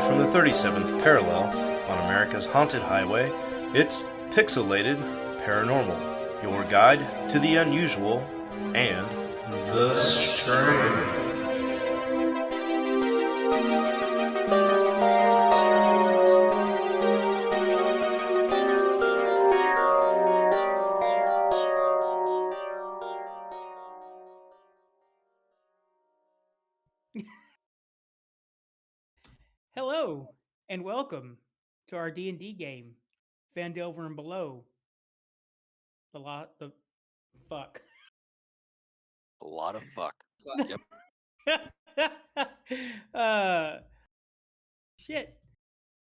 from the 37th parallel on America's haunted highway, it's Pixelated Paranormal, your guide to the unusual and the strange. Hello, and welcome to our D&D game, Phandelever and Below. A lot of fuck. Yep. Shit.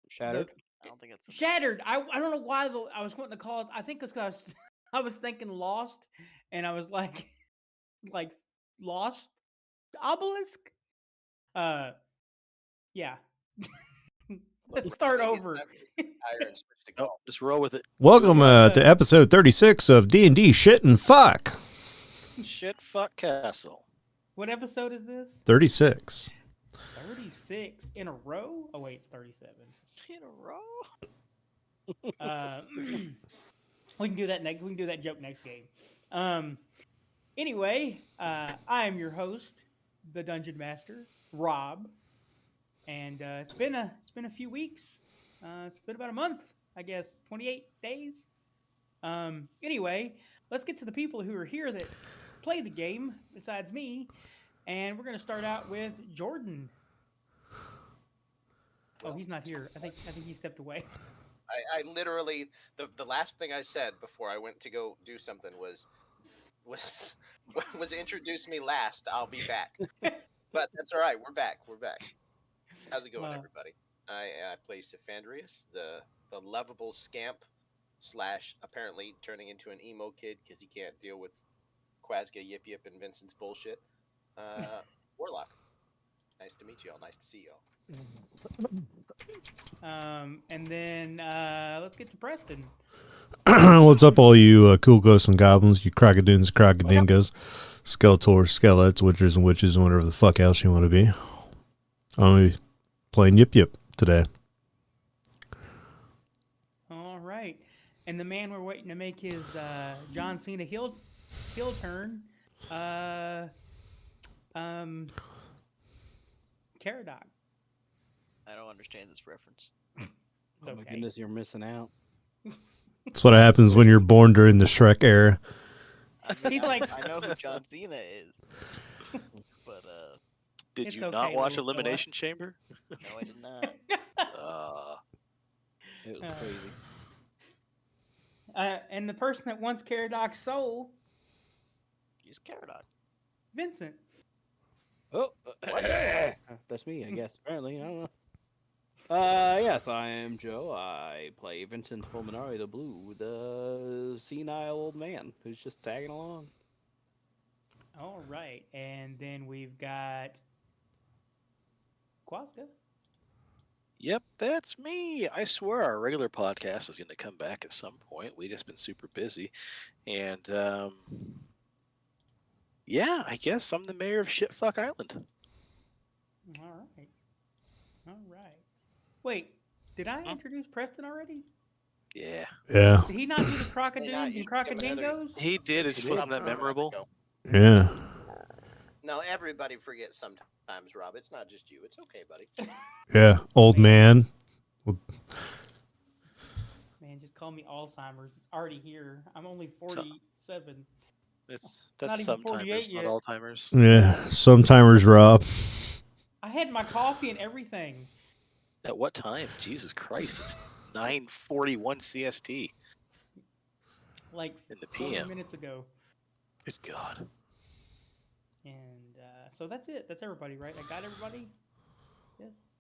Shattered? I don't think it's Shattered. I don't know why I was wanting to call it. I think it's because I was thinking Lost, and I was like Lost obelisk. Yeah. Let's start over. Just roll with it. Welcome to episode 36 of D&D Shit and Fuck. Shit, fuck, castle. What episode is this? 36. 36 in a row? Oh wait, it's 37. In a row? We can do that next. We can do that joke next game. Anyway, I am your host, the Dungeon Master, Rob, and it's been a few weeks. It's been about a month, I guess, 28 days. Anyway, let's get to the people who are here that play the game besides me, and we're gonna start out with Jordan. Oh, he's not here. I think he stepped away. I literally the last thing I said before I went to go do something was introduce me last. I'll be back. But that's all right. We're back. How's it going, everybody? I play Cephandrius, the lovable scamp / apparently turning into an emo kid because he can't deal with Quazga, Yip Yup, and Vincent's bullshit. Warlock. Nice to meet you all. Nice to see you all. And then let's get to Preston. What's up, all you cool ghosts and goblins, you crocodoons, crocodingos, skeletors, skelets, witchers and witches, and whatever the fuck else you want to be. I'm going to be playing Yip Yup today. All right. And the man we're waiting to make his John Cena heel turn, Caradoc. I don't understand this reference. Oh my goodness, you're missing out. That's what happens when you're born during the Shrek era. He's like, I know who John Cena is, but Did It's you okay, not watch little Elimination Chamber? no, I did not. It was crazy. and the person that wants Caradoc's soul, He's Caradoc. Vincent. Oh, that's me, I guess. Apparently, I don't know. Yes, I am Joe. I play Vincent Fulminare the Blue, the senile old man who's just tagging along. All right. And then we've got Quazga. Yep, that's me. I swear our regular podcast is going to come back at some point. We've just been super busy. And, yeah, I guess I'm the mayor of Shitfuck Island. All right. Wait, did I introduce Preston already? Yeah. Yeah. Did he not do the crocodoons and crocodingos? He did. It just wasn't that memorable. Yeah. No, everybody forgets sometimes, Rob. It's not just you. It's okay, buddy. Yeah. Old man. Man, just call me Alzheimer's. It's already here. I'm only 47. That's Not even sometimes 48 not yet. Alzheimer's. Yeah. Sometimers, Rob. I had my coffee and everything. At what time? Jesus Christ, it's 9:41 CST. Like In the 40 PM. minutes ago. Good God. And so that's it. That's everybody, right? I got everybody? Yes.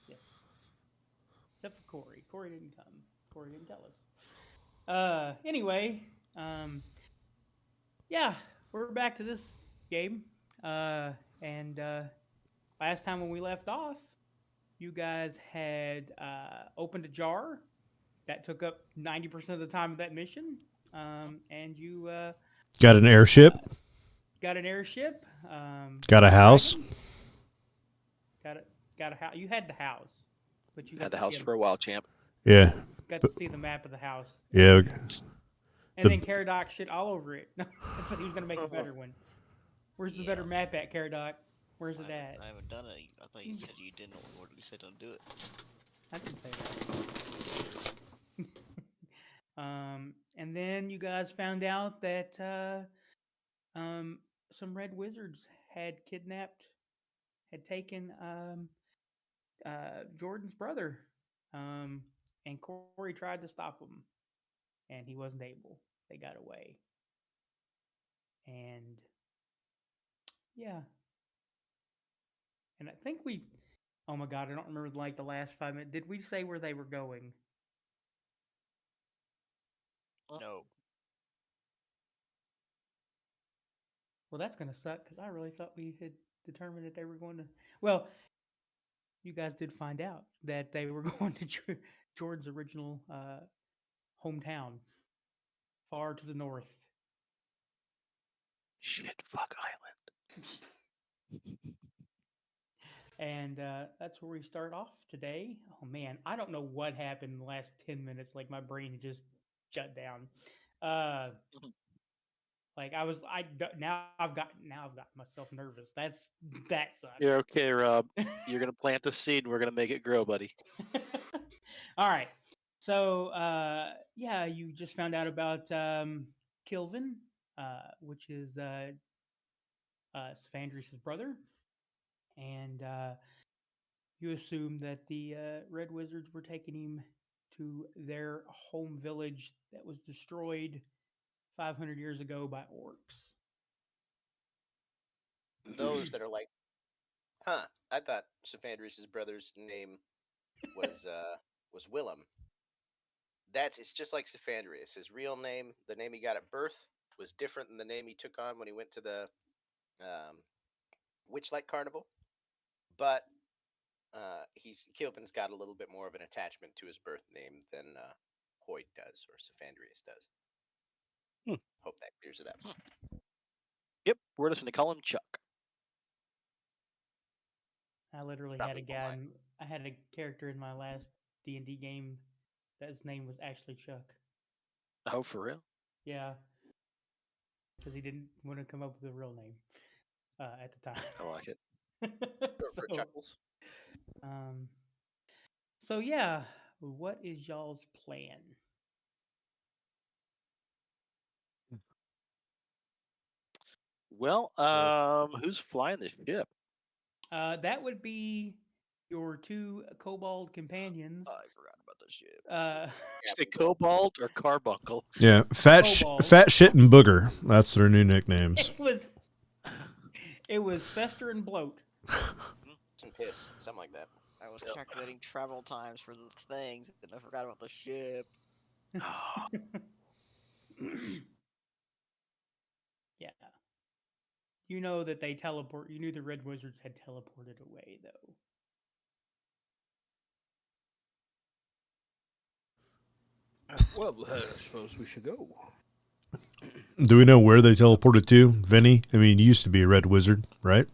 Except for Corey. Corey didn't come. Corey didn't tell us. Anyway, yeah, we're back to this game. And last time when we left off, you guys had opened a jar that took up 90% of the time of that mission, and you Got an airship. got an airship. Got a house. Got it. got a house. You had the house, but you got Had the to house see for a while, champ. Yeah, got to see the map of the house. yeah. And The- then Caradoc shit all over it. So he was gonna make a better one. Where's the better Yeah. map at, Caradoc? Where's it at? I haven't done it. I thought you said you didn't. Or you said don't do it. I didn't say that. And then you guys found out that some red wizards had kidnapped, had taken Jordan's brother, and Corey tried to stop him, and he wasn't able. They got away, and yeah, and I think we. Oh my god, I don't remember like the last 5 minutes. Did we say where they were going? No. Well, that's gonna suck because I really thought we had determined that they were going to. Well, you guys did find out that they were going to Jordan's original hometown, far to the north. Shit, fuck Island. And that's where we start off today. Oh man, I don't know what happened in the last 10 minutes. Like my brain just shut down. Like now I've got myself nervous. That sucks. You're okay, Rob. You're gonna plant the seed. And we're gonna make it grow, buddy. All right. So yeah, you just found out about Kilvin, which is Cephandrius' brother, and you assume that the Red Wizards were taking him to their home village that was destroyed 500 years ago by orcs. Those that are like, huh? I thought Cephandrius' brother's name was Willem. It's just like Cephandrius. His real name, the name he got at birth, was different than the name he took on when he went to the Witchlight Carnival. But Kilvin's got a little bit more of an attachment to his birth name than Hoyt does or Cephandrius does. Hope that clears it up. Yep, we're just gonna call him Chuck. I literally Probably had a guy. I had a character in my last D&D game that his name was actually Chuck. Oh, for real? Yeah, because he didn't want to come up with a real name at the time. I like it. For chuckles. So yeah, what is y'all's plan? Well, who's flying the ship? That would be your two kobold companions. I forgot about this shit. You say Cobalt or Carbuncle? Yeah, fat shit and booger. That's their new nicknames. It was Fester and Bloat. Some piss, something like that. I was calculating travel times for the things, and I forgot about the ship. Yeah. You know that they teleport. You knew the Red Wizards had teleported away, though. Well, I suppose we should go. Do we know where they teleported to, Vinny? I mean, you used to be a red wizard, right?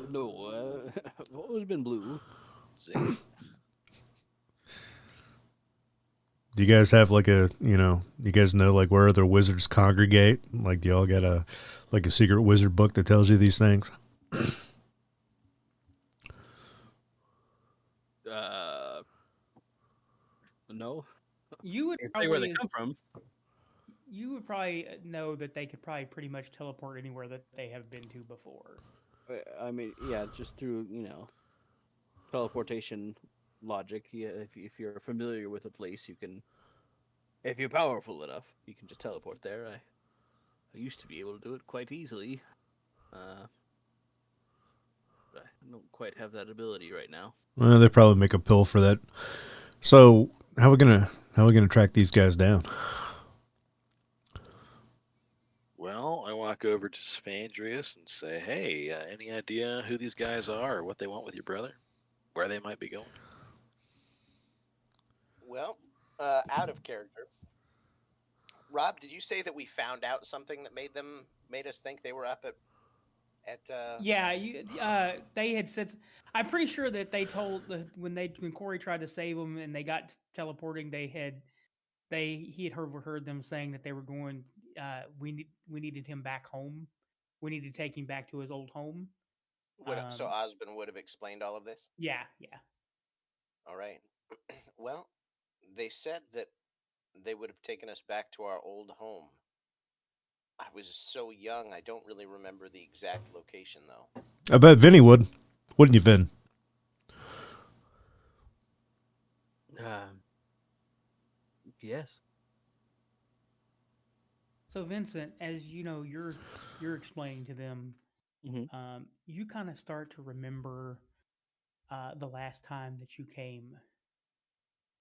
No, I've always been blue. See. Do you guys have like you guys know like where other wizards congregate? Like, do y'all got a secret wizard book that tells you these things? No. You would Say where they probably come from. You would probably know that they could probably pretty much teleport anywhere that they have been to before. I mean, yeah, just through teleportation logic. Yeah, if you're familiar with a place, you can. If you're powerful enough, you can just teleport there. I used to be able to do it quite easily. But I don't quite have that ability right now. Well, they probably make a pill for that. So how we gonna track these guys down? Well, I walk over to Cephandrius and say, "Hey, any idea who these guys are, or what they want with your brother, where they might be going?" Well, out of character. Rob, did you say that we found out something that made us think they were up at At Yeah, they had said. I'm pretty sure that they told when Corey tried to save them and they got teleporting, he had overheard them saying that they were going. We needed him back home. We need to take him back to his old home. so Osmond would have explained all of this. Yeah, yeah. All right. Well, they said that they would have taken us back to our old home. I was so young, I don't really remember the exact location though. I bet Vinny would. Wouldn't you, Vin? Yes. So Vincent, as you know, you're explaining to them. Mhm. You kind of start to remember the last time that you came,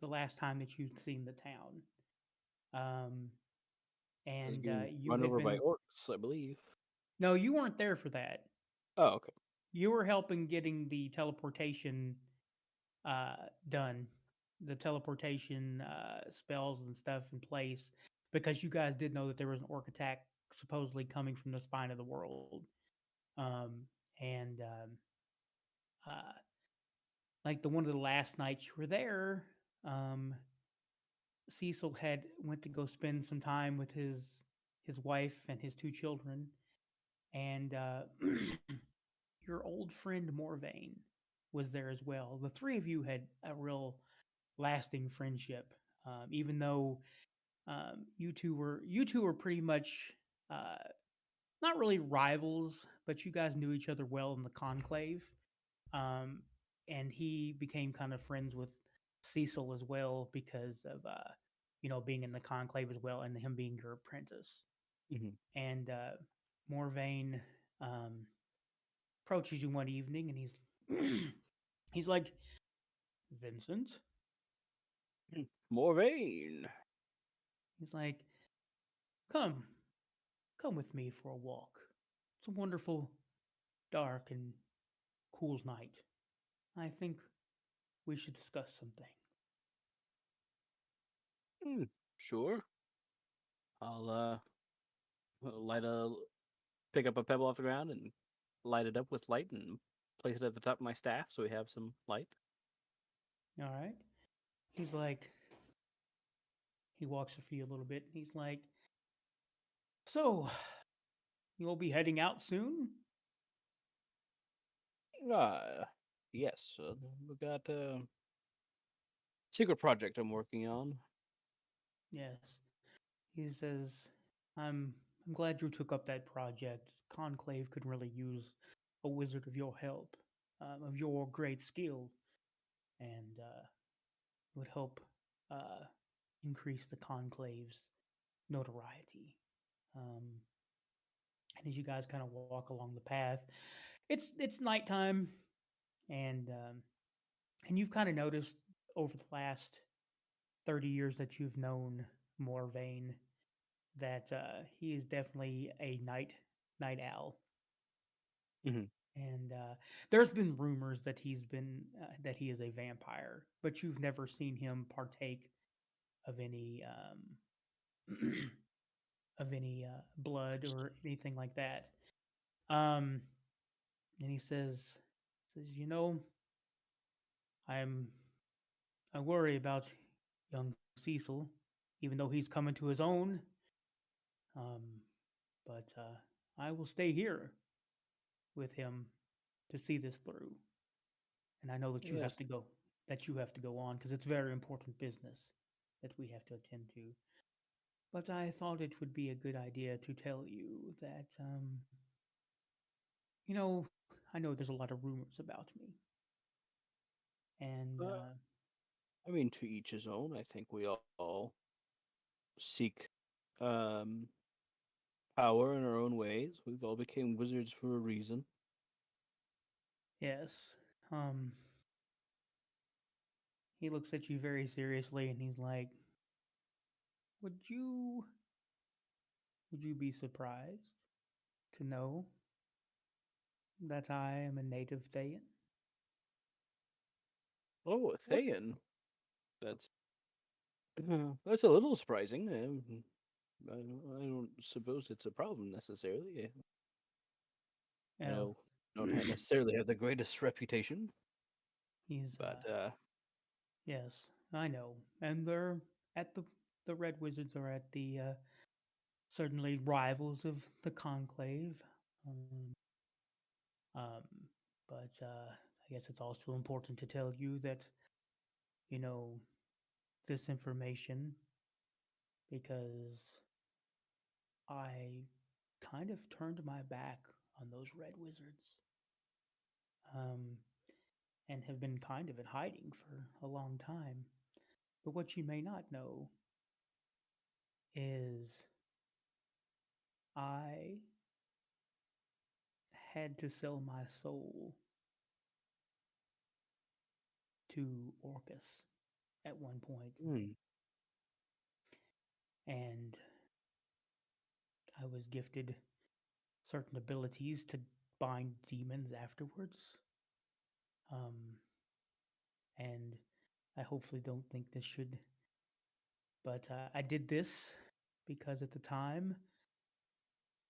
the last time that you'd seen the town, um, and You you run had over by been. orcs, I believe. No, you weren't there for that. Oh, okay. You were helping getting the teleportation uh, done, the teleportation spells and stuff in place, because you guys did know that there was an orc attack supposedly coming from the spine of the world. Um, and uh, like the one of the last nights you were there, um, Cecil had went to go spend some time with his wife and his two children, and your old friend Morvain was there as well. The three of you had a real lasting friendship, even though you two were pretty much uh, not really rivals, but you guys knew each other well in the conclave. Um, and he became kind of friends with Cecil as well because of being in the conclave as well, and him being your apprentice. Mhm. And Morvain um, approaches you one evening, and he's like, Vincent. More rain. He's like, come, come with me for a walk. It's a wonderful, dark, and cool night. I think we should discuss something. Hmm, sure. I'll light a pick up a pebble off the ground and light it up with light and place it at the top of my staff so we have some light. All right. He's like, he walks with you a little bit. He's like, so you'll be heading out soon? Uh, yes. We got a secret project I'm working on. Yes. He says, I'm glad you took up that project. Conclave could really use a wizard of your help, of your great skill, and it would help uh, increase the conclave's notoriety. Um, and as you guys kind of walk along the path, it's nighttime, and you've kind of noticed over the last 30 years that you've known Morvain that he is definitely a night owl. Hmm. And there's been rumors that he is a vampire, but you've never seen him partake of any of any blood or anything like that. Um, and he says, I'm I worry about young Cecil, even though he's coming to his own. Um, but I will stay here with him to see this through. And I know that you Yes. have to go, on because it's very important business that we have to attend to. But I thought it would be a good idea to tell you that, I know there's a lot of rumors about me, and Uh, I mean, to each his own. I think we all seek um, power in our own ways. We've all became wizards for a reason. yes, um, he looks at you very seriously, and he's like, "Would you be surprised to know that I am a native Thayan?" Oh, a What? Thayan. That's that's a little surprising. I don't suppose it's a problem necessarily. I Oh, know don't necessarily have the greatest reputation, he's but yes, I know. And they're at the Red Wizards are at the certainly rivals of the Conclave. Um, um, but I guess it's also important to tell you that you know this information because I kind of turned my back on those Red Wizards. Um, and have been kind of in hiding for a long time. But what you may not know is I had to sell my soul to Orcus at one point, hmm, and I was gifted certain abilities to bind demons afterwards. Um, and I hopefully don't think this should, but I did this because at the time,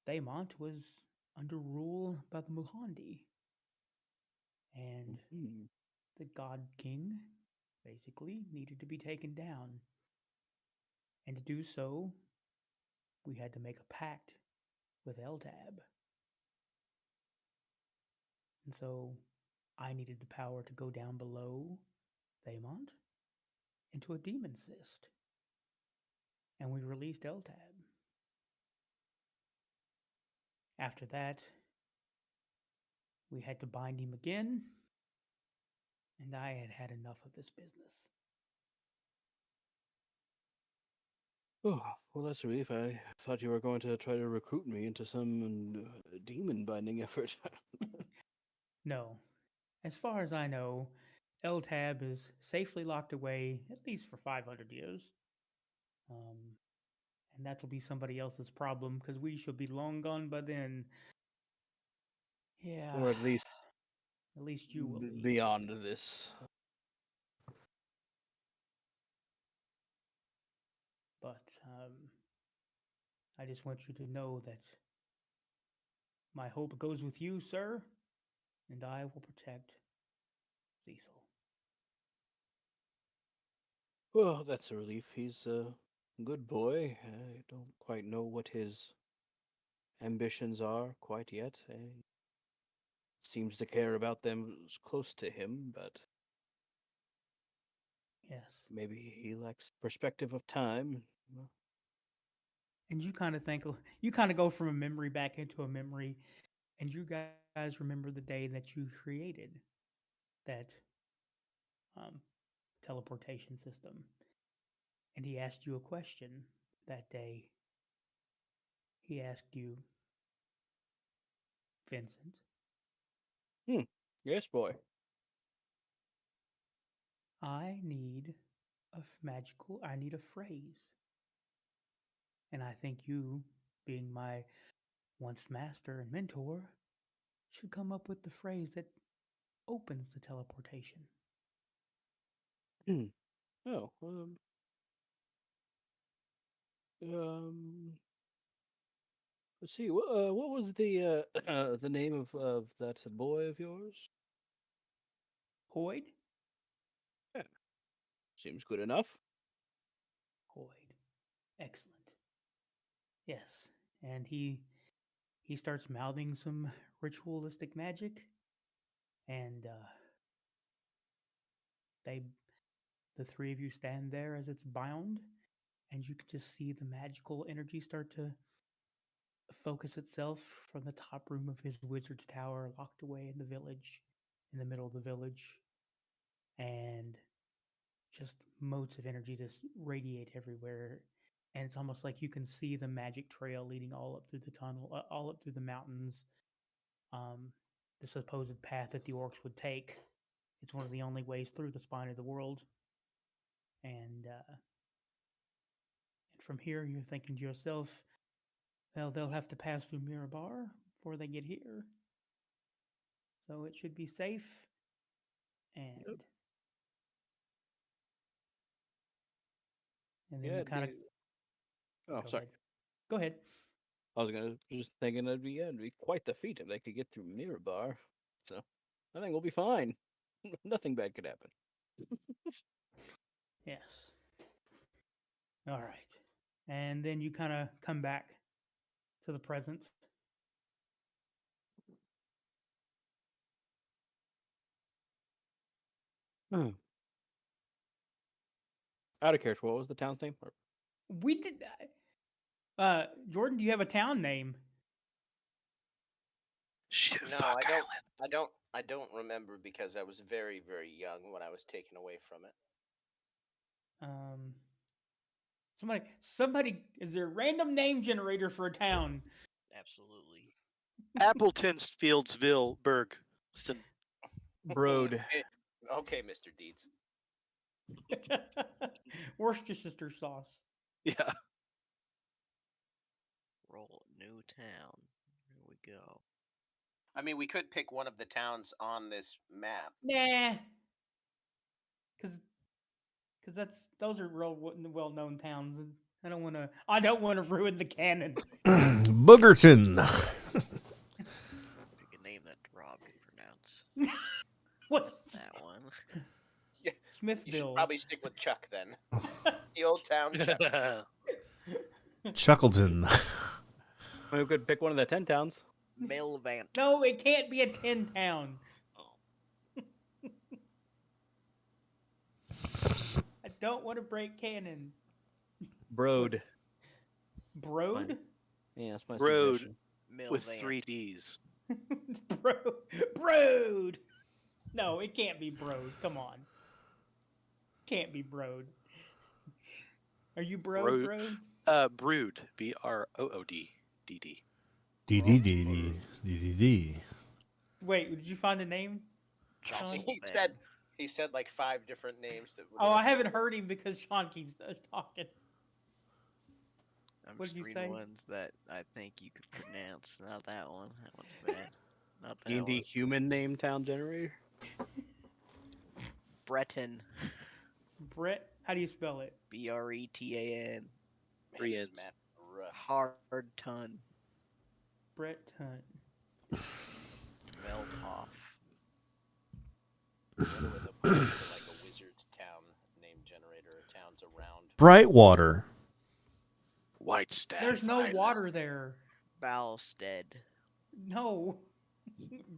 Daemont was under rule by the Muhandi, and hmm, the God King basically needed to be taken down. And to do so, we had to make a pact with Eltab. And so I needed the power to go down below Thamont into a demon cyst. And we released Eltab. After that, we had to bind him again, and I had had enough of this business. oh, well, that's a relief. I thought you were going to try to recruit me into some demon binding effort. No, as far as I know, Eltab is safely locked away at least for 500 years. Um, and that'll be somebody else's problem because we shall be long gone by then. Yeah, Or at least at least you will be. beyond this. But I just want you to know that my hope goes with you, sir, and I will protect Cecil. Well, that's a relief. He's a good boy. I don't quite know what his ambitions are quite yet. He seems to care about them close to him, but Yes. maybe he lacks perspective of time. Well, And you kind of think, you kind of go from a memory back into a memory, and you guys remember the day that you created that um, teleportation system. And he asked you a question that day. He asked you, Vincent, yes, boy. I need I need a phrase. And I think you, being my once master and mentor, should come up with the phrase that opens the teleportation. Oh, um, let's see. What was the name of that boy of yours? Hoyd? Yeah, seems good enough. Hoyd. Excellent. Yes. And he starts mouthing some ritualistic magic, and they the three of you stand there as it's bound, and you can just see the magical energy start to focus itself from the top room of his wizard's tower locked away in the village, in the middle of the village, and just motes of energy just radiate everywhere. And it's almost like you can see the magic trail leading all up through the tunnel, all up through the mountains. Um, the supposed path that the orcs would take. It's one of the only ways through the spine of the world. And from here, you're thinking to yourself, well, they'll have to pass through Mirabar before they get here. So it should be safe. Yep. And then Yeah, you it'd kind of be. Oh, go sorry. ahead. Go ahead. I was just thinking it'd be quite the feat if they could get through Mirabar. So I think we'll be fine. Nothing bad could happen. Yes. All right. And then you kind of come back to the present. Out of character, what was the town's name? We did. Jordan, do you have a town name? No, I don't remember because I was very, very young when I was taken away from it. Somebody, is there a random name generator for a town? Absolutely. Appleton's Fieldsville Berg. Broad. Okay, Mr. Deeds. Worcestershire sauce. Yeah. Roll new town. Here we go. I mean, we could pick one of the towns on this map. Nah, because those are real well known towns, and I don't want to ruin the canon. Boogerton. Pick a name that Rob can pronounce. What? That one. You should Smithville. probably stick with Chuck then. The old town Chuck. Chuckleton. We could pick one of the 10 towns. Melvant. No, it can't be a 10 town. Oh. I don't want to break canon. Broad. Broad? Yeah, that's my Broad. suggestion. With Melvant. 3 Ds. Broad. No, it can't be Broad. Come on. Can't be Broad. Are you Broad? Brood. Brood. DD. DDD. Wait, did you find a name? Sean? He said like 5 different names that. Oh, I haven't heard him because Sean keeps talking. I'm What just did you reading say? ones that I think you could pronounce. Not that one. That one's bad. Not that D&D one. human name town generator. Breton. Brett, how do you spell it? Bretan. 3 Man, Ns. this map rough. Hard ton. Brett Hunt. Meltoff. I wonder what the point for like a wizard's town name generator or towns around. Brightwater. Whitestaff. There's no Island. water there. Balstead. No.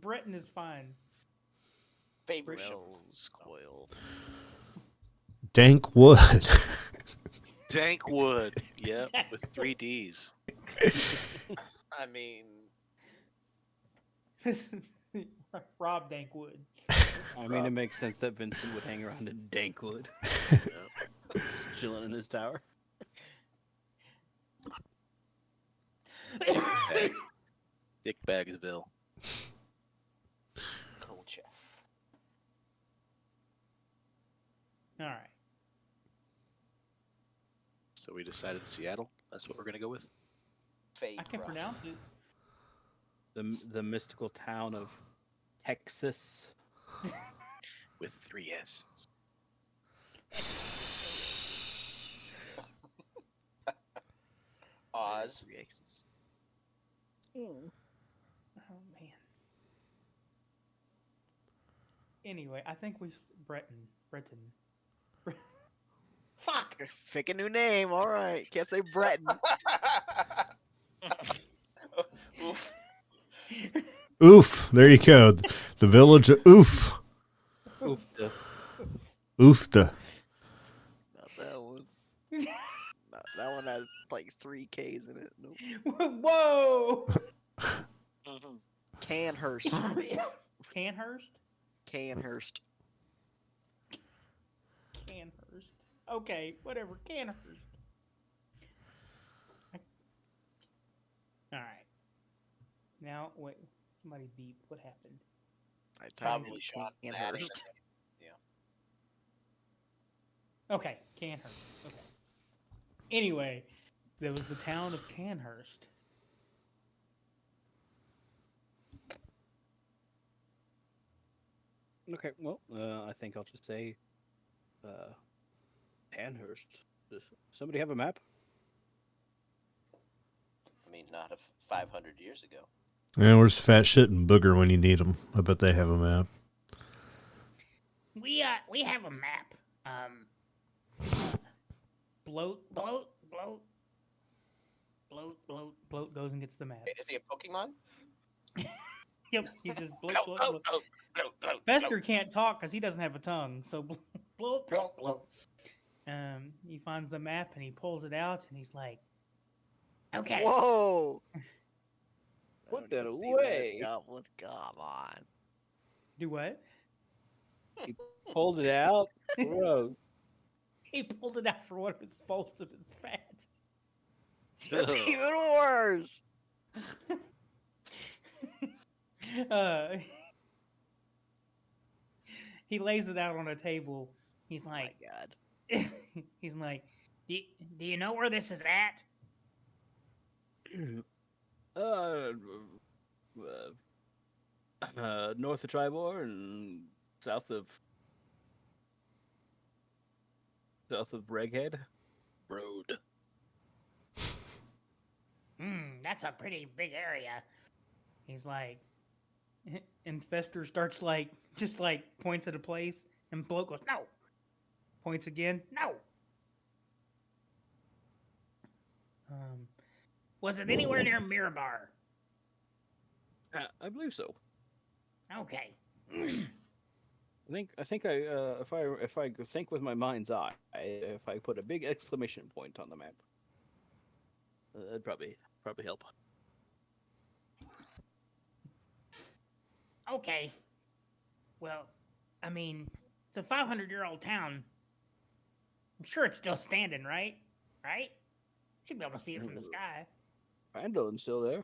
Breton is fine. Favorsham. Wells Coil. Dank Wood. Dankwood. Yep, with 3 Ds. I mean, Rob Dankwood. I mean, it makes sense that Vincent would hang around in Dankwood. Just chilling in his tower. Dick Bagsville. cool chef. All right. So we decided Seattle. That's what we're gonna go with. I can pronounce it. The mystical town of Texas. With 3 S. Oz. 3 X's. Oh man. Anyway, I think Breton. Fuck. Pick a new name. All right. Can't say Breton. Oof. Oof. There you go. The village of Oof. Oofta. Oofta. Not that one. That one has like 3 K's in it. Nope. Whoa. Canhurst. Canhurst. Canhurst. Canhurst. Okay, whatever. Canhurst. All right. Now, wait. Somebody beep. What happened? I typed Probably in shot that. Canhurst. Okay, Canhurst. Okay. Anyway, there was the town of Canhurst. Okay, well, I think I'll just say Panhurst. Does somebody have a map? I mean, not of 500 years ago. Yeah, where's Fat Shit and Booger when you need them? I bet they have a map. We have a map. Bloat goes and gets the map. Is he a Pokemon? Yep, he says bloat. Fester can't talk because he doesn't have a tongue. So bloat. He finds the map and he pulls it out and he's like, "Okay." Whoa! Put I don't that even see away. Goblin. Come on. Do what? Pulled it out. Gross. He pulled it out for one of his folds of his fat. That's Ugh. even worse. He lays it out on a table. He's Oh my like, god. he's like, do you know where this is at? North of Tribor and south of Reghead. Road. That's a pretty big area. He's like, and Fester starts like, just like points at a place, and Bloke goes, no. Points again, no. Was it anywhere near Mirabar? I believe so. Okay. I think if I could think with my mind's eye, if I put a big exclamation point on the map, that'd probably help. Okay. Well, I mean, it's a 500-year-old town. I'm sure it's still standing, right? Right? Should be able to see it from the sky. Phandeler's still there.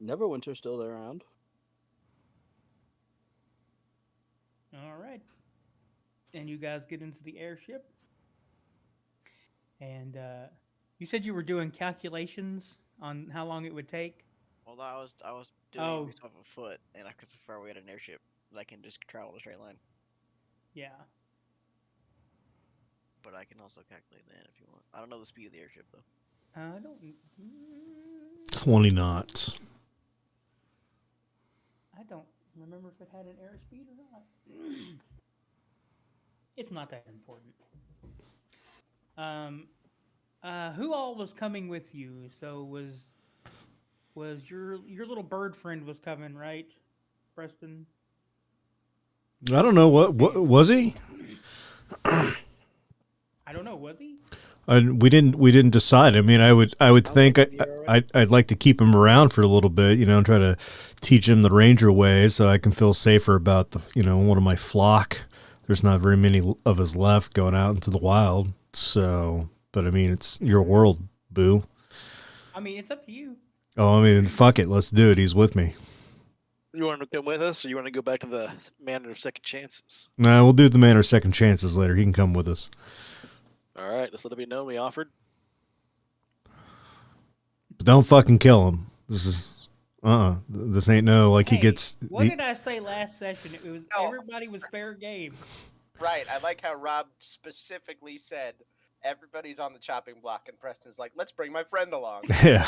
Neverwinter's still around. All right. And you guys get into the airship. And you said you were doing calculations on how long it would take. Well, I was doing Oh. this off a foot, and I could so far we had an airship that can just travel in a straight line. Yeah. But I can also calculate that if you want. I don't know the speed of the airship though. I don't. 20 knots. I don't remember if it had an airspeed or not. It's not that important. Who all was coming with you? So was your little bird friend was coming, right, Preston? I don't know what was he? I don't know. Was he? We didn't decide. I mean, I would think I'd like to keep him around for a little bit, and try to teach him the ranger ways so I can feel safer about one of my flock. There's not very many of us left going out into the wild. So, but I mean, it's your world, boo. I mean, it's up to you. Oh, I mean, fuck it. Let's do it. He's with me. You want to come with us, or you want to go back to the Manor of Second Chances? Nah, we'll do the Manor of Second Chances later. He can come with us. All right, let's let it be known we offered. But don't fucking kill him. This is this ain't no like Hey, he gets. What did I say last session? It was No. everybody was fair game. Right. I like how Rob specifically said everybody's on the chopping block, and Preston's like, let's bring my friend along. Yeah.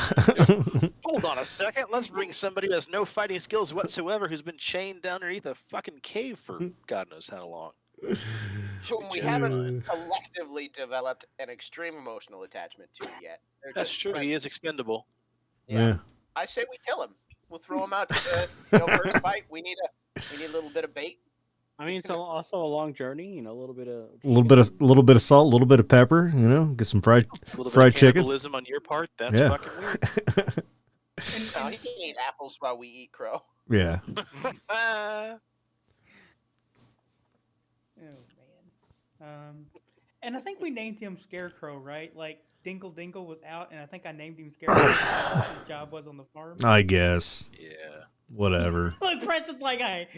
Hold on a second. Let's bring somebody who has no fighting skills whatsoever, who's been chained down underneath a fucking cave for God knows how long. Whom we haven't collectively developed an extreme emotional attachment to yet. They're That's just true. friends. He is expendable. Yeah. I say we kill him. We'll throw him out to the first fight. We need a little bit of bait. I mean, it's also a long journey. A little bit of A little bit of salt, a little bit of pepper. Get some fried A little fried bit of chicken. cannibalism on your part. That's Yeah. fucking weird. No, he can eat apples while we eat crow. Yeah. Oh man. And I think we named him Scarecrow, right? Like Dingle Dingle was out, and I think I named him Scarecrow. His job was on the farm. I guess. Yeah. Whatever. Whatever. Look, Preston's like, hey.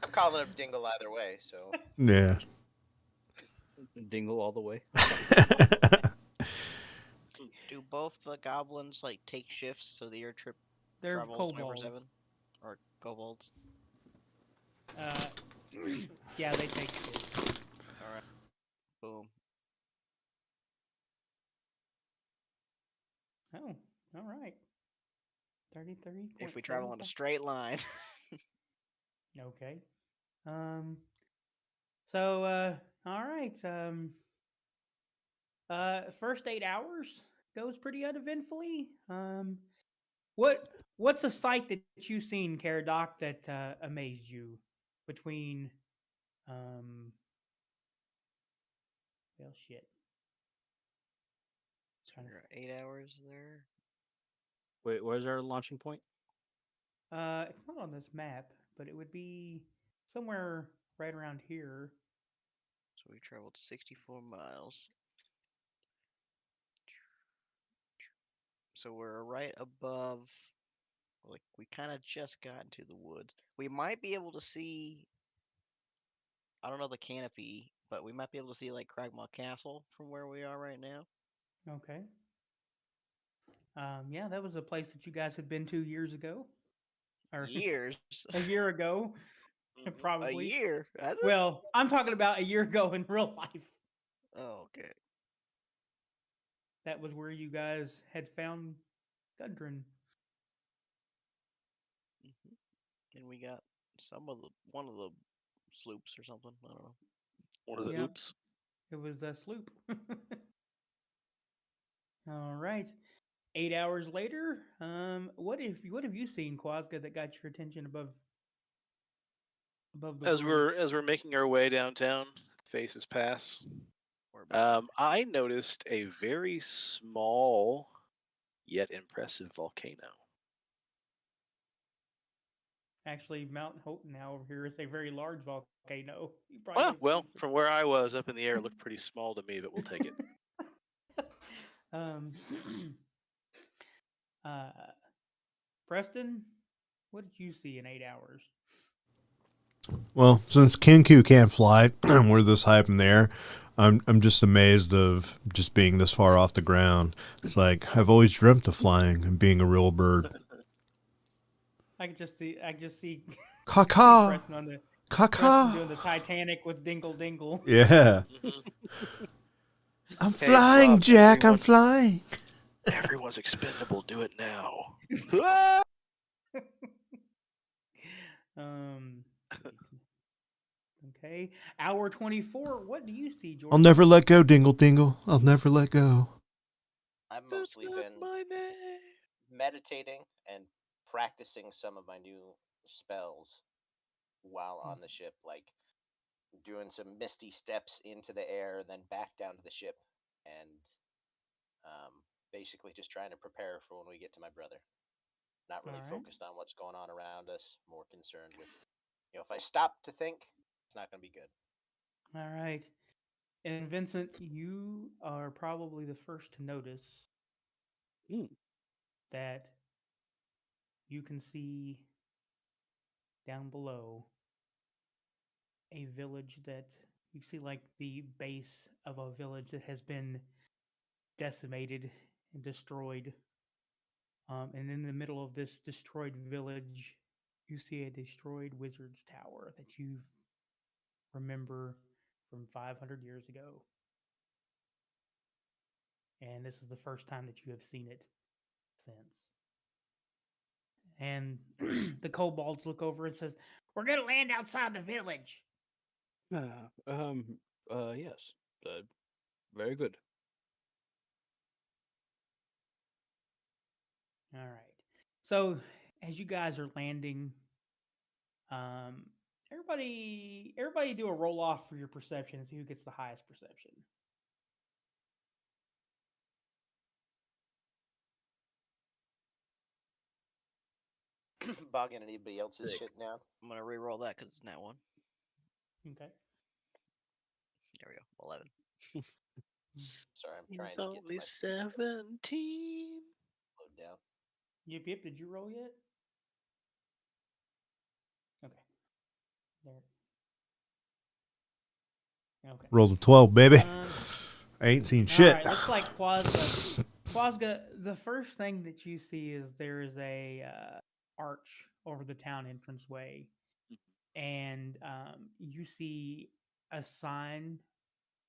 I'm calling him Dingle either way. So Yeah. dingle all the way. Do both the goblins like take shifts so the air trip They're travels kobolds. 24/7? Or kobolds? Yeah, they take it. Alright. Boom. Oh, all right. 33. If we travel in a straight line. Okay. So, all right. First 8 hours goes pretty uneventfully. What's a sight that you've seen, Caradoc, that amazed you between, um, well, shit. Trying to, We're 8 hours there. Wait, where's our launching point? it's not on this map, but it would be somewhere right around here. So we traveled 64 miles. So we're right above. Like we kind of just got into the woods. We might be able to see. I don't know the canopy, but we might be able to see like Cragmaw Castle from where we are right now. Okay. Yeah, that was a place that you guys had been to years ago, or Years. a year ago, Mhm. probably. A year. Has it? Well, I'm talking about a year ago in real life. Oh, okay. That was where you guys had found Gundren. And we got one of the sloops or something. I don't know. One of the Yeah. oops. It was a sloop. All right. 8 hours later, what have you seen, Quazga, that got your attention above the As world? we're making our way downtown, faces pass. We're about I noticed a very small yet impressive volcano. Actually, Mount Houghton now over here is a very large volcano. You probably Oh, didn't well, see from where I was up in the air, it looked pretty small to me, but we'll take it. um, uh, Preston, what did you see in 8 hours? Well, since Kenku can't fly, and we're this high up in the air, I'm just amazed of just being this far off the ground. It's like I've always dreamt of flying and being a real bird. I just see Caw Preston on the caw Preston doing caw. the Titanic with Dingle Dingle. Yeah, Mhm. I'm Hey, flying, Rob, Jack. I'm everyone- flying. Everyone's expendable. Do it now. um. Okay, hour 24. What do you see, George? I'll never let go, Dingle Dingle. I'll never let go. I've That's mostly not been my name. meditating and practicing some of my new spells while on the ship, like doing some misty steps into the air, then back down to the ship, and basically just trying to prepare for when we get to my brother. Not really Alright. focused on what's going on around us, more concerned with, if I stop to think, it's not going to be good. All right. And Vincent, you are probably the first to notice Hmm. that you can see down below a village that you see like the base of a village that has been decimated and destroyed. And in the middle of this destroyed village, you see a destroyed wizard's tower that you remember from 500 years ago. And this is the first time that you have seen it since. And the kobolds look over and says, "We're gonna land outside the village." Yes. Very good. All right. So as you guys are landing, everybody do a roll off for your perception and see who gets the highest perception. Bogging anybody else's Sick. shit now. I'm gonna re-roll that because it's not one. Okay. There we go. 11. Sorry, I'm He's trying to get only to 17. my load down. Yip Yip, did you roll yet? Okay. There. Okay. Rolled a 12, baby. Um, I ain't seen All shit. right, looks like Quazga. Quazga, the first thing that you see is there is a arch over the town entranceway, and you see a sign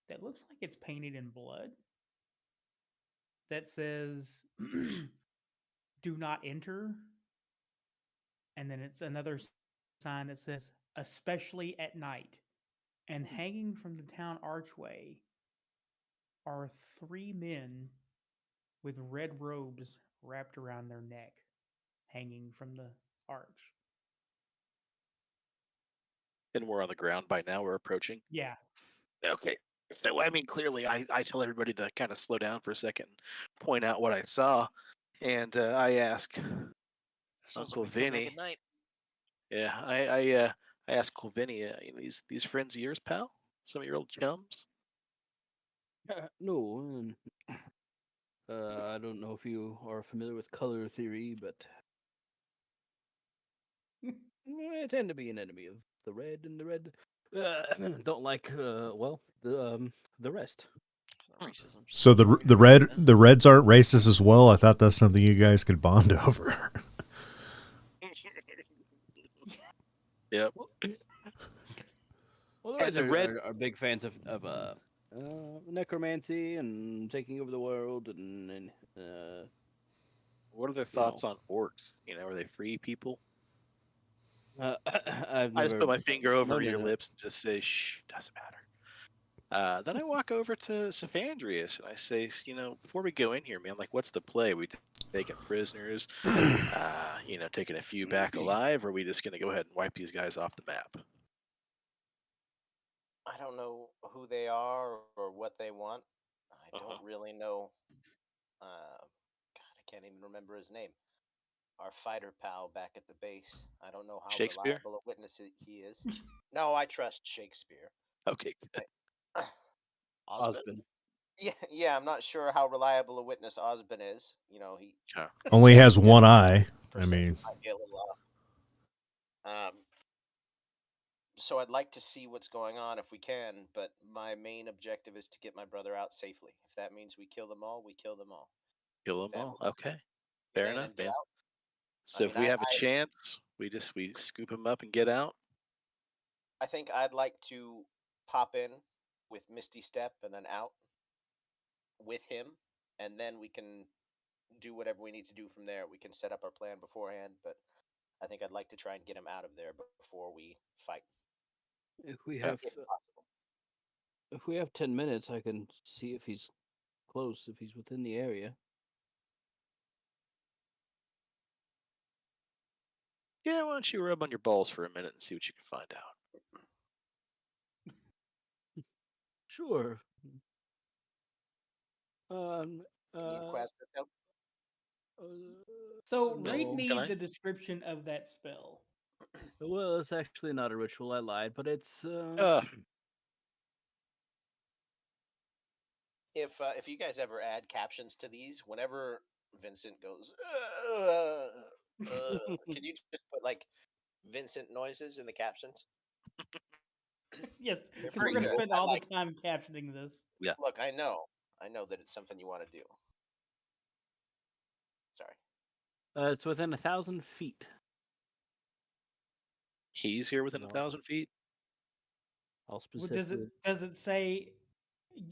that looks like it's painted in blood. that says "Do not enter," and then it's another sign that says "Especially at night." And hanging from the town archway are three men with red robes wrapped around their neck, hanging from the arch. And we're on the ground by now. We're approaching. Yeah. Okay. So, I mean, clearly, I tell everybody to kind of slow down for a second, point out what I saw, and I ask Sounds Uncle like we come back Vinny. at night. Yeah, I ask Uncle Vinny, these friends of yours, pal? Some of your old chums? No, I don't know if you are familiar with color theory, but I tend to be an enemy of the red, and the red don't like the rest. Racism. So the Reds aren't racist as well. I thought that's something you guys could bond over. Yep. Well, the And Reds the red- are big fans of necromancy and taking over the world, and What are their thoughts on orcs? Are they free people? I've I just never put my finger over known your that. lips and just say, "Shh, doesn't matter." Then I walk over to Cephandrius and I say, before we go in here, man, like, what's the play? We taking prisoners, taking a few back alive, or are we just gonna go ahead and wipe these guys off the map? I don't know who they are or what they want. I don't really know. God, I can't even remember his name. Our fighter pal back at the base. I don't know how Shakespeare? reliable a witness he is. No, I trust Shakespeare. Okay, good. Osmond? Osmond. Yeah, I'm not sure how reliable a witness Osmond is. He Sure. Only has one eye. I percentage mean, might be a little off. So I'd like to see what's going on if we can, but my main objective is to get my brother out safely. If that means we kill them all, we kill them all. Kill them That all. means Okay, get fair in enough, and get man. out. So if mean, we have a chance, we scoop them up and get out. I think I'd like to pop in with Misty Step and then out with him, and then we can do whatever we need to do from there. We can set up our plan beforehand, but I think I'd like to try and get him out of there before we fight, If we if have possible. if we have 10 minutes, I can see if he's close, if he's within the area. Yeah, why don't you rub on your balls for a minute and see what you can find out? Sure. You need Quazga's help? Uh, So read no. me Can I? the description of that spell. Well, it's actually not a ritual. I lied, but it's If you guys ever add captions to these, whenever Vincent goes, can you just put like Vincent noises in the captions? Yes, They're because we're pretty going to good. spend I all like. the time captioning this. Yeah. Look, I know that it's something you want to do. Sorry. it's within 1,000 feet. He's here within No. 1,000 feet. All Well, specific. does it say?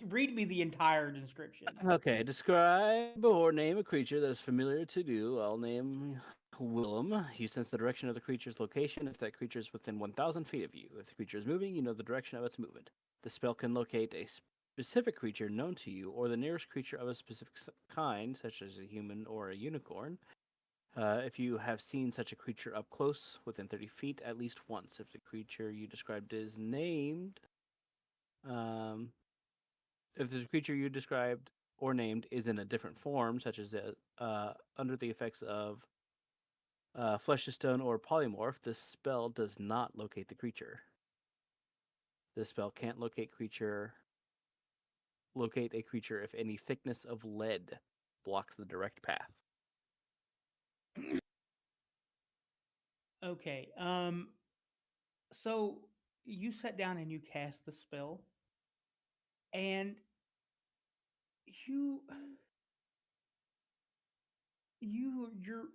Read me the entire description. Okay, describe or name a creature that is familiar to you. I'll name Willem. You sense the direction of the creature's location if that creature is within 1,000 feet of you. If the creature is moving, you know the direction of its movement. The spell can locate a specific creature known to you or the nearest creature of a specific kind, such as a human or a unicorn. If you have seen such a creature up close, within 30 feet, at least once. If the creature you described is named, if the creature you described or named is in a different form, such as under the effects of flesh to stone or polymorph, this spell does not locate the creature. This spell can't locate a creature if any thickness of lead blocks the direct path. Okay. So you sat down and you cast the spell, and you you're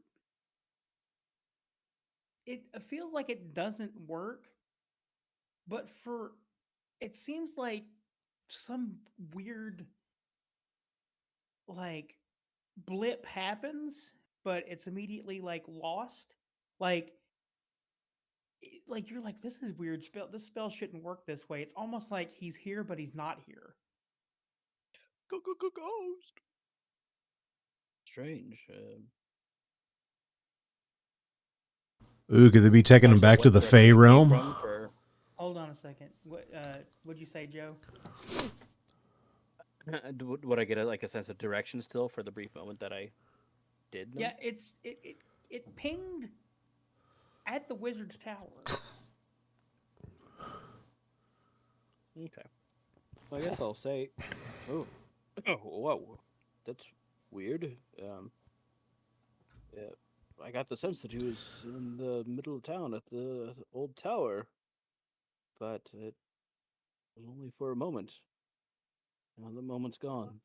it feels like it doesn't work, but for it seems like some weird like blip happens, but it's immediately like lost. Like you're like, this is weird spell. This spell shouldn't work this way. It's almost like he's here, but he's not here. Ghost. Strange. Ooh, could they be taking him Also, back to what the direction Fey it came realm? from for- Hold on a second. What'd you say, Joe? Would I get a sense of direction still for the brief moment that I did? Know? Yeah, it pinged at the wizard's tower. Okay. Well, I guess I'll say. Oh, whoa, that's weird. Yeah, I got the sense that he was in the middle of town at the old tower, but it was only for a moment. Now the moment's gone.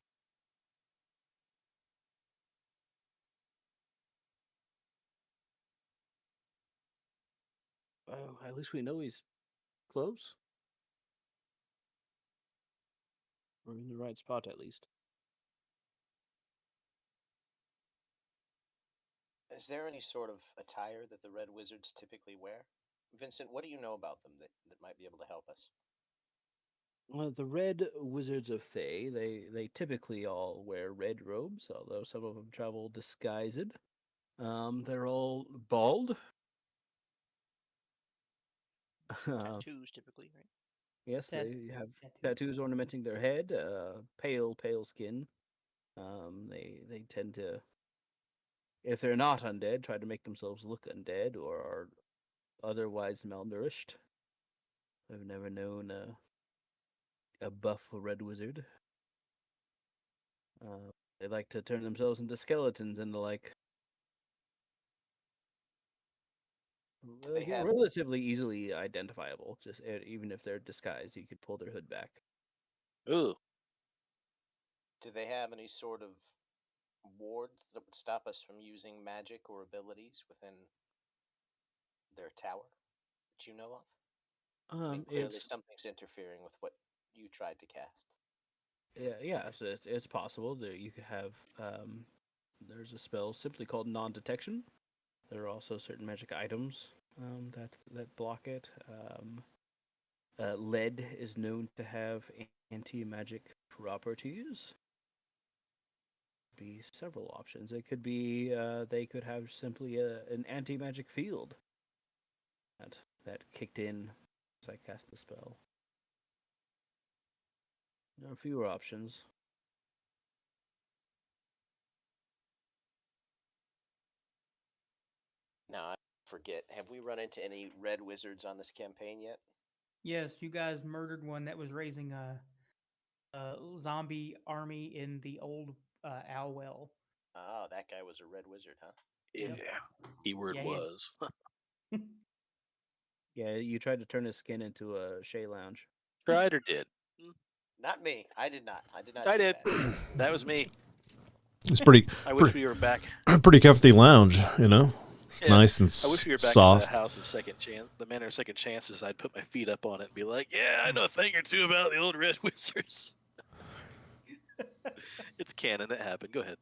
Well, at least we know he's close. We're in the right spot, at least. Is there any sort of attire that the Red Wizards typically wear? Vincent, what do you know about them that might be able to help us? Well, the Red Wizards of Thay, they typically all wear red robes, although some of them travel disguised. They're all bald. Tattoos typically, right? Yes, Tat- they have tattoo. tattoos ornamenting their head. Pale skin. They tend to, if they're not undead, try to make themselves look undead or are otherwise malnourished. I've never known a buff red wizard. They like to turn themselves into skeletons and the like. They They're have- relatively easily identifiable. Just even if they're disguised, you could pull their hood back. Ooh. Do they have any sort of wards that would stop us from using magic or abilities within their tower that you know of? I mean, clearly something's interfering with what you tried to cast. Yeah. So it's possible that you could have. There's a spell simply called non-detection. There are also certain magic items that block it. Lead is known to have anti-magic properties. Be several options. It could be they could have simply an anti-magic field that kicked in as I cast the spell. There are fewer options. Now, I forget, have we run into any red wizards on this campaign yet? Yes, you guys murdered one that was raising a zombie army in the old owl well. Oh, that guy was a red wizard, huh? Yeah. Keyword Yeah, was. Yeah, you tried to turn his skin into a Shea Lounge. Tried or did? Not me. I did not. I did not. I do did. that. That was me. It's pretty I wish we were back. pretty comfy lounge, you know. It's Yeah, nice and I wish we were back in soft. the house of second chance, the manor of second chances. I'd put my feet up on it and be like, "Yeah, I know a thing or two about the old red wizards." It's canon. It happened. Go ahead.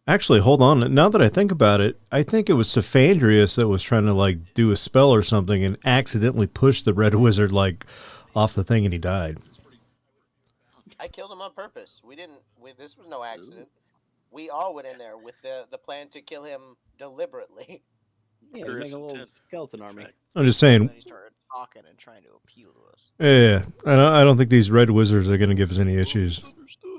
Actually, hold on. Now that I think about it, I think it was Cephandrius that was trying to like do a spell or something and accidentally pushed the red wizard like off the thing and he died. I killed him on purpose. This was no accident. We all went in there with the plan to kill him deliberately. Yeah, you Murderous make a little intent. skeleton army. Fact. I'm just And saying. then he started talking and trying to appeal to us. Yeah, I don't think these red wizards are going to give us any issues. Understood.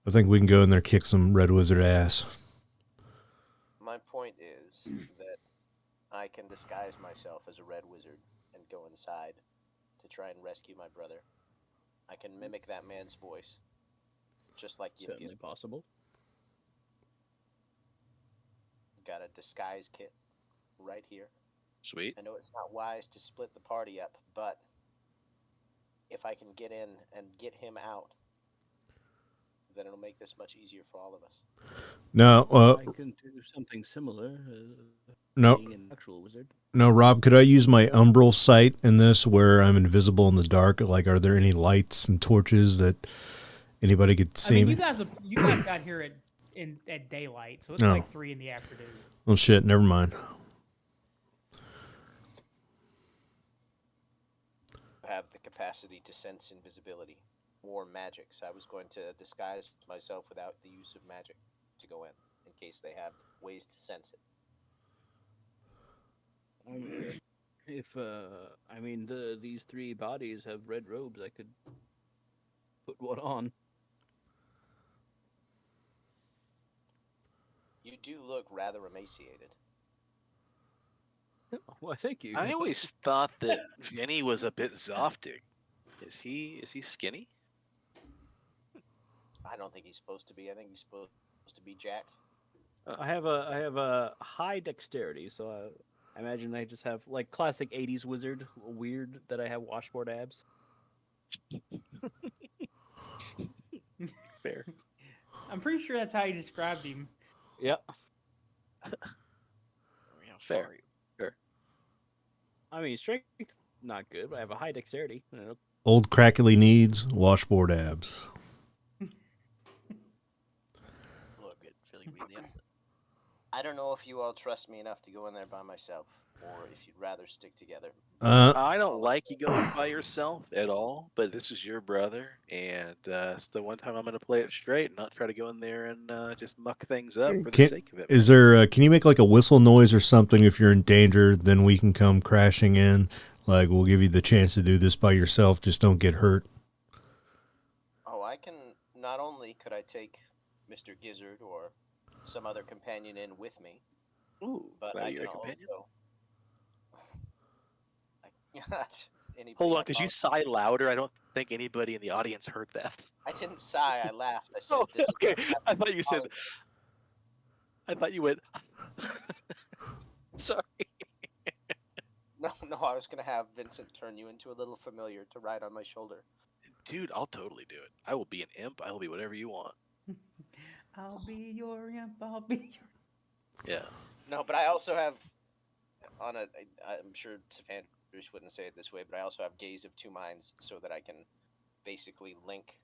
I think we can go in there, kick some red wizard ass. My point is that I can disguise myself as a red wizard and go inside to try and rescue my brother. I can mimic that man's voice, just like Yip Certainly Yup. possible. Got a disguise kit right here. Sweet. I know it's not wise to split the party up, but if I can get in and get him out, then it'll make this much easier for all of us. No, I can do something similar. no, Being an actual wizard. no, Rob. Could I use my umbral sight in this, where I'm invisible in the dark? Like, are there any lights and torches that Anybody could I see mean, me. you guys got here at daylight, so it's No. like 3 in the afternoon. Well, shit. Never mind. Have the capacity to sense invisibility or magic, so I was going to disguise myself without the use of magic to go in case they have ways to sense it. If these 3 bodies have red robes, I could put one on. You do look rather emaciated. Why, thank you. I always thought that Vinny was a bit Zoftig. Is he skinny? I don't think he's supposed to be. I think he's supposed to be jacked. I have a high dexterity, so I imagine I just have like classic 80s wizard, weird that I have washboard abs. Fair. I'm pretty sure that's how you described him. Yep. Fair. I mean, strength not good, but I have a high dexterity. You know. Old crackly needs washboard abs. Look, it really be the opposite. I don't know if you all trust me enough to go in there by myself, or if you'd rather stick together. I don't like you going by yourself at all, but this is your brother, and it's the one time I'm going to play it straight and not try to go in there and just muck things up for the sake of it. Is there? Can you make like a whistle noise or something if you're in danger? Then we can come crashing in. Like we'll give you the chance to do this by yourself. Just don't get hurt. Oh, I can. Not only could I take Mr. Gizzard or some other companion in with me, Ooh, but are I you can a companion? also. Hold on, because you sigh louder. I don't think anybody in the audience heard that. I didn't sigh. I laughed. I said, Oh, "This is okay. gonna happen." I thought you said. I thought you went. Sorry. No, I was gonna have Vincent turn you into a little familiar to ride on my shoulder. Dude, I'll totally do it. I will be an imp. I will be whatever you want. I'll be your imp. I'll be your. Yeah. No, but I also have I'm sure Cephandrius wouldn't say it this way, but I also have Gaze of Two Minds, so that I can basically link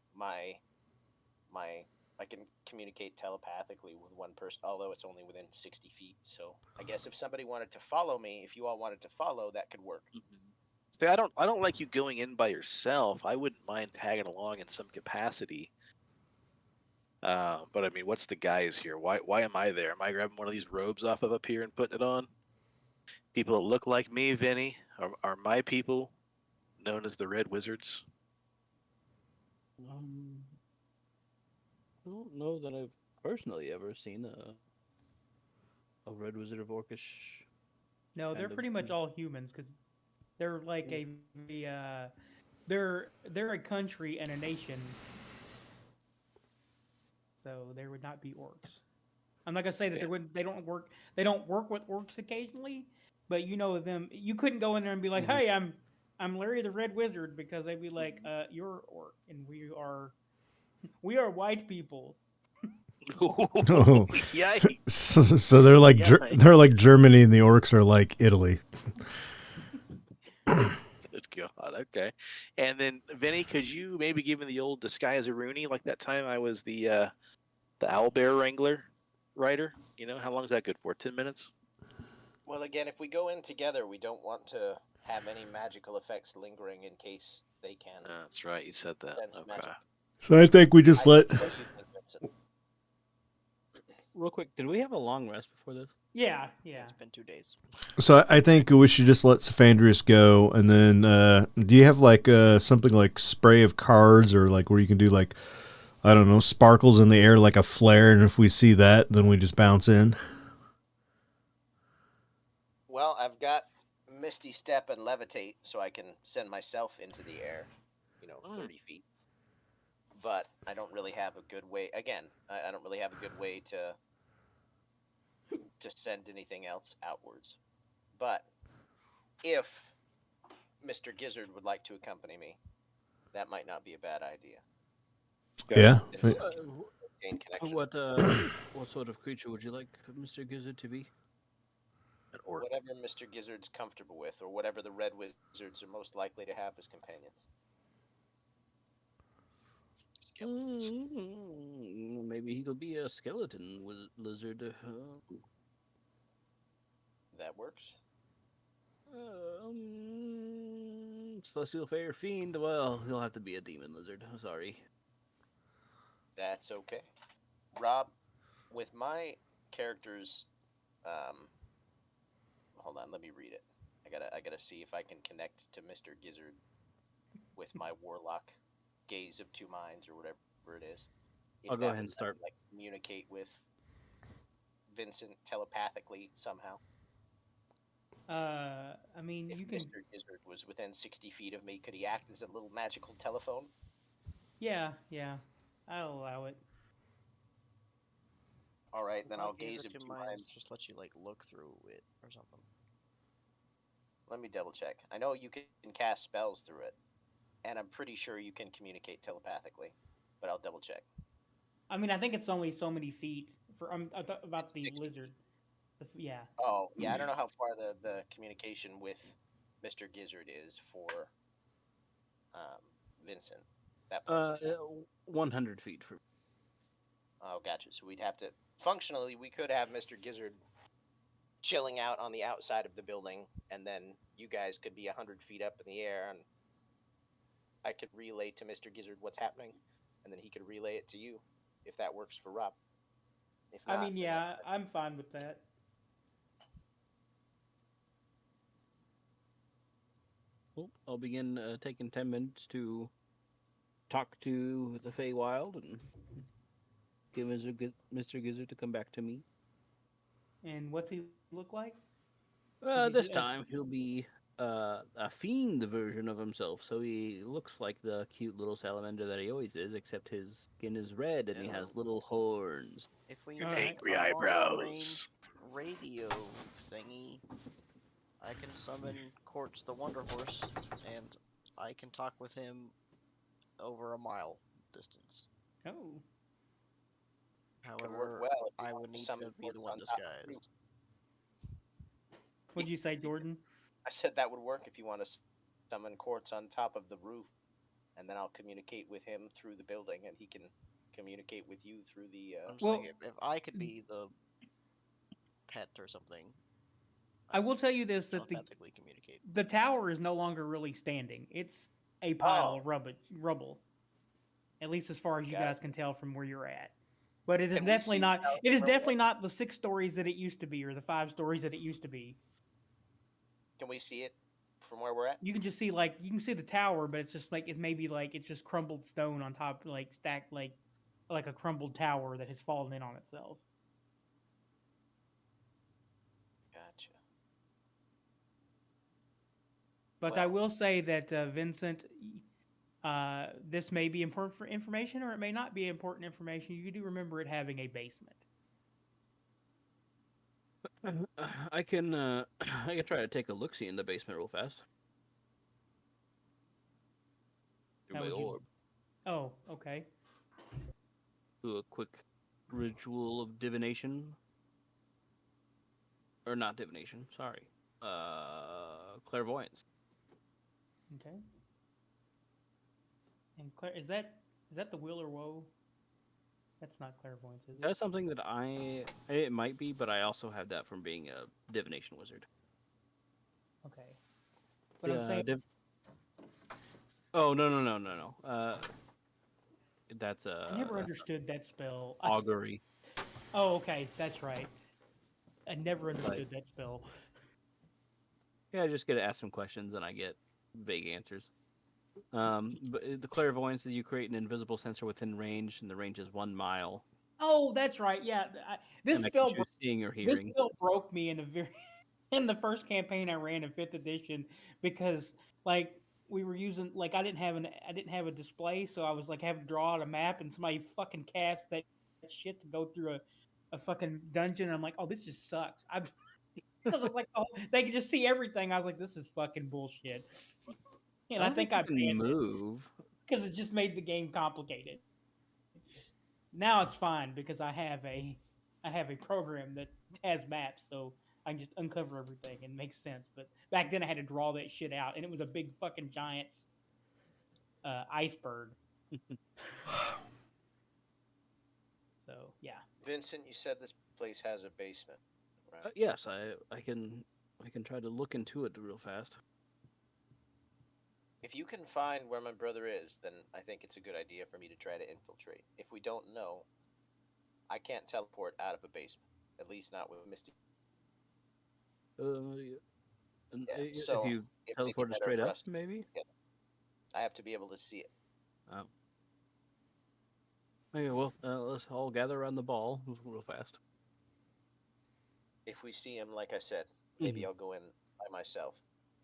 I can communicate telepathically with one person, although it's only within 60 feet. So I guess if somebody wanted to follow me, if you all wanted to follow, that could work. See, I don't like you going in by yourself. I wouldn't mind tagging along in some capacity. But I mean, what's the guys here? Why am I there? Am I grabbing one of these robes off of up here and putting it on? People that look like me, Vinny, are my people, known as the Red Wizards. I don't know that I've personally ever seen a Red Wizard of Orcish. No, they're kind of pretty much thing. all humans because they're like they're a country and a nation, so there would not be orcs. I'm not gonna say that they don't work with orcs occasionally, but you know them. You couldn't go in there and be like, "Hey, I'm Larry the Red Wizard," because they'd be like, "You're orc, and we are white people." Oh. Yikes. So they're like they're like Germany and the orcs are like Italy. Good God. Okay. And then, Vinny, could you maybe give me the old disguise of Rooney like that time I was the owlbear wrangler rider? You know, how long is that good for? 10 minutes? Well, again, if we go in together, we don't want to have any magical effects lingering in case they can. That's right. You said that. sense Okay. magic. So I think we just let. What do you think, Vincent? Real quick, did we have a long rest before this? Yeah. It's been 2 days. So I think we should just let Cephandrius go, and then do you have like something like spray of cards, or like where you can do like, I don't know, sparkles in the air like a flare, and if we see that, then we just bounce in. Well, I've got Misty Step and Levitate, so I can send myself into the air, 30 feet. But I don't really have a good way. Again, I don't really have a good way to send anything else outwards. But if Mr. Gizzard would like to accompany me, that might not be a bad idea. Yeah. Gain connection. What sort of creature would you like Mr. Gizzard to be? An orc. Whatever Mr. Gizzard's comfortable with, or whatever the Red Wizards are most likely to have as companions. skeletons. Maybe he'll be a skeleton lizard. That works. Celestial Fair Fiend. Well, he'll have to be a demon lizard. Sorry. That's okay. Rob, with my character's, hold on, let me read it. I gotta see if I can connect to Mr. Gizzard with my warlock gaze of two minds or whatever it is. If I'll go that ahead and would, start. like, communicate with Vincent telepathically somehow. I mean, If you can. Mr. Gizzard was within 60 feet of me, could he act as a little magical telephone? Yeah, I'll allow it. All right, then Well, I'll gaze gaze at of two two minds minds. just let you like look through it or something. Let me double check. I know you can cast spells through it, and I'm pretty sure you can communicate telepathically, but I'll double check. I mean, I think it's only so many feet for. About It's the 60 lizard. Yeah. Oh, yeah, I don't know how far the communication with Mr. Gizzard is for Vincent. That part's okay. 100 feet for. Oh, gotcha. So we'd have to functionally, we could have Mr. Gizzard chilling out on the outside of the building, and then you guys could be 100 feet up in the air, and I could relay to Mr. Gizzard what's happening, and then he could relay it to you, if that works for Rob. If I not, mean, then yeah, I'm fine with that. Well, I'll begin taking 10 minutes to talk to the Feywild and get Mr. Gizzard to come back to me. And what's he look like? Is he This as- time he'll be a fiend version of himself, so he looks like the cute little salamander that he always is, except his skin is red and he has Ew. little horns. If we All make right. Angry a eyebrows. long-range radio thingy, I can summon Quartz the Wonder Horse, and I can talk with him over a mile distance. Oh, Could work However, well if you I want would need summon to be the Quartz one on top of the disguised. what'd you say, Jordan? I said that would work if you want to summon Quartz on top of the roof, and then I'll communicate with him through the building, and he can communicate with you through the. I'm just Well- saying, if I could be the pet or something, I will tell you this: that telepathically communicate. the tower is no longer really standing. It's a pile of rubble. At least as far as you Got guys can tell from where you're at. But it is Can we definitely see not. how It is far definitely not the 6 stories that it used to be, or the 5 stories that it used to be. Can we see it from where we're at? You can just see you can see the tower, but it's just like it may be like it's just crumbled stone on top, like stacked like a crumbled tower that has fallen in on itself. Gotcha. But I Well- will say that Vincent, this may be important for information, or it may not be important information. You do remember it having a basement. I can I can try to take a look-see in the basement real fast. Through How my would you- orb. Oh, okay. Do a quick ritual of divination. Or not divination, sorry. Clairvoyance. Okay. And Claire, is that the will or woe? That's not clairvoyance, is it? That's something that it might be, but I also have that from being a divination wizard. Okay. But I'm saying Oh no. That's I never understood that spell. augury. Oh, okay, that's right. I never understood that spell. Yeah, I just get to ask some questions and I get vague answers. But the clairvoyance is you create an invisible sensor within range, and the range is 1 mile. Oh, that's right. Yeah, this And I spell can choose seeing or this hearing. spell broke me in in the first campaign I ran in 5th edition because we were using I didn't have a display, so I was having to draw out a map, and somebody fucking cast that shit to go through a fucking dungeon. And I'm like, oh, this just sucks. Because it's they could just see everything. I was like, this is fucking bullshit. And I think I can banned it move. because it just made the game complicated. Now it's fine because I have a program that has maps, so I can just uncover everything and it makes sense. But back then I had to draw that shit out, and it was a big fucking giant iceberg. yeah. Vincent, you said this place has a basement, right? Yes, I can try to look into it real fast. If you can find where my brother is, then I think it's a good idea for me to try to infiltrate. If we don't know, I can't teleport out of a basement. At least not with Misty. Yeah. And Yeah, if so you it may be teleport it better straight for up, us to maybe. stick together. I have to be able to see it. Oh. Okay, well, let's all gather around the ball real fast. If we see him, like I said, maybe I'll go in by myself,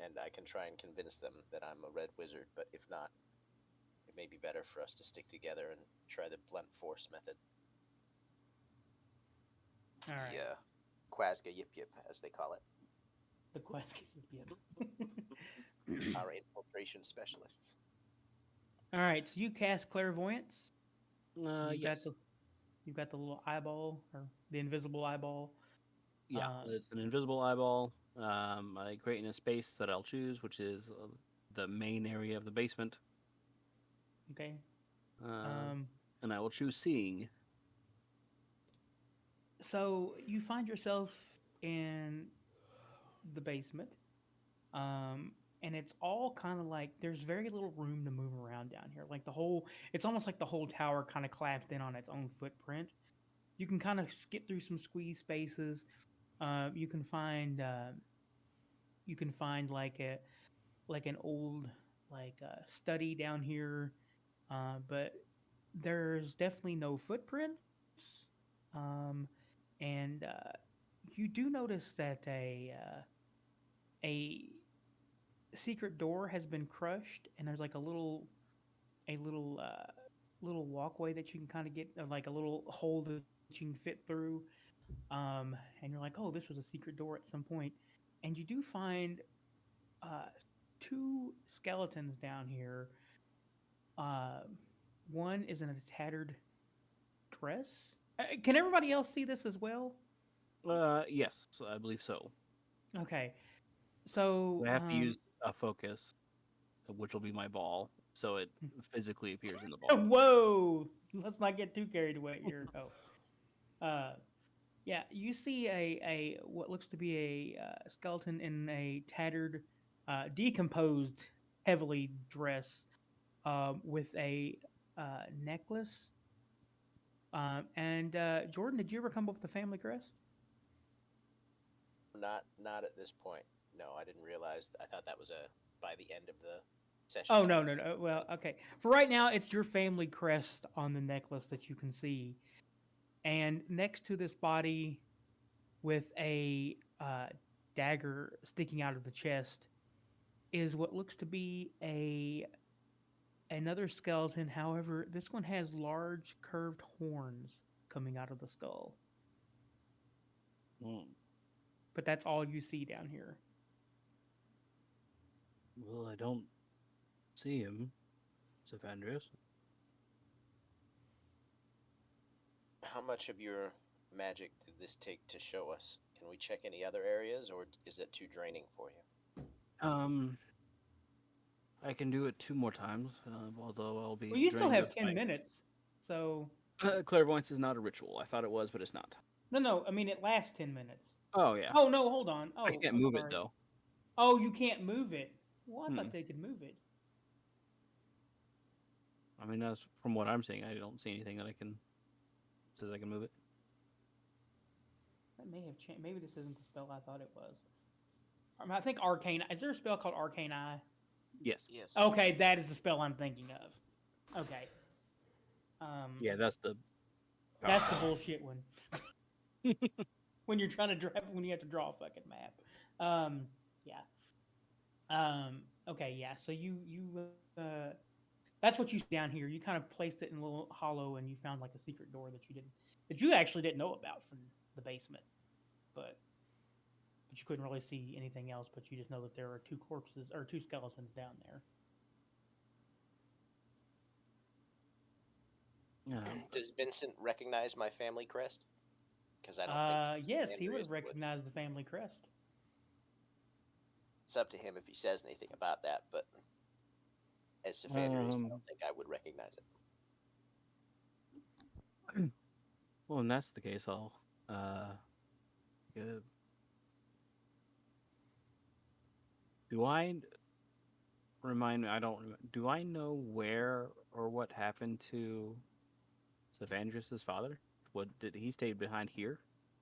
and I can try and convince them that I'm a red wizard. But if not, it may be better for us to stick together and try the blunt force method. All right. The Quazga Yip Yip, as they call it. The Quazga. Our infiltration specialists. All right. So you cast clairvoyance. Yes. You've got the little eyeball or the invisible eyeball. Yeah, it's an invisible eyeball. I create in a space that I'll choose, which is the main area of the basement. Okay. And I will choose seeing. So you find yourself in the basement, and it's all kind of like there's very little room to move around down here. Like it's almost like the whole tower kind of collapsed in on its own footprint. You can kind of skip through some squeeze spaces. You can find like an old study down here, but there's definitely no footprints. Um, and you do notice that a secret door has been crushed, and there's like a little walkway that you can kind of get, like a little hole that you can fit through. And you're like, oh, this was a secret door at some point, and you do find uh, two skeletons down here. Uh, One is in a tattered dress. Can everybody else see this as well? Yes, I believe so. Okay, so I have to use a focus, which will be my ball, so it physically appears in the ball. whoa, let's not get too carried away here. Yeah, you see a what looks to be a skeleton in a tattered, decomposed, heavily dress, with a necklace. And Jordan, did you ever come up with a family crest? Not at this point. No, I didn't realize. I thought that was by the end of the session. Oh no. Well, okay. For right now, it's your family crest on the necklace that you can see, and next to this body, with a dagger sticking out of the chest, is what looks to be another skeleton. However, this one has large curved horns coming out of the skull. But that's all you see down here. Well, I don't see him, Cephandrius. How much of your magic did this take to show us? Can we check any other areas, or is it too draining for you? I can do it 2 more times, although I'll be. Well, you still drained have of 10 minutes, so. Clairvoyance is not a ritual. I thought it was, but it's not. No. I mean, it lasts 10 minutes. Oh yeah. Oh no, hold on. Oh, I can't I'm move sorry. it though. Oh, you can't move it. Well, I thought they could move it. I mean, as from what I'm seeing, I don't see anything that says I can move it. That may have changed. Maybe this isn't the spell I thought it was. I think Arcane. Is there a spell called Arcane Eye? Yes. Yes. Okay, that is the spell I'm thinking of. Okay. Yeah, that's the bullshit one. When you're trying to when you have to draw a fucking map. Yeah. Okay, yeah. So you that's what you see down here. You kind of placed it in a little hollow, and you found like a secret door that you actually didn't know about from the basement, but you couldn't really see anything else. But you just know that there are two skeletons down there. Does Vincent recognize my family crest? Because I don't think. Yes, he would Andreas have recognized the family crest. It's up to him if he says anything about that, but as Cephandrius, I don't think I would recognize it. Well, and that's the case. I'll uh, uh, do I remind me? I don't. Do I know where or what happened to Cephandrius' father? What did he stay behind here?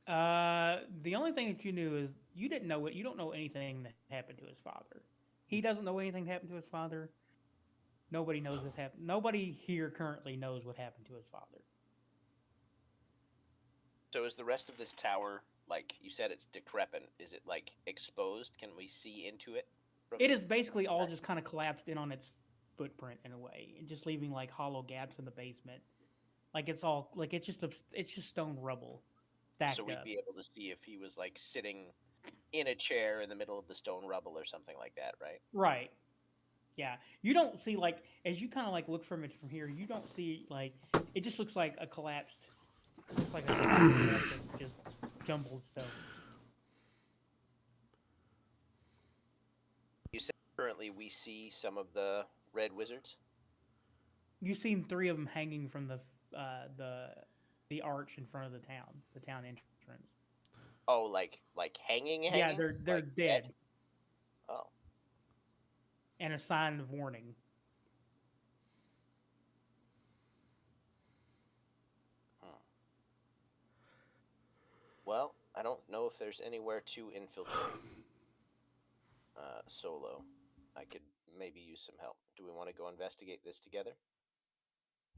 The only thing that you knew is you didn't know it. You don't know anything that happened to his father. He doesn't know anything that happened to his father. Nobody knows what happened. Nobody here currently knows what happened to his father. So is the rest of this tower, like you said, it's decrepit? Is it like exposed? Can we see into it? It is basically all just kind of collapsed in on its footprint in a way, and just leaving like hollow gaps in the basement. Like it's all like it's just stone rubble stacked So we'd up. be able to see if he was like sitting in a chair in the middle of the stone rubble or something like that, right? Right. Yeah. You don't see like as you kind of like look from it from here, you don't see like it just looks like a collapsed looks like a collapsed of just jumbled stones. You said currently we see some of the red wizards. You've seen 3 of them hanging from the arch in front of the town entrance. Oh, like hanging. Yeah, they're Like dead Oh, and a sign of warning. hmm. Well, I don't know if there's anywhere to infiltrate solo. I could maybe use some help. Do we want to go investigate this together?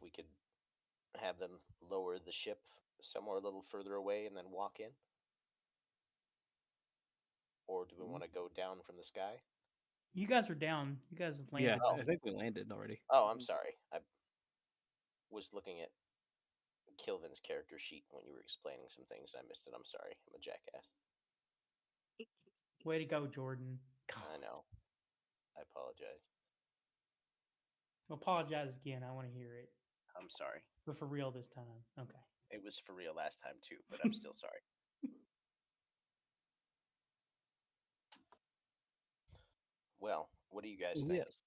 We could have them lower the ship somewhere a little further away and then walk in. Or do we want to go down from the sky? You guys are down. You guys have Yeah, landed. I think we landed already. Oh, I'm sorry. I was looking at Kilvin's character sheet when you were explaining some things. I missed it. I'm sorry. I'm a jackass. Way to go, Jordan. I know. I apologize. Apologize again. I want to hear it. I'm sorry. But for real this time. Okay. It was for real last time too, but I'm still sorry. Well, what do you guys think? Yes,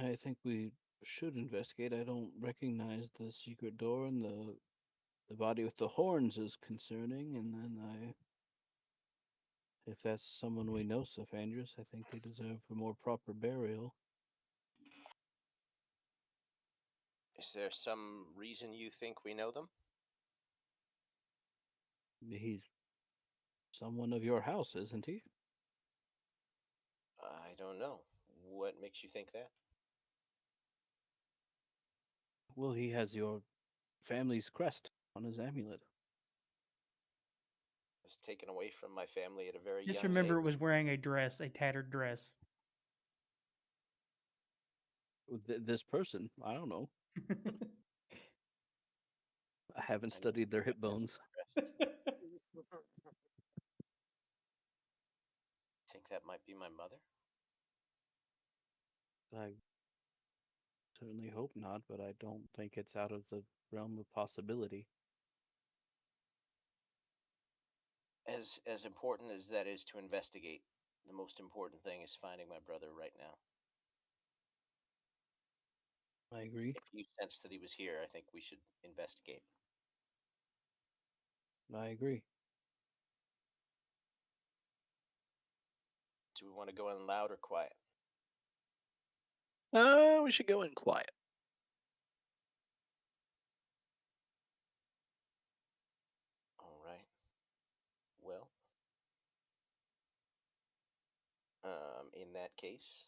I think we should investigate. I don't recognize the secret door, and the body with the horns is concerning. And then if that's someone we know, Cephandrius, I think they deserve a more proper burial. Is there some reason you think we know them? He's someone of your house, isn't he? I don't know. What makes you think that? Well, he has your family's crest on his amulet. I was taken away from my family at a very Just young remember age. it was wearing a dress, a tattered dress. This person, I don't know. I haven't I studied their hip never bones. think that might be my mother. I certainly hope not, but I don't think it's out of the realm of possibility. As important as that is to investigate, the most important thing is finding my brother right now. I agree. If you sense that he was here, I think we should investigate. I agree. Do we want to go in loud or quiet? We should go in quiet. All right. Well, in that case,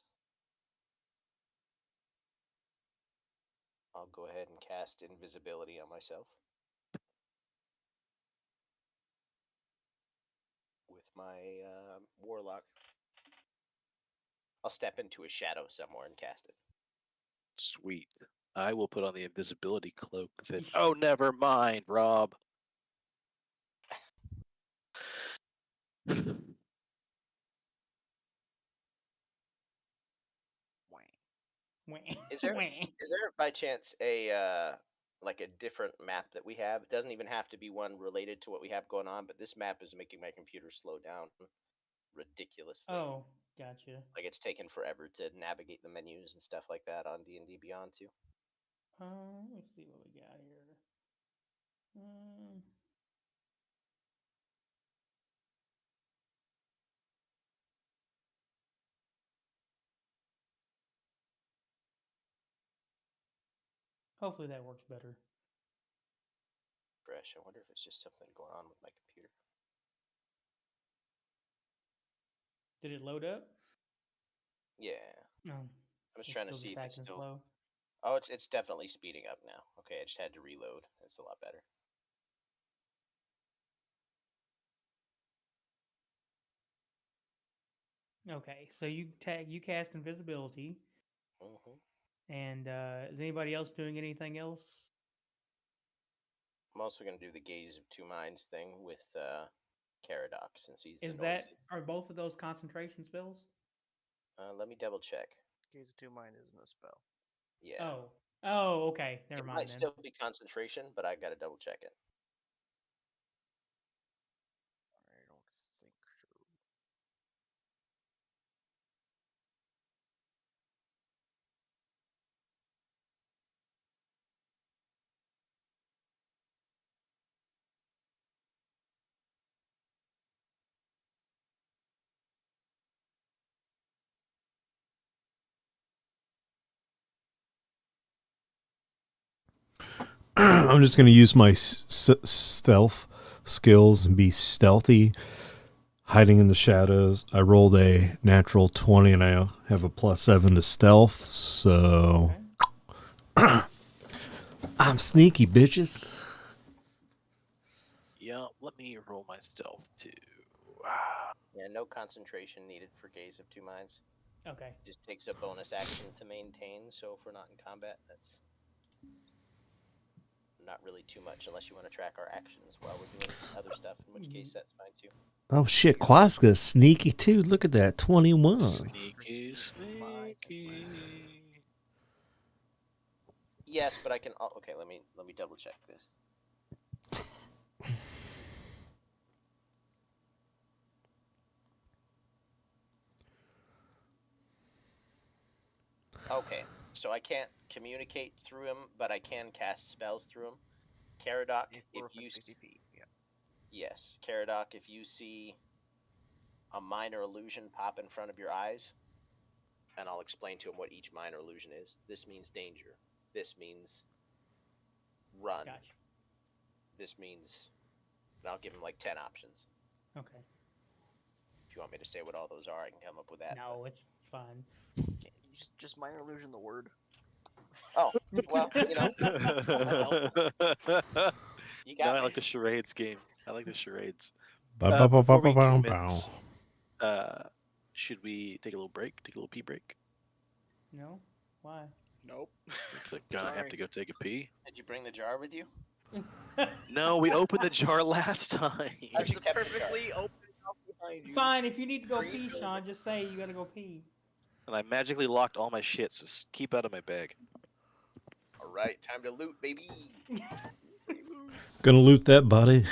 I'll go ahead and cast invisibility on myself with my warlock. I'll step into a shadow somewhere and cast it. Sweet. I will put on the invisibility cloak then. Oh, never mind, Rob. Is there by chance a like a different map that we have? It doesn't even have to be one related to what we have going on, but this map is making my computer slow down ridiculously. Oh, gotcha. Like it's taken forever to navigate the menus and stuff like that on D&D Beyond too. Let me see what we got here. Mm. Hopefully that works better. Fresh. I wonder if it's just something going on with my computer. Did it load up? Yeah. No. I was It's trying to still see just if it's acting still. slow. Oh, it's definitely speeding up now. Okay, I just had to reload. It's a lot better. Okay, so you cast invisibility, hmm and is anybody else doing anything else? I'm also gonna do the Gaze of Two Minds thing with Caradoc since he's the Is noises. are both of those concentration spells? Let me double check. Gaze of Two Mind isn't a spell. Yeah, Oh, okay. Never it mind might then. still be concentration, but I gotta double check it. I don't think so. I'm just going to use my stealth skills and be stealthy, hiding in the shadows. I rolled a natural 20 and I have a +7 to stealth, so Okay. I'm sneaky, bitches. Yeah, let me roll my stealth too. Yeah, no concentration needed for Gaze of Two Minds. Okay. It just takes a bonus action to maintain. So if we're not in combat, that's not really too much unless you want to track our actions while we're doing other stuff, in which case that's fine too. Oh shit, Quazga's sneaky too. Look at that, 21. Sneaky, My sneaky. Yes, but I can. Okay, let me double check this. Okay, so I can't communicate through him, but I can cast spells through him. Caradoc, If if we're within you 60 feet, yeah. yes, Caradoc, if you see a minor illusion pop in front of your eyes, and I'll explain to him what each minor illusion is. This means danger. This means run. Gotcha. This means, and I'll give him like 10 options. Okay. If you want me to say what all those are, I can come up with that. No, it's fine. Can't you just minor illusion the word. Oh, well, you know, you No, got I me. like the charades game. I like the charades. Ba, ba, ba, Before ba, we ba, commit, ba. should we take a little break? Take a little pee break? No? Why? Nope. Gonna have Sorry. to go take a pee. Did you bring the jar with you? No, we opened the jar last time. How'd you It's kept the jar? perfectly open up behind you. Fine, if you need to go Breathe pee, in. Sean, just say you gotta go pee. And I magically locked all my shit, so keep out of my bag. All right, time to loot, baby. Gonna loot that body.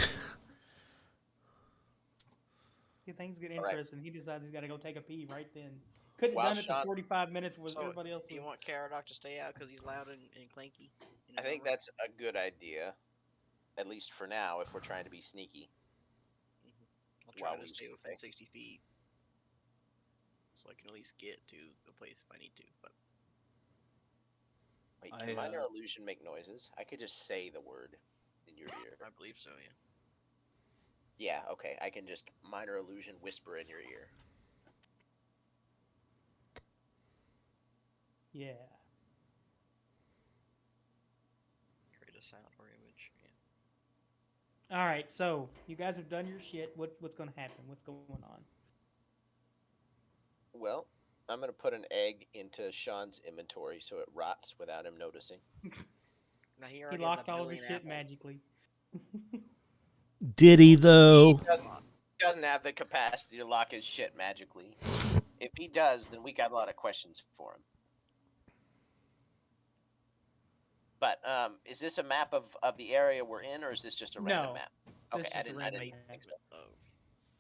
If things get All right. interesting, he decides he's gotta go take a pee right then. Could have Wow, done it Sean. the 45 minutes was So, everybody else do you was. want Caradoc to stay out because he's loud and clanky? I think that's a good idea, at least for now, if we're trying to be sneaky. I'll try while to we stay do within things. 60 feet, so I can at least get to the place if I need to. But Wait, can I, minor illusion make noises? I could just say the word in your ear. I believe so, yeah. Yeah, okay. I can just minor illusion whisper in your ear. Yeah. Create a sound or image. Yeah. All right, so you guys have done your shit. What's gonna happen? What's going on? Well, I'm going to put an egg into Sean's inventory so it rots without him noticing. Now he He already has locked a all of his million shit apples. magically. Did he though? He doesn't have the capacity to lock his shit magically. If he does, then we got a lot of questions for him. But is this a map of the area we're in, or is this just a random No, map? this Okay, is I just a didn't. random Made map. segment of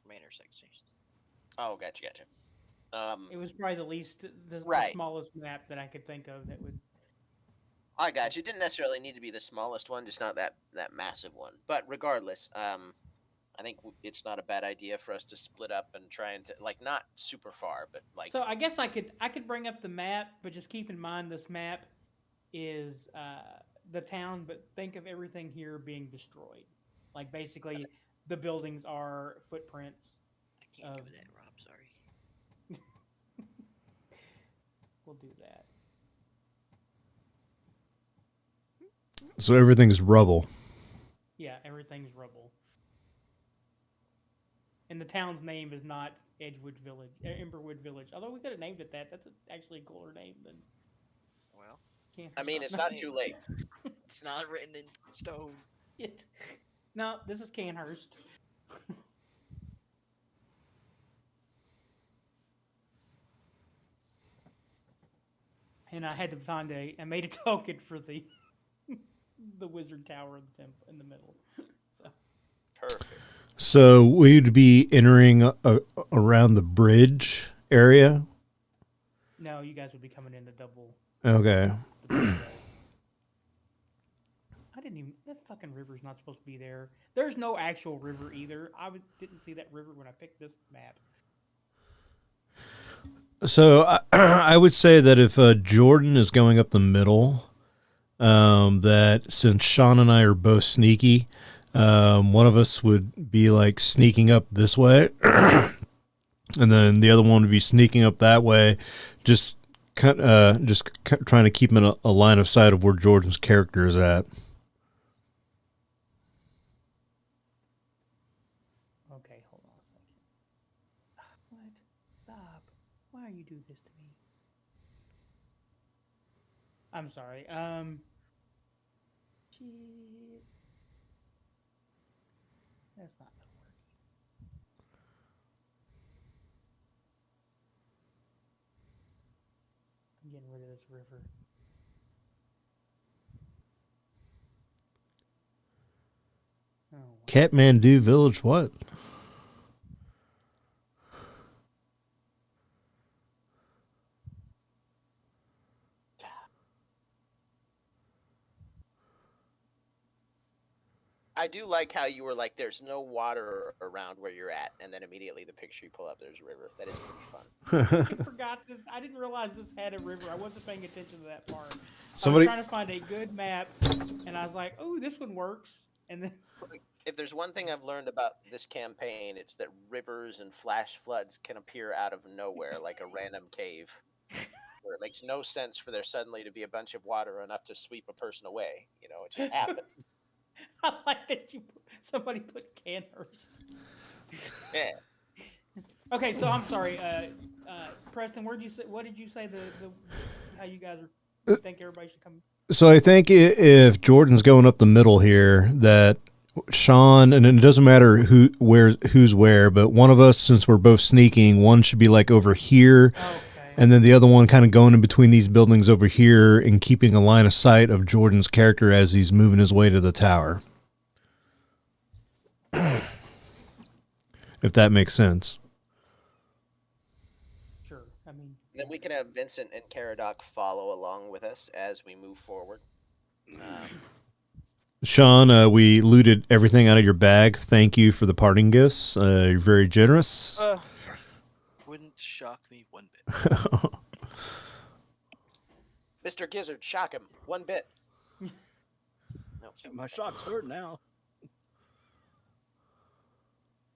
manor stations. Oh, gotcha. It was probably the least, the Right. smallest map that I could think of that would. I got you. It didn't necessarily need to be the smallest one, just not that massive one. But regardless, I think it's not a bad idea for us to split up and try and like not super far, but like So I guess I could bring up the map, but just keep in mind this map is the town, but think of everything here being destroyed. Like basically, the buildings are footprints. I can't do Of- that, Rob. Sorry. We'll do that. So everything's rubble. Yeah, everything's rubble. And the town's name is not Edgewood Village, Emberwood Village. Although we could have named it that. That's actually a cooler name than Well, I mean, it's not too late. it's not written in stone. It. No, this is Canhurst. And I had to find I made a token for the the wizard tower in the temple in the middle. So Perfect. So we'd be entering around the bridge area. no, you guys would be coming in the double. Okay. I didn't even. That fucking river's not supposed to be there. There's no actual river either. Didn't see that river when I picked this map. So I would say that if Jordan is going up the middle, that since Sean and I are both sneaky, one of us would be like sneaking up this way, and then the other one would be sneaking up that way, just trying to keep in a line of sight of where Jordan's character is at. Okay, hold on a second. What? Stop. Why you do this to me? I'm sorry. Shit. That's not gonna work. I'm getting rid of this river. Oh, wow. Kathmandu Village, what? I do like how you were like, "There's no water around where you're at," and then immediately the picture you pull up, there's a river. That is pretty fun. I forgot this. I didn't realize this had a river. I wasn't paying attention to that part. Somebody- I was trying to find a good map, and I was like, "Oh, this one works." And then If there's one thing I've learned about this campaign, it's that rivers and flash floods can appear out of nowhere, like a random cave, where it makes no sense for there suddenly to be a bunch of water enough to sweep a person away. You know, it just happened. I like that somebody put Canhurst. Yeah. Okay, so I'm sorry, Preston. What did you say? How you guys think everybody should come? So I think if Jordan's going up the middle here, that Sean, and it doesn't matter who's where, but one of us, since we're both sneaking, one should be like over here, Okay. and then the other one kind of going in between these buildings over here and keeping a line of sight of Jordan's character as he's moving his way to the tower. If that makes sense. Sure. I mean, Then we can have Vincent and Caradoc follow along with us as we move forward. Sean, we looted everything out of your bag. Thank you for the parting gifts. You're very generous. Wouldn't shock me one bit. Mr. Gizzard, shock him. One bit. No. My shock's hurt now.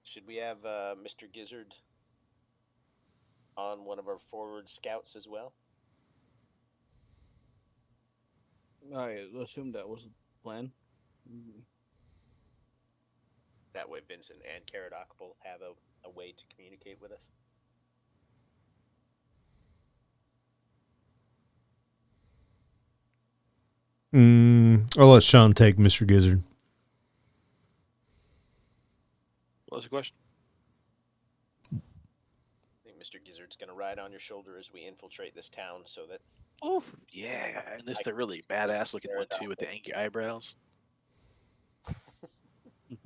Should we have Mr. Gizzard on one of our forward scouts as well? I assumed that was the plan. That way Vincent and Caradoc both have a way to communicate with us. I'll let Sean take Mr. Gizzard. What was the question? I think Mr. Gizzard's going to ride on your shoulder as we infiltrate this town so that... Oh, yeah. And this the really badass looking one, too, with the angry eyebrows.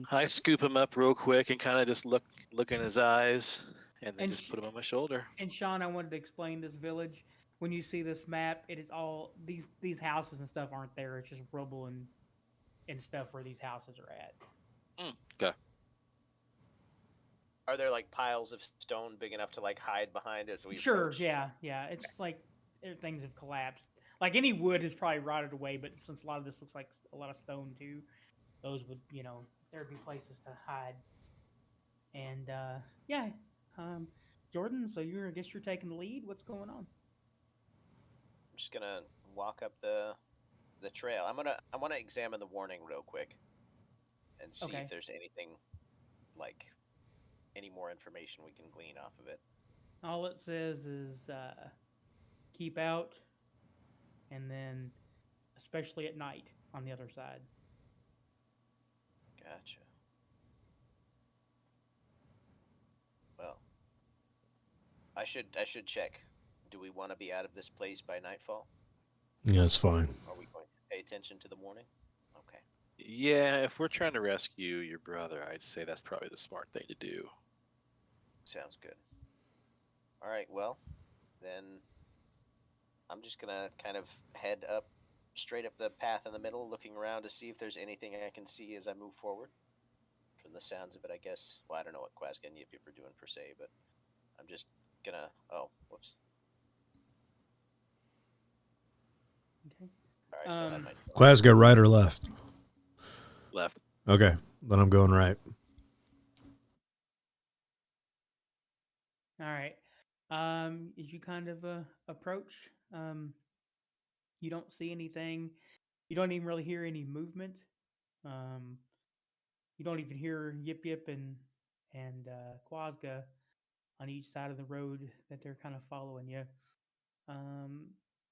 I scoop him up real quick and kind of just look in his eyes and then And just put him on my shoulder. and Sean, I wanted to explain this village. when you see this map, it is all these houses and stuff aren't there. It's just rubble and stuff where these houses are at. Okay. Are there like piles of stone big enough to like hide behind as we Sure, approach? yeah. It's like things have collapsed. Like any wood is probably rotted away, but since a lot of this looks like a lot of stone too, those would there'd be places to hide. And yeah, um, Jordan. So I guess you're taking the lead. What's going on? I'm just gonna walk up the trail. I want to examine the warning real quick and see Okay. if there's anything like any more information we can glean off of it. All it says is keep out, and then especially at night on the other side. Gotcha. Well, I should check. Do we want to be out of this place by nightfall? Yeah, it's fine. Are we going to pay attention to the morning? Okay. Yeah, if we're trying to rescue your brother, I'd say that's probably the smart thing to do. Sounds good. All right, well, then I'm just gonna kind of head up straight up the path in the middle, looking around to see if there's anything I can see as I move forward. From the sounds of it, I guess. Well, I don't know what Quazga and Yip Yup are doing per se, but I'm just gonna. Oh, whoops. Okay. All right, I still had my. Quazga, right or left? Left. Okay, then I'm going right. All right. As you kind of approach, you don't see anything. You don't even really hear any movement. Um, you don't even hear Yip Yip and Quazga on each side of the road that they're kind of following you. Um,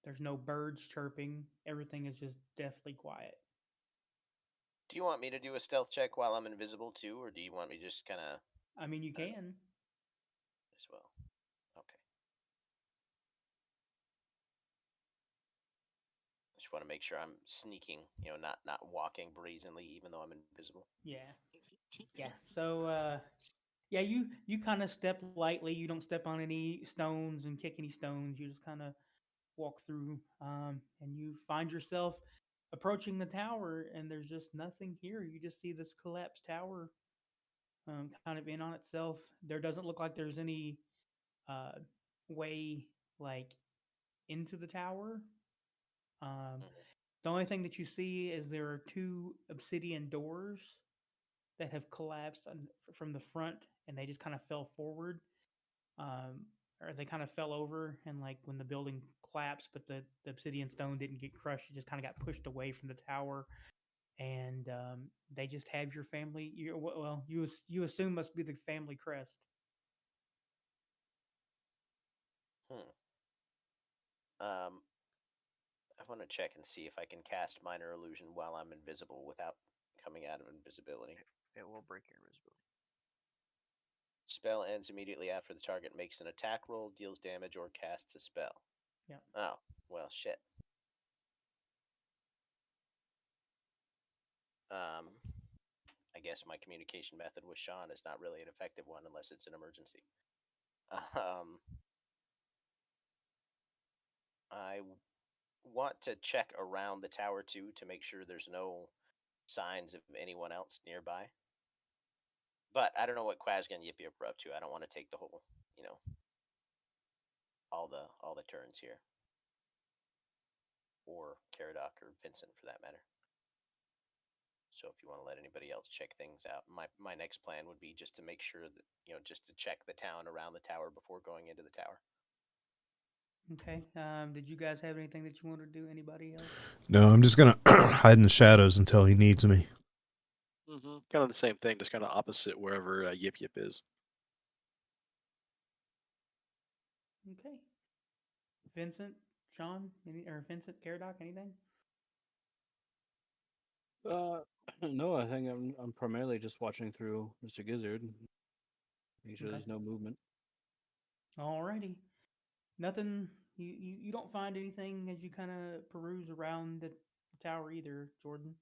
there's no birds chirping. Everything is just deathly quiet. Do you want me to do a stealth check while I'm invisible too, or do you want me just kind of I mean, you can. as well? Okay. Just want to make sure I'm sneaking, not walking brazenly, even though I'm invisible. Yeah. Yeah. So yeah, you kind of step lightly. You don't step on any stones and kick any stones. You just kind of walk through, and you find yourself approaching the tower, and there's just nothing here. You just see this collapsed tower, kind of in on itself. There doesn't look like there's any uh, way like into the tower. Um, Mhm. the only thing that you see is there are two obsidian doors that have collapsed from the front, and they just kind of fell forward, um, or they kind of fell over, and like when the building collapsed, but the obsidian stone didn't get crushed; it just kind of got pushed away from the tower, and they just have your family. You assume must be the family crest. Hmm. Um, I want to check and see if I can cast minor illusion while I'm invisible without coming out of invisibility. It will break your invisibility. Spell ends immediately after the target makes an attack roll, deals damage, or casts a spell. Yeah. Oh, well, shit. Um, I guess my communication method with Sean is not really an effective one unless it's an emergency. Um, I want to check around the tower too to make sure there's no signs of anyone else nearby. But I don't know what Quazga and Yip Yup are up to. I don't want to take the whole, you know, all the turns here, or Caradoc or Vincent for that matter. So if you want to let anybody else check things out, my next plan would be just to make sure that just to check the town around the tower before going into the tower. Okay. Did you guys have anything that you wanted to do? Anybody else? No, I'm just gonna hide in the shadows until he needs me. Kind of the same thing, just kind of opposite wherever Yip Yip is. Okay. Vincent, Sean, or Vincent, Caradoc, anything? Uh, no, I think I'm primarily just watching through Mr. Gizzard. Make sure Okay. there's no movement. Alrighty. Nothing. You don't find anything as you kind of peruse around the tower either, Jordan.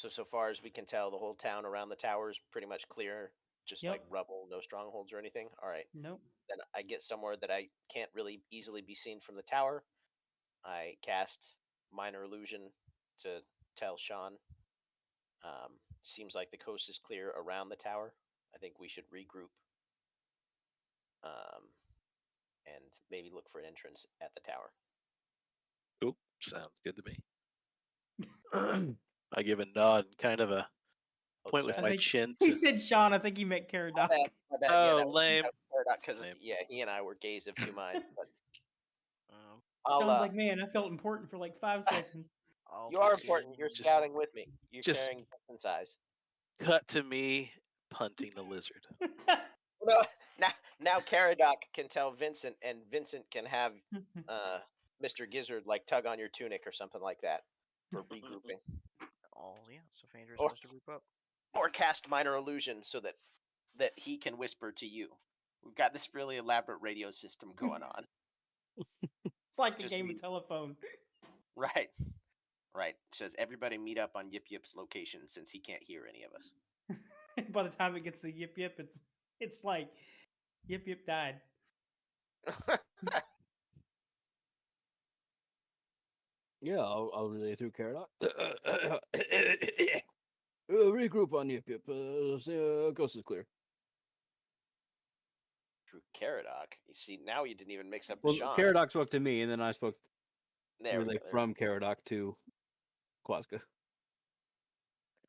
So far as we can tell, the whole town around the tower is pretty much clear, just Yep. like rubble, no strongholds or anything. All right. Nope. Then I get somewhere that I can't really easily be seen from the tower. I cast minor illusion to tell Sean. Seems like the coast is clear around the tower. I think we should regroup. And maybe look for an entrance at the tower. Cool. Sounds good to me. I give a nod, kind of a point with sorry. my think chin. He To, said Sean. I think he meant Caradoc. My bad. Oh, that was lame. Caradoc, because Lame. he and I were gays of two minds. But Sounds I'll, like, man, I felt important for like 5 seconds. you are take important. You're Just- scouting with me. You're just- carrying Vincent's eyes. cut to me punting the lizard. No, now Caradoc can tell Vincent, and Vincent can have Mr. Gizzard like tug on your tunic or something like that for regrouping, Oh yeah, Cephandrius Or- has to group up. or cast minor illusion so that he can whisper to you. We've got this really elaborate radio system going on. It's like a Just game me. of telephone. Right. It says everybody meet up on Yip Yip's location since he can't hear any of us. By the time it gets to Yip Yip, it's like Yip Yip died. Yeah, I'll relay through Caradoc. Regroup on Yip Yip. Coast is clear. Through Caradoc. You see, now you didn't even mix up the Well, Sean. Caradoc spoke to me, and then I spoke There we relay go, from Caradoc to Quazga.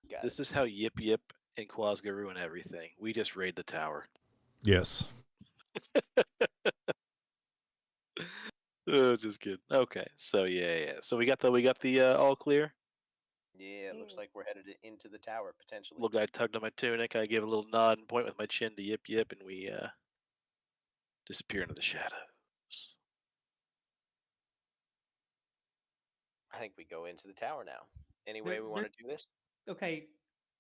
got This is how Yip Yip and Quazga ruin everything. We just raid the tower. Yes. Just kidding. Okay, so yeah. So we got the all clear. Yeah, it looks like we're headed into the tower potentially. Little guy tugged on my tunic. I give a little nod and point with my chin to Yip Yip, and we disappear into the shadows. I think we go into the tower now. Any way we want to do this? Okay,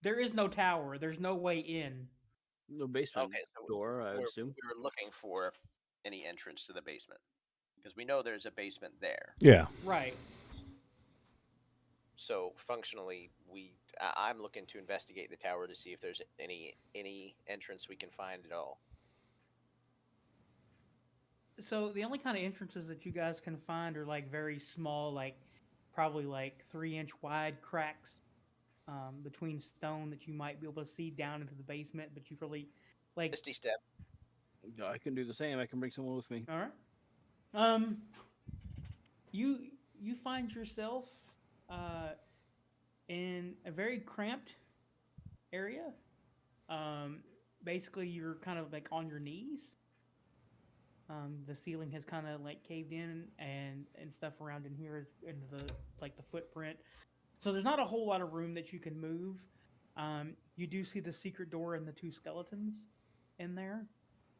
there is no tower. There's no way in. No basement Okay, so door, I would assume. we were looking for any entrance to the basement because we know there's a basement there. Yeah. Right. So functionally, I'm looking to investigate the tower to see if there's any entrance we can find at all. So the only kind of entrances that you guys can find are like very small, like probably like 3-inch wide cracks between stone that you might be able to see down into the basement, but you really like. Misty step. Yeah, I can do the same. I can bring someone with me. All right. You find yourself in a very cramped area. Basically, you're kind of like on your knees. The ceiling has kind of like caved in, and stuff around in here is into the like the footprint. So there's not a whole lot of room that you can move. You do see the secret door and the 2 skeletons in there,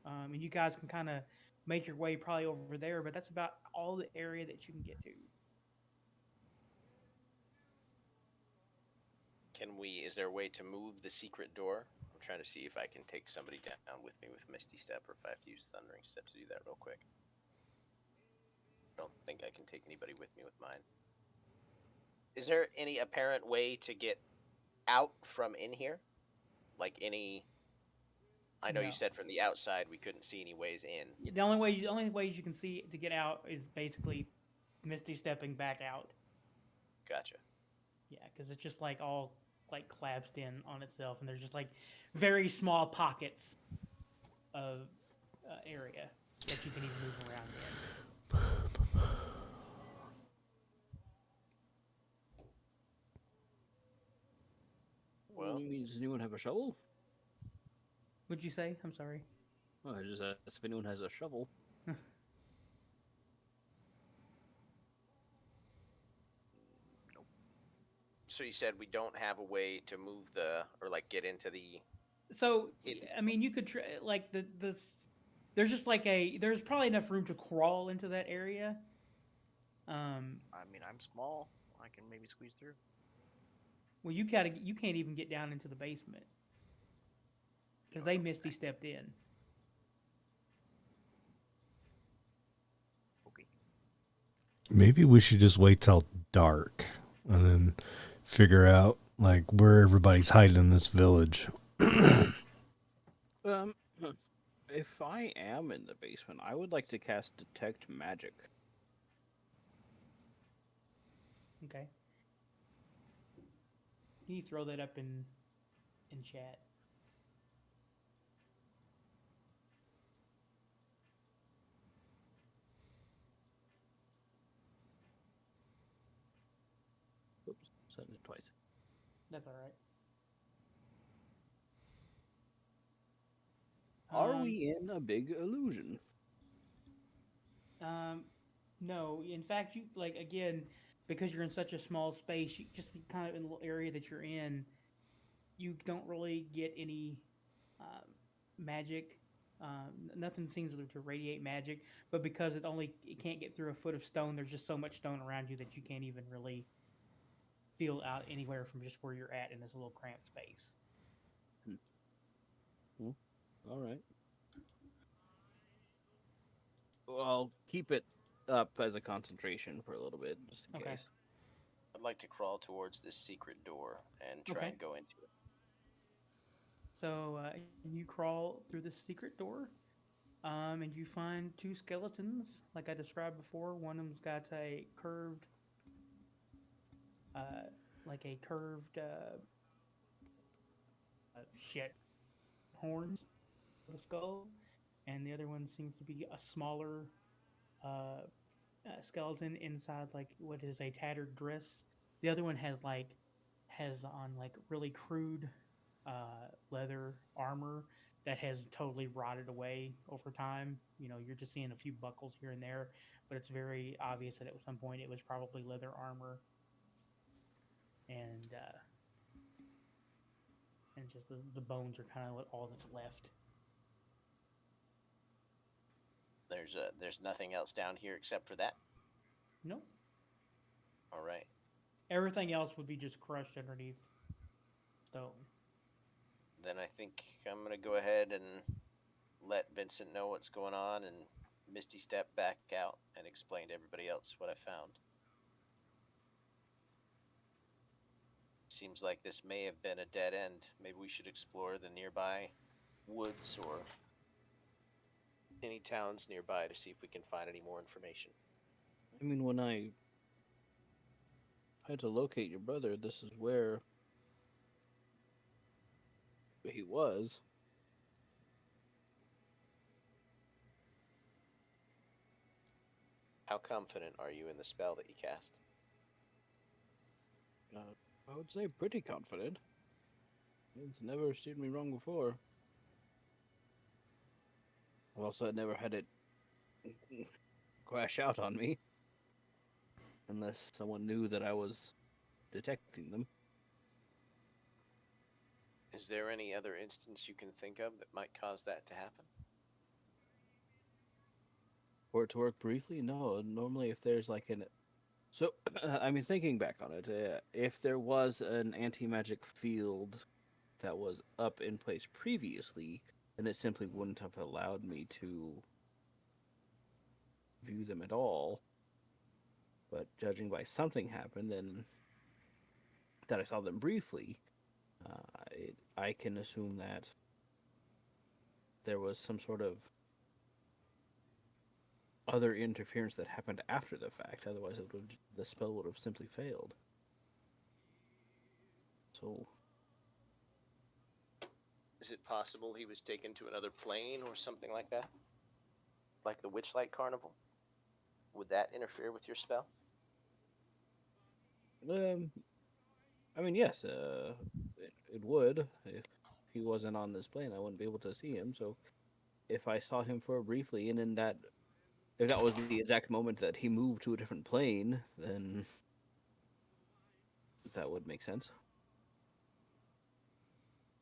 and you guys can kind of make your way probably over there. But that's about all the area that you can get to. Is there a way to move the secret door? I'm trying to see if I can take somebody down with me with Misty Step, or if I have to use Thundering Step to do that real quick. I don't think I can take anybody with me with mine. Is there any apparent way to get out from in here? Like any... I know No. you said from the outside we couldn't see any ways in. The only ways you can see to get out is basically Misty stepping back out. Gotcha. Yeah, because it's just like all like collapsed in on itself, and there's just like very small pockets of area that you can even move around in. Well, Does anyone have a shovel? What'd you say? I'm sorry. Oh, I just asked if anyone has a shovel. so you said we don't have a way to move or like get into the... So Hidden. I mean, you could like there's just like there's probably enough room to crawl into that area. I mean, I'm small. I can maybe squeeze through. Well, you can't even get down into the basement because they Misty stepped in. Okay. Maybe we should just wait till dark and then figure out like where everybody's hiding in this village. Um, if I am in the basement, I would like to cast Detect Magic. Okay. Can you throw that up in chat? Oops, said it twice. That's all right. Are we in a big illusion? No. In fact, you like again because you're in such a small space. You just kind of in the little area that you're in. You don't really get any magic. Nothing seems to radiate magic, but because it can't get through a foot of stone, there's just so much stone around you that you can't even really feel out anywhere from just where you're at in this little cramped space. All right. Well, I'll keep it up as a concentration for a little bit, just in Okay. case. I'd like to crawl towards this secret door and try Okay. and go into it. So you crawl through the secret door, and you find two skeletons, like I described before. One of them's got a curved, horns of a skull, and the other one seems to be a smaller skeleton inside like what is a tattered dress. The other one has on like really crude leather armor that has totally rotted away over time. You know, you're just seeing a few buckles here and there, but it's very obvious that at some point it was probably leather armor, and just the bones are kind of all that's left. There's nothing else down here except for that. No, All right. everything else would be just crushed underneath stone. Then I think I'm gonna go ahead and let Vincent know what's going on and Misty step back out and explain to everybody else what I found. Seems like this may have been a dead end. Maybe we should explore the nearby woods or any towns nearby to see if we can find any more information. I mean, when I had to locate your brother, this is where he was. How confident are you in the spell that you cast? I would say pretty confident. It's never steered me wrong before. I've also never had it crash out on me. Unless someone knew that I was detecting them. Is there any other instance you can think of that might cause that to happen? For it to work briefly? No. Normally if there's like an... So, I mean, thinking back on it, if there was an anti-magic field that was up in place previously, then it simply wouldn't have allowed me to view them at all. But judging by something happened, then that I saw them briefly, I can assume that there was some sort of other interference that happened after the fact. Otherwise, the spell would have simply failed. So, Is it possible he was taken to another plane or something like that? Like the Witchlight Carnival? Would that interfere with your spell? I mean, yes, it would. If he wasn't on this plane, I wouldn't be able to see him. So, if I saw him for briefly, and in that, if that was the exact moment that he moved to a different plane, then that would make sense.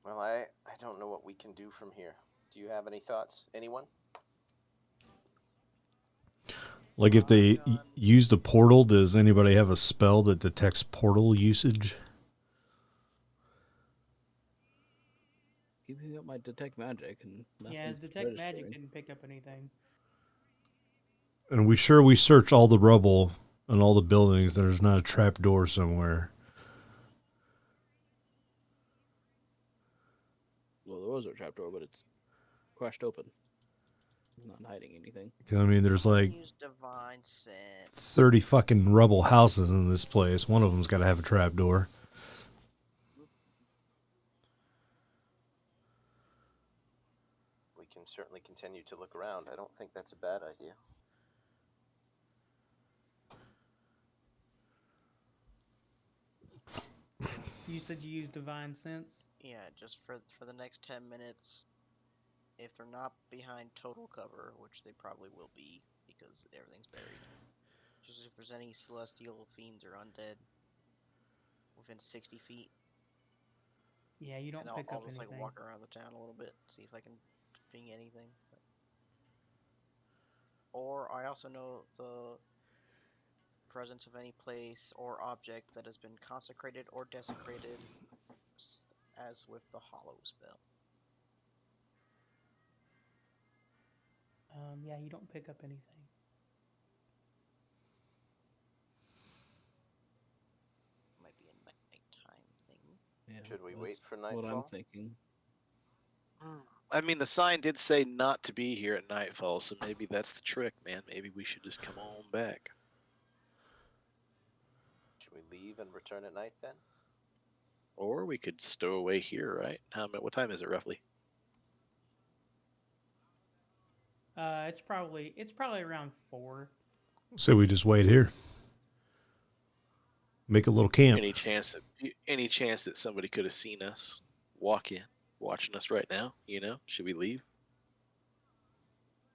Well, I don't know what we can do from here. Do you have any thoughts? Anyone? Like if they use the portal, does anybody have a spell that detects portal usage? Keeping up my detect magic and Yeah, nothing's detect magic registering. didn't pick up anything. And we search all the rubble and all the buildings. There's not a trap door somewhere. was a trapdoor, but it's crushed open. It's not hiding anything. I mean, there's like Use divine sense. 30 fucking rubble houses in this place. One of them's got to have a trapdoor. We can certainly continue to look around. I don't think that's a bad idea. You said you use divine sense. Yeah, just for the next 10 minutes. If they're not behind total cover, which they probably will be because everything's buried. Just if there's any celestial fiends or undead within 60 feet. Yeah, you don't And pick I'll up just anything. like walk around the town a little bit, see if I can ping anything. Or I also know the presence of any place or object that has been consecrated or desecrated, as with the hollow spell. Yeah, you don't pick up anything. Might be a nighttime thing. Yeah, Should we that's wait for what I'm nightfall? thinking. I mean, the sign did say not to be here at nightfall, so maybe that's the trick, man. Maybe we should just come on back. Should we leave and return at night then? Or we could stow away here, right? What time is it roughly? It's probably around 4. So we just wait here. Make a little camp. Any chance that somebody could have seen us walk in, watching us right now? Should we leave?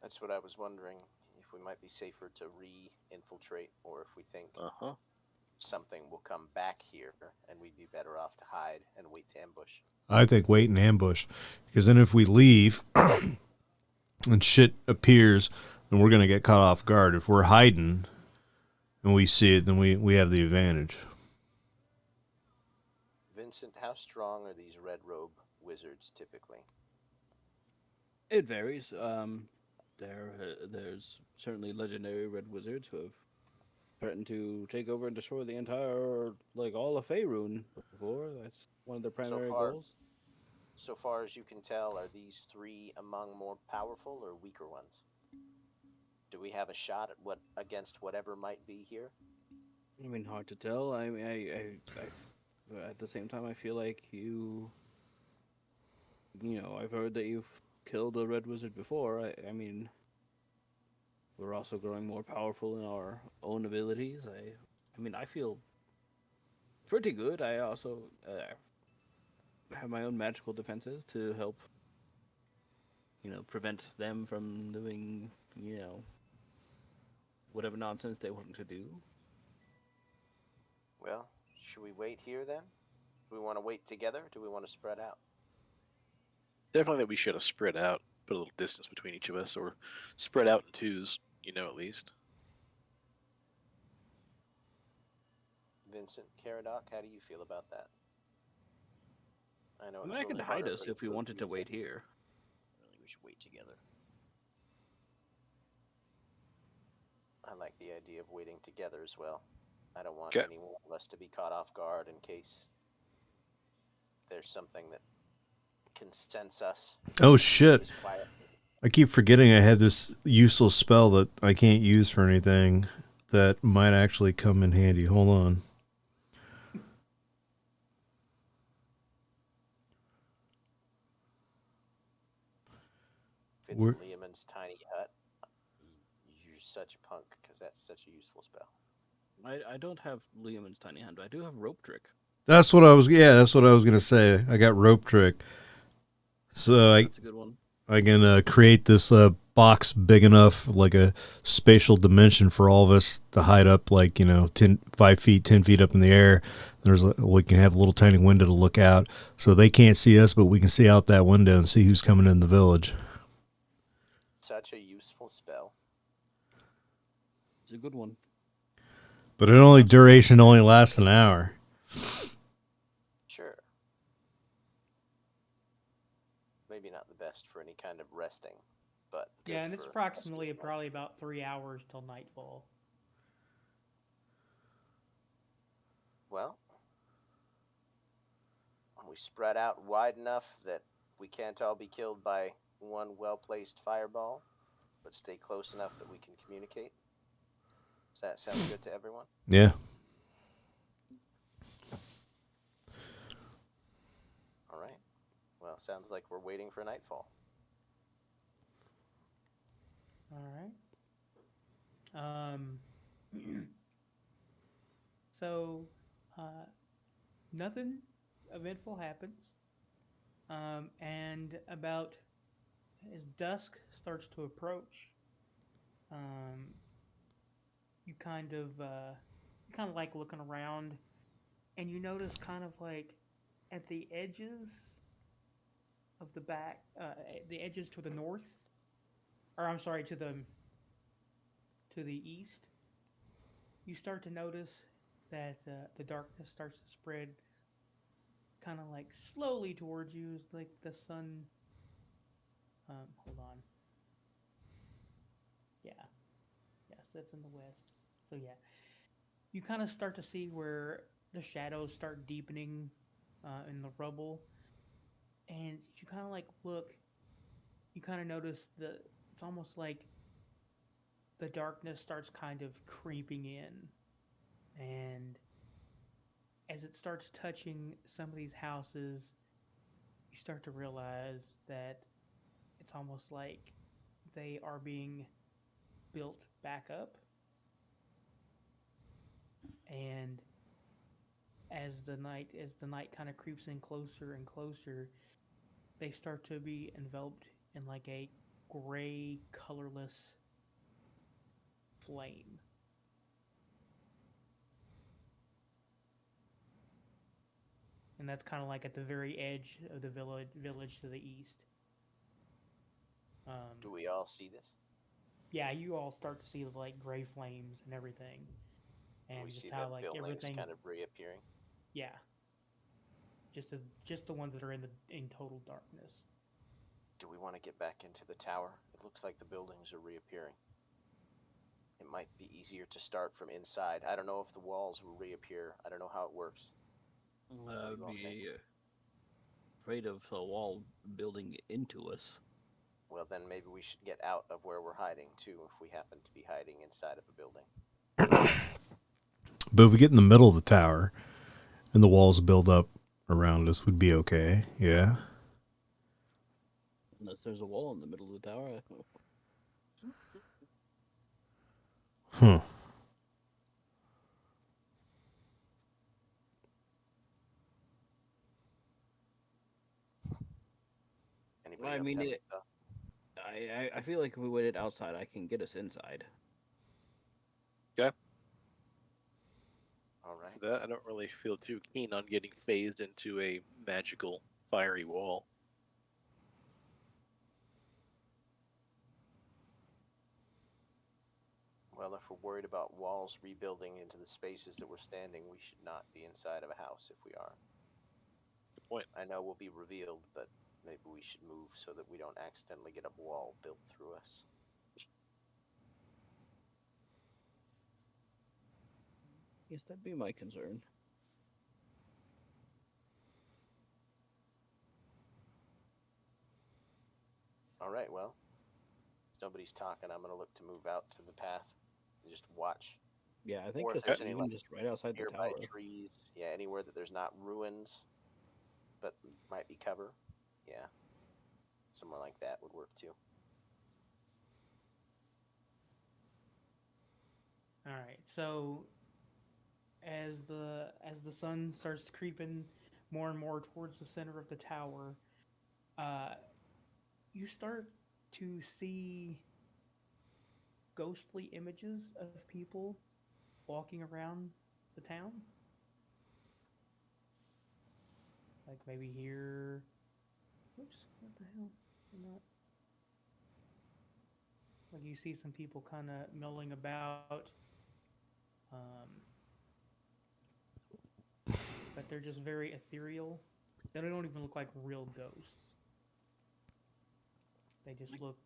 That's what I was wondering. If we might be safer to re-infiltrate, or if we think something will come back here, and we'd be better off to hide and wait to ambush. I think wait and ambush. Because then if we leave and shit appears, then we're going to get caught off guard. If we're hiding and we see it, then we have the advantage. Vincent, how strong are these red robe wizards typically? It varies. There's certainly legendary red wizards who have threatened to take over and destroy the entire, all of Faerun before. That's one of their primary goals. So far as you can tell, are these three among more powerful or weaker ones? Do we have a shot at against whatever might be here? I mean, hard to tell. I mean, I at the same time, I feel like I've heard that you've killed a red wizard before. I mean, we're also growing more powerful in our own abilities. I mean, I feel pretty good. I also have my own magical defenses to help, prevent them from doing, whatever nonsense they want to do. Well, should we wait here then? Do we want to wait together, or do we want to spread out? Definitely that we should have spread out, put a little distance between each of us, or spread out in twos, at least. Vincent, Caradoc, how do you feel about that? I know I mean, it's I a could little hide harder, us but if it's we really wanted to wait useful. here. Really, we should wait together. I like the idea of waiting together as well. I don't want Okay. any one of us to be caught off guard in case there's something that can sense us. Oh, shit. Just quiet. I keep forgetting I have this useless spell that I can't use for anything that might actually come in handy. Hold on. If it's We're- Liamon's tiny hut, you're such a punk because that's such a useful spell. I don't have Liamon's tiny hand. I do have rope trick. That's what I was going to say. I got rope trick. So That's a good one. I can create this box big enough, like a spatial dimension for all of us to hide up, 5 feet, 10 feet up in the air. We can have a little tiny window to look out, so they can't see us, but we can see out that window and see who's coming in the village. Such a useful spell. It's a good one. But duration only lasts an hour. Sure. Maybe not the best for any kind of resting, but good Yeah, and it's for approximately escape. probably about 3 hours till nightfall. Well, we spread out wide enough that We can't all be killed by one well-placed fireball, but stay close enough that we can communicate. Does that sound good to everyone? Yeah. All right. Well, sounds like we're waiting for nightfall. All right. So, nothing eventful happens. And about as dusk starts to approach, you kind of like looking around, and you notice kind of like at the edges of the edges to the north, or I'm sorry, to the east, you start to notice that the darkness starts to spread kind of like slowly towards you as like the sun. Hold on. Yeah. Yes, that's in the west. So yeah, you kind of start to see where the shadows start deepening in the rubble, and you kind of like look. You kind of notice it's almost like the darkness starts kind of creeping in, and as it starts touching some of these houses, you start to realize that it's almost like they are being built back up. And as the night kind of creeps in closer and closer, they start to be enveloped in like a gray, colorless flame. And that's kind of like at the very edge of the village to the east. Do we all see this? Yeah, you all start to see the like gray flames and everything, and we just see how the like buildings everything. kind of reappearing. Yeah, just the ones that are in total darkness. Do we want to get back into the tower? It looks like the buildings are reappearing. It might be easier to start from inside. I don't know if the walls will reappear. I don't know how it works. I'd be afraid of a wall building into us. Well, then maybe we should get out of where we're hiding, too, if we happen to be hiding inside of a building. But if we get in the middle of the tower and the walls build up around us, we'd be okay. Yeah. Unless there's a wall in the middle of the tower. Huh. Anybody I else mean, have it- thoughts? I feel like if we waited outside, I can get us inside. All right. That I don't really feel too keen on getting phased into a magical fiery wall. Well, if we're worried about walls rebuilding into the spaces that we're standing, we should not be inside of a house if we are. Good point. I know we'll be revealed, but maybe we should move so that we don't accidentally get a wall built through us. Yes, that'd be my concern. All right, well, if nobody's talking, I'm going to look to move out to the path and just watch. Yeah, I think Or if just there's any, even like, just right outside the Nearby tower. trees, yeah, anywhere that there's not ruins, but might be cover, yeah. Somewhere like that would work too. All right. So as the sun starts creeping more and more towards the center of the tower, you start to see ghostly images of people walking around the town. Like maybe here. Oops, what the hell? Not. Like you see some people kind of milling about. But they're just very ethereal. They don't even look like real ghosts. They just look.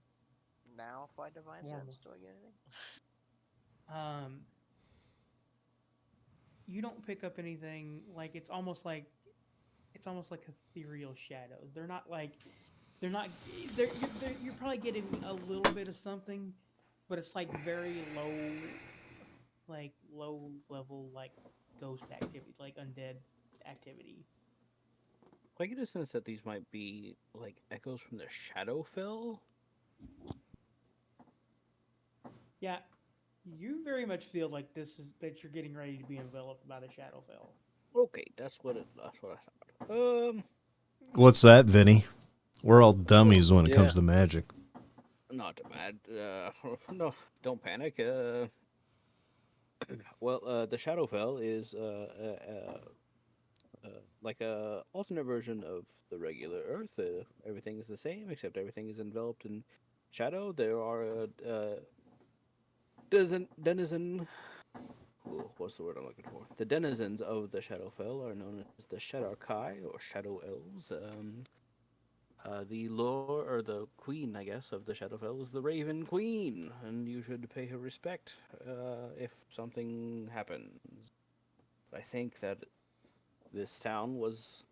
Now, if I divine Normal. sense, do I get anything? You don't pick up anything. Like it's almost like it's almost like ethereal shadows. They're not like they're not you're probably getting a little bit of something, but it's like very low level like ghost activity, like undead activity. I get a sense that these might be like echoes from the Shadowfell. Yeah, you very much feel like this is that you're getting ready to be enveloped by the Shadowfell. Okay, that's what I thought. What's that, Vinny? We're all dummies when it comes Yeah. to magic. Not too bad. No, don't panic. The Shadowfell is like a alternate version of the regular Earth. Everything is the same, except everything is enveloped in shadow. There are denizen. Ooh, what's the word I'm looking for? The denizens of the Shadowfell are known as the Shadarkai or Shadow Elves. The lord or the queen, I guess, of the Shadowfell is the Raven Queen, and you should pay her respect if something happens. I think that this town was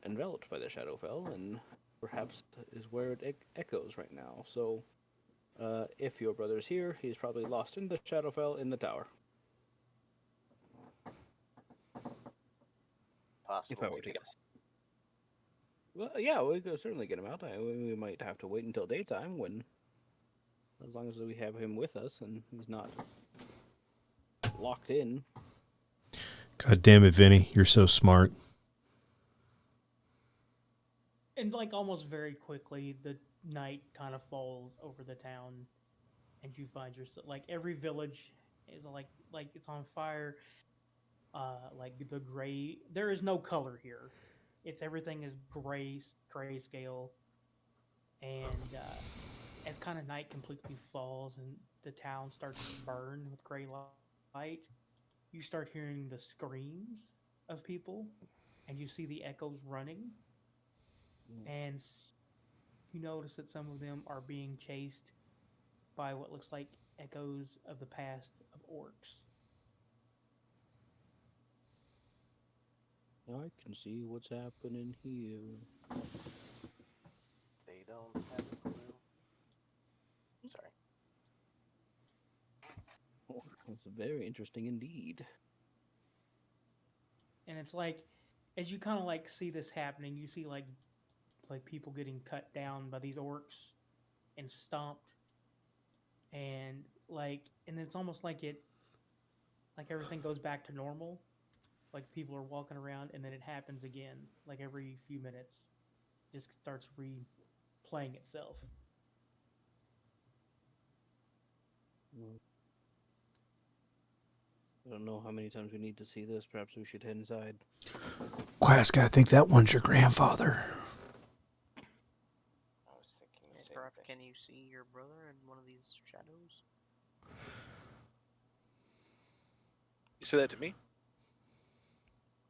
enveloped by the Shadowfell, and perhaps is where it echoes right now. So, if your brother's here, he's probably lost in the Shadowfell in the tower. Possible. If I were to guess. Well, yeah, we could certainly get him out. We might have to wait until daytime as long as we have him with us and he's not locked in. God damn it, Vinny. You're so smart. And like almost very quickly, the night kind of falls over the town, and you find yourself like every village is like it's on fire. Like the gray, there is no color here. It's everything is grayscale, and as kind of night completely falls and the town starts to burn with gray light, you start hearing the screams of people, and you see the echoes running, and you notice that some of them are being chased by what looks like echoes of the past of orcs. I can see what's happening here. They don't have a clue. Sorry. Oh, that's very interesting indeed. And it's like, as you kind of like see this happening, you see like people getting cut down by these orcs and stomped, and and it's almost like everything goes back to normal. Like people are walking around, and then it happens again, like every few minutes, just starts replaying itself. I don't know how many times we need to see this. Perhaps we should head inside. Quazga, I think that one's your grandfather. I was thinking the Hey, same Brock, thing. can you see your brother in one of these shadows? You said that to me?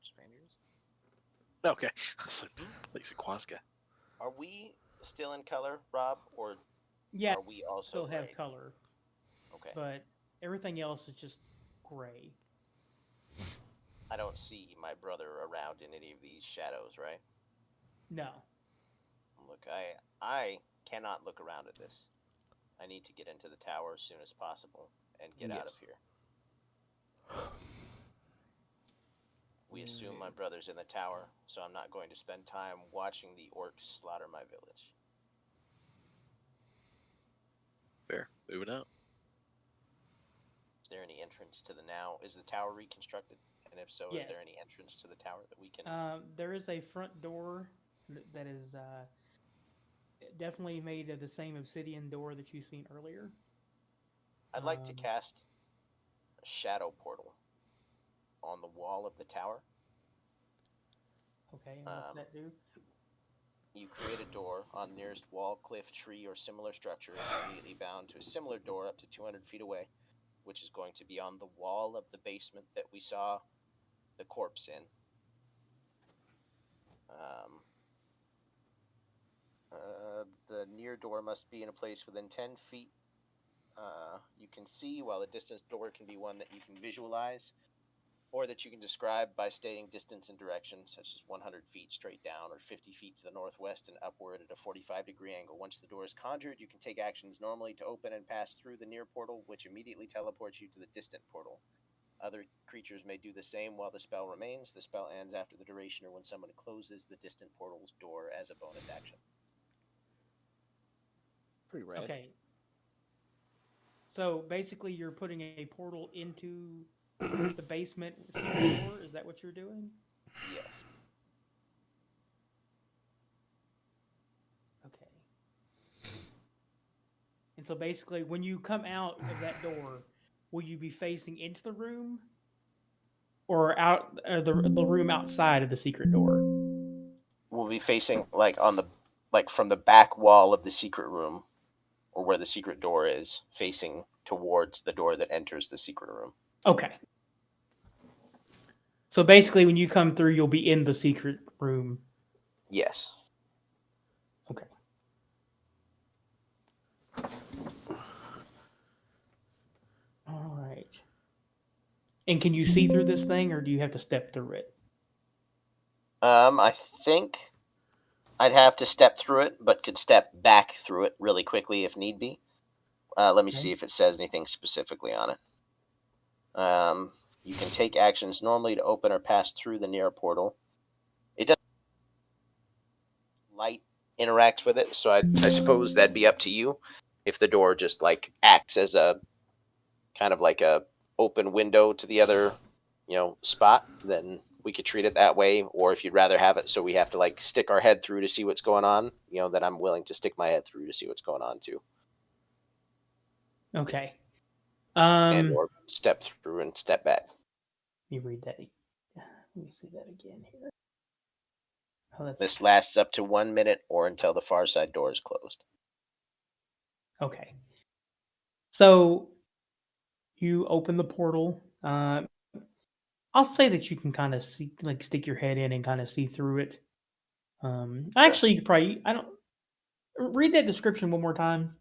Spaniards? Okay. I was like it's a Quazga. Are we still in color, Rob, or Yeah, are we also still have gray? color, Okay. but everything else is just gray. I don't see my brother around in any of these shadows, right? No. Look, I cannot look around at this. I need to get into the tower as soon as possible and get out of here. We assume my brother's in the tower, so I'm not going to spend time watching the orcs slaughter my village. Fair. Moving out. Is there any entrance to the now? Is the tower reconstructed? And if so, Yeah. is there any entrance to the tower that we can... There is a front door that is definitely made of the same obsidian door that you've seen earlier. I'd like to cast a shadow portal on the wall of the tower. Okay, and what's that do? You create a door on the nearest wall, cliff, tree, or similar structure immediately bound to a similar door up to 200 feet away, which is going to be on the wall of the basement that we saw the corpse in. The near door must be in a place within 10 feet. You can see, while the distance door can be one that you can visualize, or that you can describe by stating distance and direction, such as 100 feet straight down or 50 feet to the northwest and upward at a 45-degree angle. Once the door is conjured, you can take actions normally to open and pass through the near portal, which immediately teleports you to the distant portal. Other creatures may do the same while the spell remains. The spell ends after the duration or when someone closes the distant portal's door as a bonus action. Pretty rad. Okay. So basically, you're putting a portal into the basement secret door. Is that what you're doing? Yes. Okay. And so basically, when you come out of that door, will you be facing into the room, or out the room outside of the secret door? We'll be facing from the back wall of the secret room, or where the secret door is, facing towards the door that enters the secret room. Okay. So basically, when you come through, you'll be in the secret room. Yes. Okay. All right. And can you see through this thing, or do you have to step through it? I think I'd have to step through it, but could step back through it really quickly if need be. Let me see if it says anything specifically on it. You can take actions normally to open or pass through the near portal. It doesn't. Light interacts with it, so I suppose that'd be up to you. If the door just acts as a kind of like a open window to the other, spot, then we could treat it that way. Or if you'd rather have it so we have to stick our head through to see what's going on, then I'm willing to stick my head through to see what's going on too. Okay. And or step through and step back. Let me read that. Let me see that again here. Oh, This lasts up to 1 minute or until the far side door is closed. Okay. So you open the portal. I'll say that you can kind of see, stick your head in and kind of see through it. Actually, you could probably. I don't read that description one more time.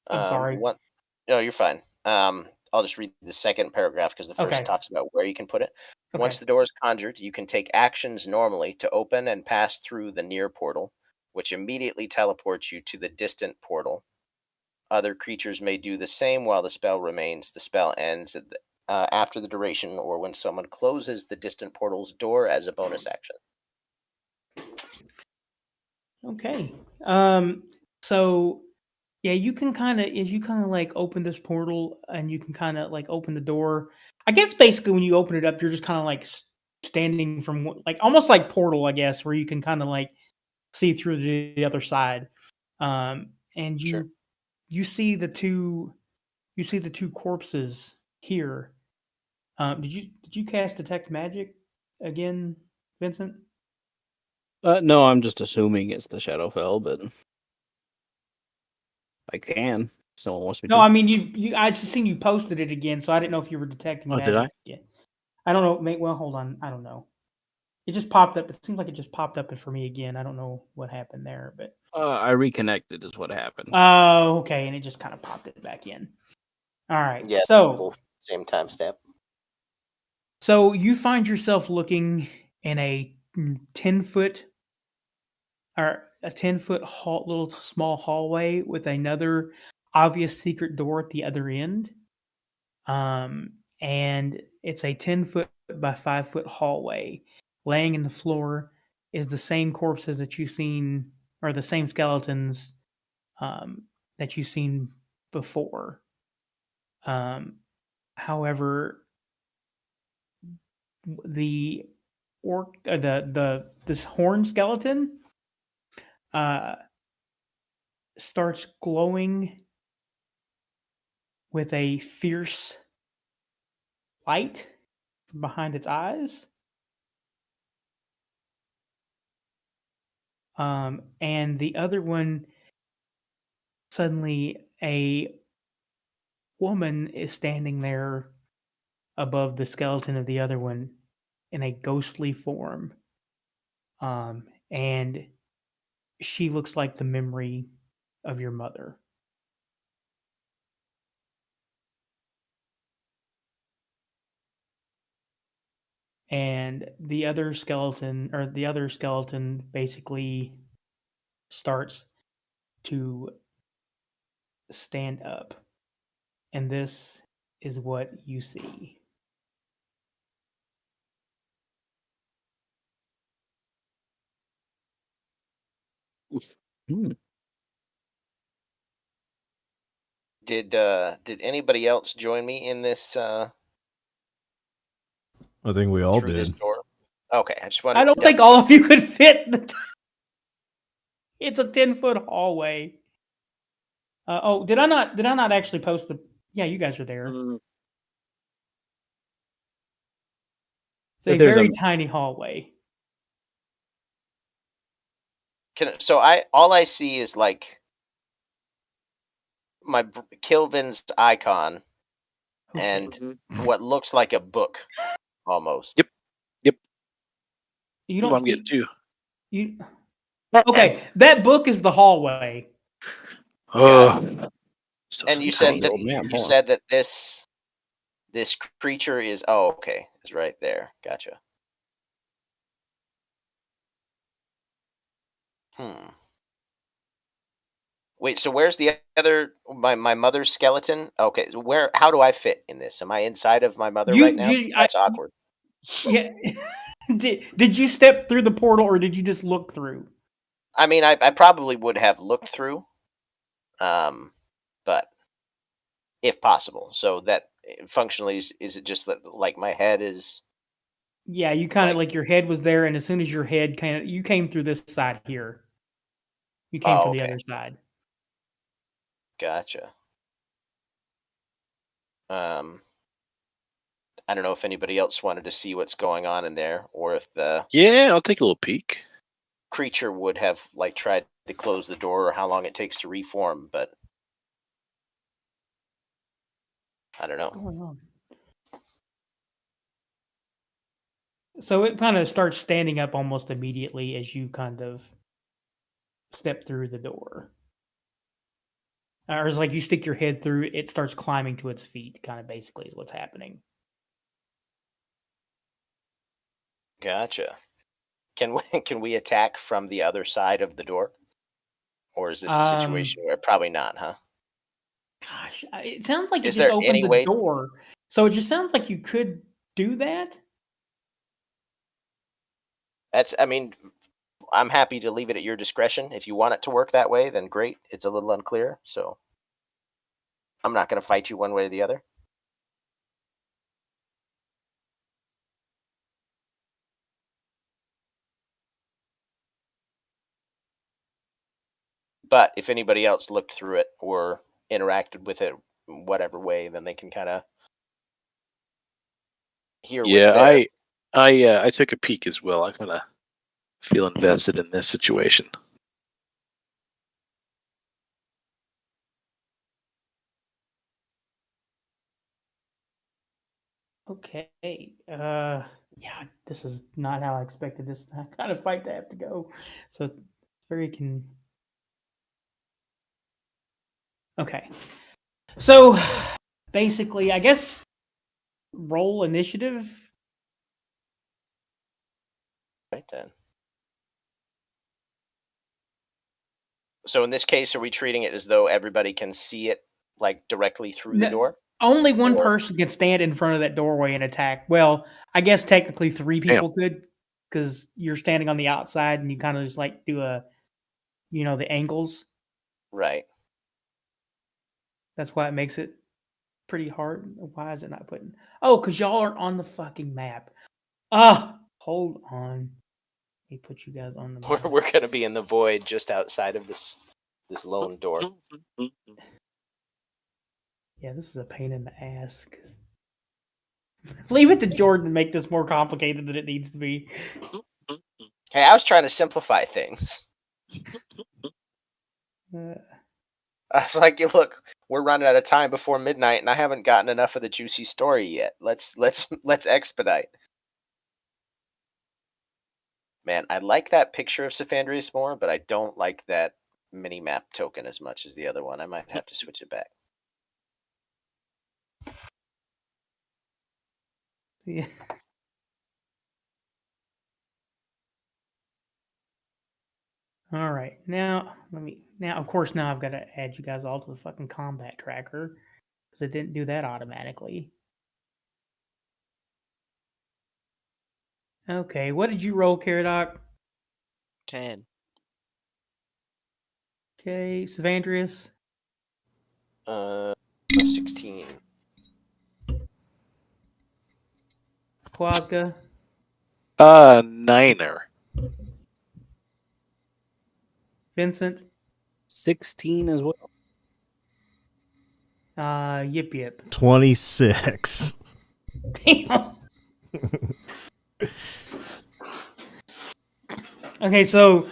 I'm sorry. No, you're fine. I'll just read the second paragraph because the first talks about where you can put it. Okay. Once the door is conjured, you can take actions normally to open and pass through the near portal, which immediately teleports you to the distant portal. Other creatures may do the same while the spell remains. The spell ends after the duration or when someone closes the distant portal's door as a bonus action. Okay. So yeah, you can kind of open this portal and you can kind of open the door. I guess basically when you open it up, you're just kind of standing from almost like Portal, I guess, where you can kind of see through the other side. And you see the two corpses here. Did you cast Detect Magic again, Vincent? No, I'm just assuming it's the Shadowfell, but I can. Someone wants me to. No, I mean you. I just seen you posted it again, so I didn't know if you were detecting magic. Did I? Again. I don't know. Well, hold on. I don't know. It just popped up. It seems like it just popped up for me again. I don't know what happened there, but I reconnected is what happened. Oh, okay, and it just kind of popped it back in. All right. Yeah. So Both same timestamp. So you find yourself looking in a 10-foot or a 10-foot little small hallway with another obvious secret door at the other end. And it's a 10-foot by 5-foot hallway. Laying in the floor is the same corpses that you've seen, or the same skeletons that you've seen before. However, the this horn skeleton starts glowing with a fierce light behind its eyes. And the other one, suddenly a woman is standing there above the skeleton of the other one in a ghostly form. And she looks like the memory of your mother. and the other skeleton basically starts to stand up, and this is what you see. Did anybody else join me in this I think we all through this did. door? Okay, I just wanted. I to don't think double- all of you could fit. It's a 10-foot hallway. Did I not actually post the? Yeah, you guys are there. It's a There's very a- tiny hallway. So all I see is like my Kilvin's icon Oh, shit. and what looks like a book almost. Yep. You Ooh, don't I'm getting two. you. Okay, that book is the hallway. Oh. So And some you said tiny that old man. you said that this creature is okay, is right there. Gotcha. Wait, so where's the other my mother's skeleton? Okay, how do I fit in this? Am I inside of my mother right now? That's awkward. Yeah. Did you step through the portal or did you just look through? I mean, I probably would have looked through, but if possible, so that functionally is it just that like my head is? Yeah, you kind of like your head was there, and as soon as your head you came through this side here. You came from the other side. Gotcha. I don't know if anybody else wanted to see what's going on in there, or if the I'll take a little peek. creature would have like tried to close the door, or how long it takes to reform, but I don't know. What's going on? So it kind of starts standing up almost immediately as you kind of step through the door. Or it's like you stick your head through, it starts climbing to its feet, kind of basically is what's happening. Gotcha. Can we attack from the other side of the door, or is this a situation where probably not? Huh? Gosh, it sounds like it Is just there opens any the way? door. So it just sounds like you could do that. I mean, I'm happy to leave it at your discretion. If you want it to work that way, then great. It's a little unclear, so I'm not going to fight you one way or the other. But if anybody else looked through it or interacted with it whatever way, then they can kind of hear what's there. I took a peek as well. I kind of feel invested in this situation. Okay. Yeah, this is not how I expected this kind of fight to have to go. So it's very Okay. So basically, I guess roll initiative. Right then. So in this case, are we treating it as though everybody can see it like directly through the door? Only one Or- person can stand in front of that doorway and attack. Well, I guess technically 3 people could, because you're standing on the outside and you kind of just like do the angles. Right. That's why it makes it pretty hard. Why is it not putting? Oh, because y'all aren't on the fucking map. Hold on. Let me put you guys on the map. We're going to be in the void just outside of this lone door. Yeah, this is a pain in the ass. Leave it to Jordan to make this more complicated than it needs to be. Hey, I was trying to simplify things. I was like, look, we're running out of time before midnight, and I haven't gotten enough of the juicy story yet. Let's expedite. Man, I like that picture of Cephandrius more, but I don't like that mini map token as much as the other one. I might have to switch it back. Yeah. All right, now of course, now I've got to add you guys all to the fucking combat tracker because it didn't do that automatically. Okay, what did you roll, Caradoc? 10. Okay, Cephandrius, 16. Quazga, Niner. Vincent, 16 as well. Yip Yip. 26. Damn. Okay, so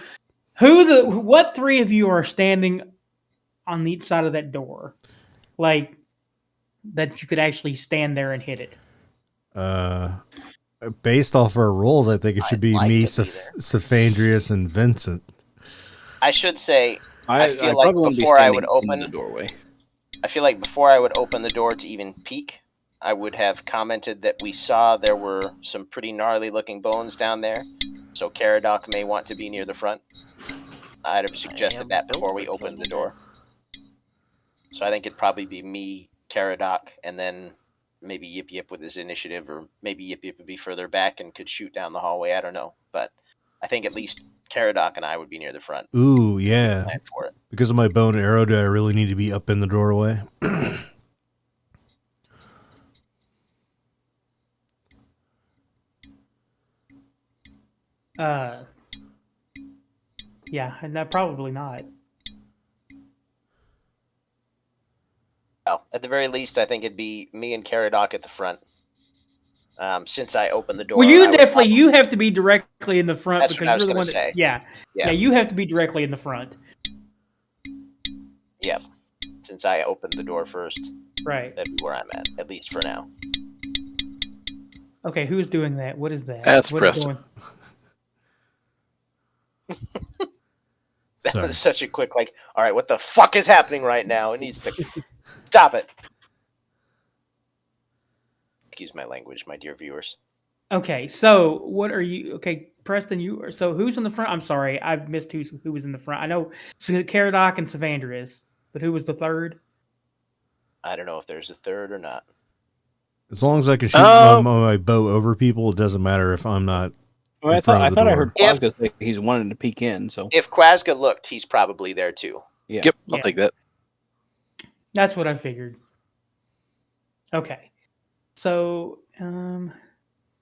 what three of you are standing on each side of that door? Like that you could actually stand there and hit it. Based off our rolls, I think it should I'd be like me, to be there. Cephandrius, and Vincent. I should say, I feel I like probably wouldn't be before I would standing in open the doorway. I feel like before I would open the door to even peek, I would have commented that we saw there were some pretty gnarly looking bones down there. So Caradoc may want to be near the front. I'd have am suggested that built before we for opened the Canada. door. So I think it'd probably be me, Caradoc, and then maybe Yip Yip with his initiative, or maybe Yip Yip would be further back and could shoot down the hallway. I don't know. But I think at least Caradoc and I would be near the front. Ooh, yeah. Plan for it. Because of my bow and arrow, do I really need to be up in the doorway? Yeah, and that probably not. Well, at the very least, I think it'd be me and Caradoc at the front. Since I opened the door. Well, you have to be directly in the front That's because what I was you're the gonna one that, say. yeah, you have to be directly in the front. Yep. Since I opened the door first, Right. that'd be where I'm at least for now. Okay, who's doing that? What is that? That's What is Preston. going- That Sorry. was such a quick, like, all right, what the fuck is happening right now? It needs to stop it. Excuse my language, my dear viewers. Okay, so what are you? Okay, Preston, so who's in the front? I'm sorry, I've missed who was in the front. I know Caradoc and Cephandrius, but who was the third? I don't know if there's a third or not. As long as I can shoot my bow over people, it doesn't matter if I'm not Well, in front of the I door. heard Quazga say he's wanting to peek in, so If Quazga looked, he's probably there too. yeah. Yep, I'll Yeah. take that. That's what I figured. Okay, so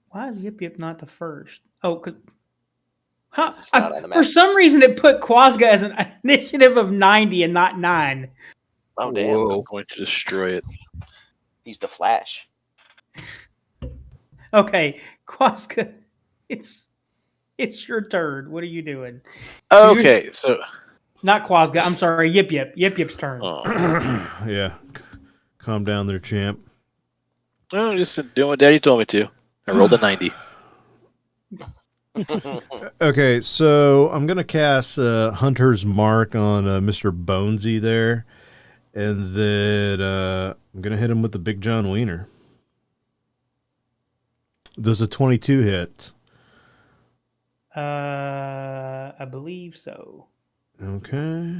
why is Yip Yip not the first? Oh, because He's not on the for map. some reason it put Quazga as an initiative of 90 and not 9. Oh, damn. I'm going to destroy it. He's the Flash. Okay, Quazga, it's your turn. What are you doing? Okay, so Not Quazga. I'm sorry, Yip Yip. Yip Yip's turn. Yeah. Calm down there, champ. I'm just doing what Daddy told me to. I rolled a 90. Okay, so I'm going to cast Hunter's Mark on Mr. Bonesy there. And then I'm going to hit him with the Big John Wiener. Does a 22 hit? I believe so. Okay.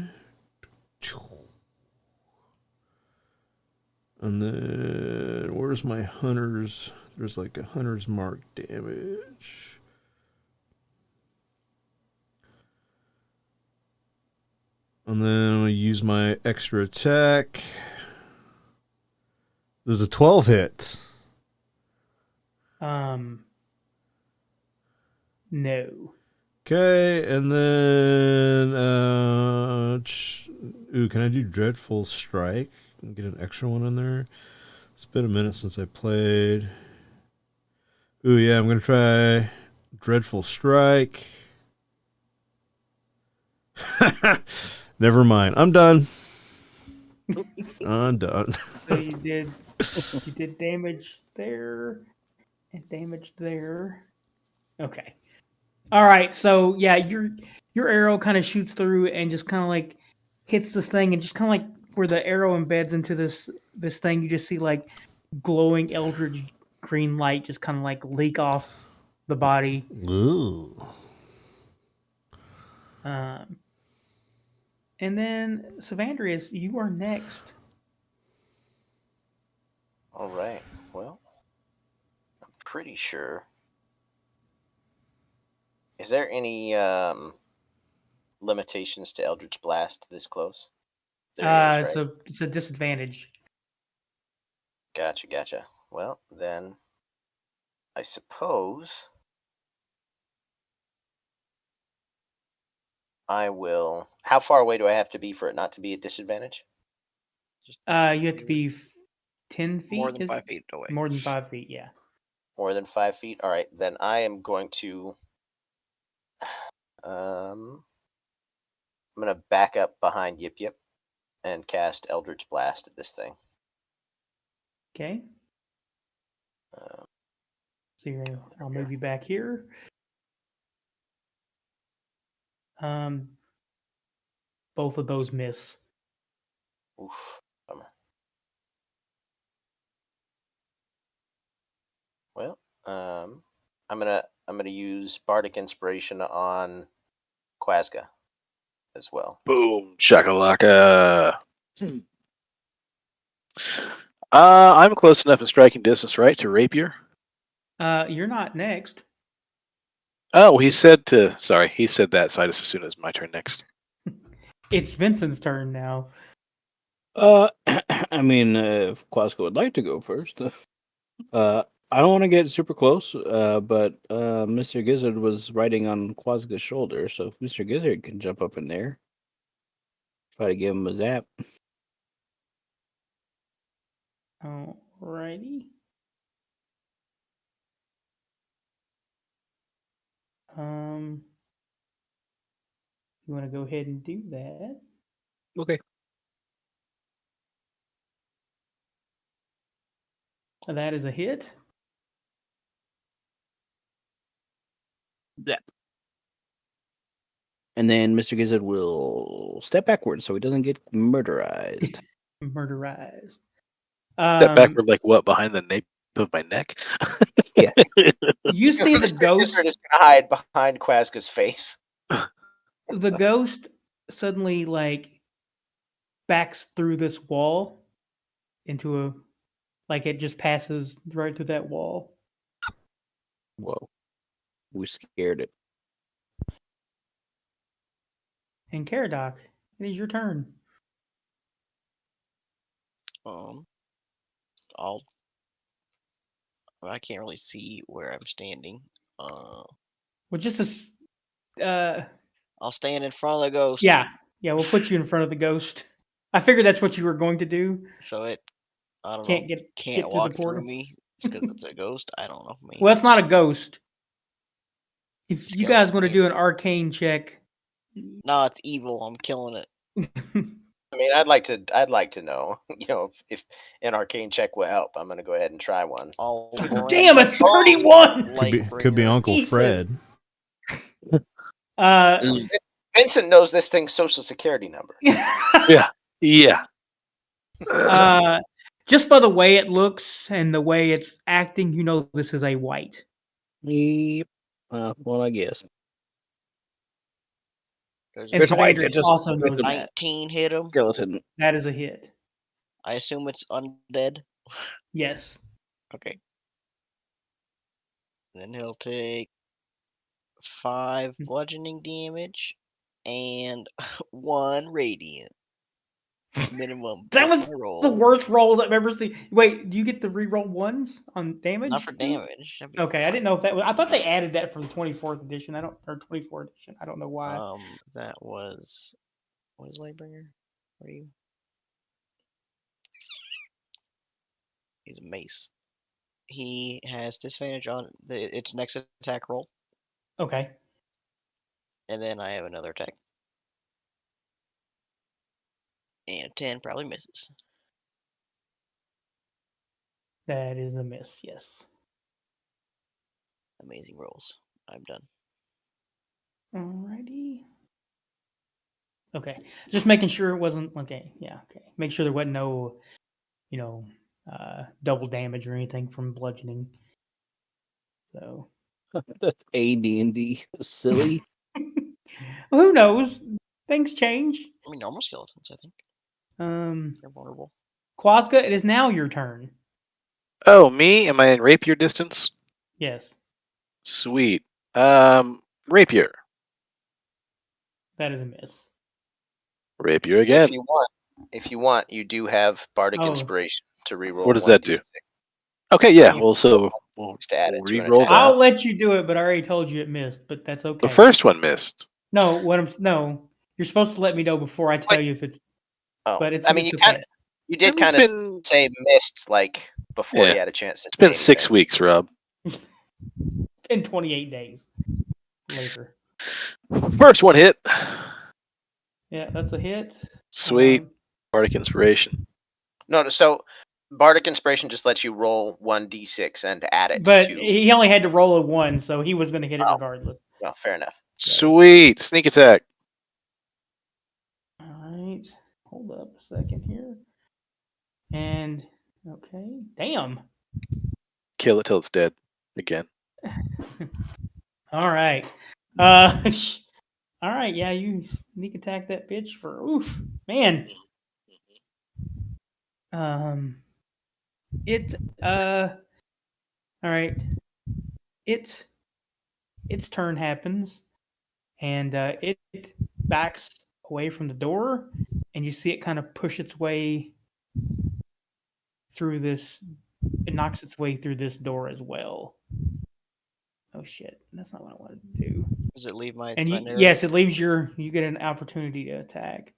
And then where's my hunters? There's like a hunter's mark damage. And then I'm going to use my extra attack. There's a 12 hit. No. Okay, and then can I do Dreadful Strike and get an extra one in there? It's been a minute since I played. Ooh, yeah, I'm gonna try Dreadful Strike. Never mind. I'm done. I'm done. So you did damage there and damage there. Okay. All right. So yeah, your arrow kind of shoots through and just kind of like hits this thing, and just kind of like where the arrow embeds into this thing, you just see like glowing eldritch green light just kind of like leak off the body. Ooh. And then, Cephandrius, you are next. All right. Well, I'm pretty sure. Is there any limitations to Eldritch Blast this close? There is, right? It's a disadvantage. Gotcha. Well, then, I suppose I will. How far away do I have to be for it not to be a disadvantage? You have to be 10 feet. More than 5 feet away. More than 5 feet, yeah. More than 5 feet? All right, then I am going to. I'm going to back up behind Yip Yip and cast Eldritch Blast at this thing. Okay. Um, So I'll move you back here. Both of those miss. Oof. Bummer. Well, I'm gonna use Bardic Inspiration on Quazga as well. Boom, shakalaka. I'm close enough in striking distance, right, to rapier? You're not next. Oh, he said to. Sorry, he said that. So I just assumed it's my turn next. It's Vincent's turn now. I mean, if Quazga would like to go first, I don't want to get super close. But Mr. Gizzard was riding on Quazga's shoulder, so if Mr. Gizzard can jump up in there, try to give him a zap. Alrighty. You want to go ahead and do that? Okay. That is a hit. Yeah. And then Mr. Gizzard will step backwards so he doesn't get murderized. Murderized. Step backward, like what? Behind the nape of my neck? Yeah. You see the Mr. ghost. Gizzard is gonna hide behind Quazga's face. The ghost suddenly backs through this wall into it just passes right through that wall. Whoa. We scared it. And Caradoc, it is your turn. I can't really see where I'm standing. Well, just I'll stand in front of the ghost. Yeah, we'll put you in front of the ghost. I figured that's what you were going to do. So it, I don't Can't know, get can't to walk the through portal. me. It's because it's a ghost. I don't know. Maybe. Well, it's not a ghost. If you guys Skeleton, want to maybe. do an arcane check, No, it's evil. I'm killing it. I mean, I'd like to know, if an arcane check will help. I'm gonna go ahead and try one. Damn, a 31! Could be Uncle Jesus. Fred. Vincent knows this thing's social security number. Yeah. Just by the way it looks and the way it's acting, you know this is a white. Yep. Well, I guess. There's And It's white, Cephandrius it just- also knows that. 19 hit him. Skeleton. That is a hit. I assume it's undead. Yes. Okay. Then he'll take 5 bludgeoning damage and 1 radiant. Minimum. That was roll. the worst rolls I've ever seen. Wait, do you get the reroll ones on damage? Not for damage. That'd be- Okay, I didn't know if that was. I thought they added that for the 24th edition. or 24th edition. I don't know why. That was. What is Lightbringer? What are you? He's a mace. He has disadvantage on its next attack roll, Okay. and then I have another attack. And a 10 probably misses. That is a miss, yes. Amazing rolls. I'm done. Alrighty. Okay. Just making sure it wasn't okay. Yeah, okay. Make sure there wasn't no, double damage or anything from bludgeoning. So That's AD&D. Silly. who knows? Things change. I mean, normal skeletons, I think. They're vulnerable. Quazga, it is now your turn. Oh, me? Am I in rapier distance? Yes, Sweet. Rapier. that is a miss. Rapier again. If you want, you do have bardic Oh. inspiration to reroll. What does that do? 1d6. Okay, yeah. You- Well, so we'll Just add it to an re-roll attack. that. I'll let you do it, but I already told you it missed. But that's okay. The first one missed. No, you're supposed to let me know before I tell you if it's. Oh, But it's. I mean, it's you okay. kind of, you did I mean, kind it's of been- say missed like before Yeah. you had a chance. To It's been say 6 anything. weeks, Rob. In 28 days later. First one hit. Yeah, that's a hit. Sweet. Bardic inspiration. No, so bardic inspiration just lets you roll 1d6 and add it But to. he only had to roll a 1, so he was going to hit it Oh. regardless. Well, fair enough. Sweet. Sneak attack. All right. Hold up a second here. And, okay. Damn. Kill it till it's dead. Again. All right. All right. Yeah, you sneak attack that bitch for oof, man. It all right. Its turn happens, and it backs away from the door, and you see it kind of push its way through this. It knocks its way through this door as well. Oh shit! That's not what I wanted to do. Does it leave my? And my you, narrative? yes, it leaves your. You get an opportunity to attack.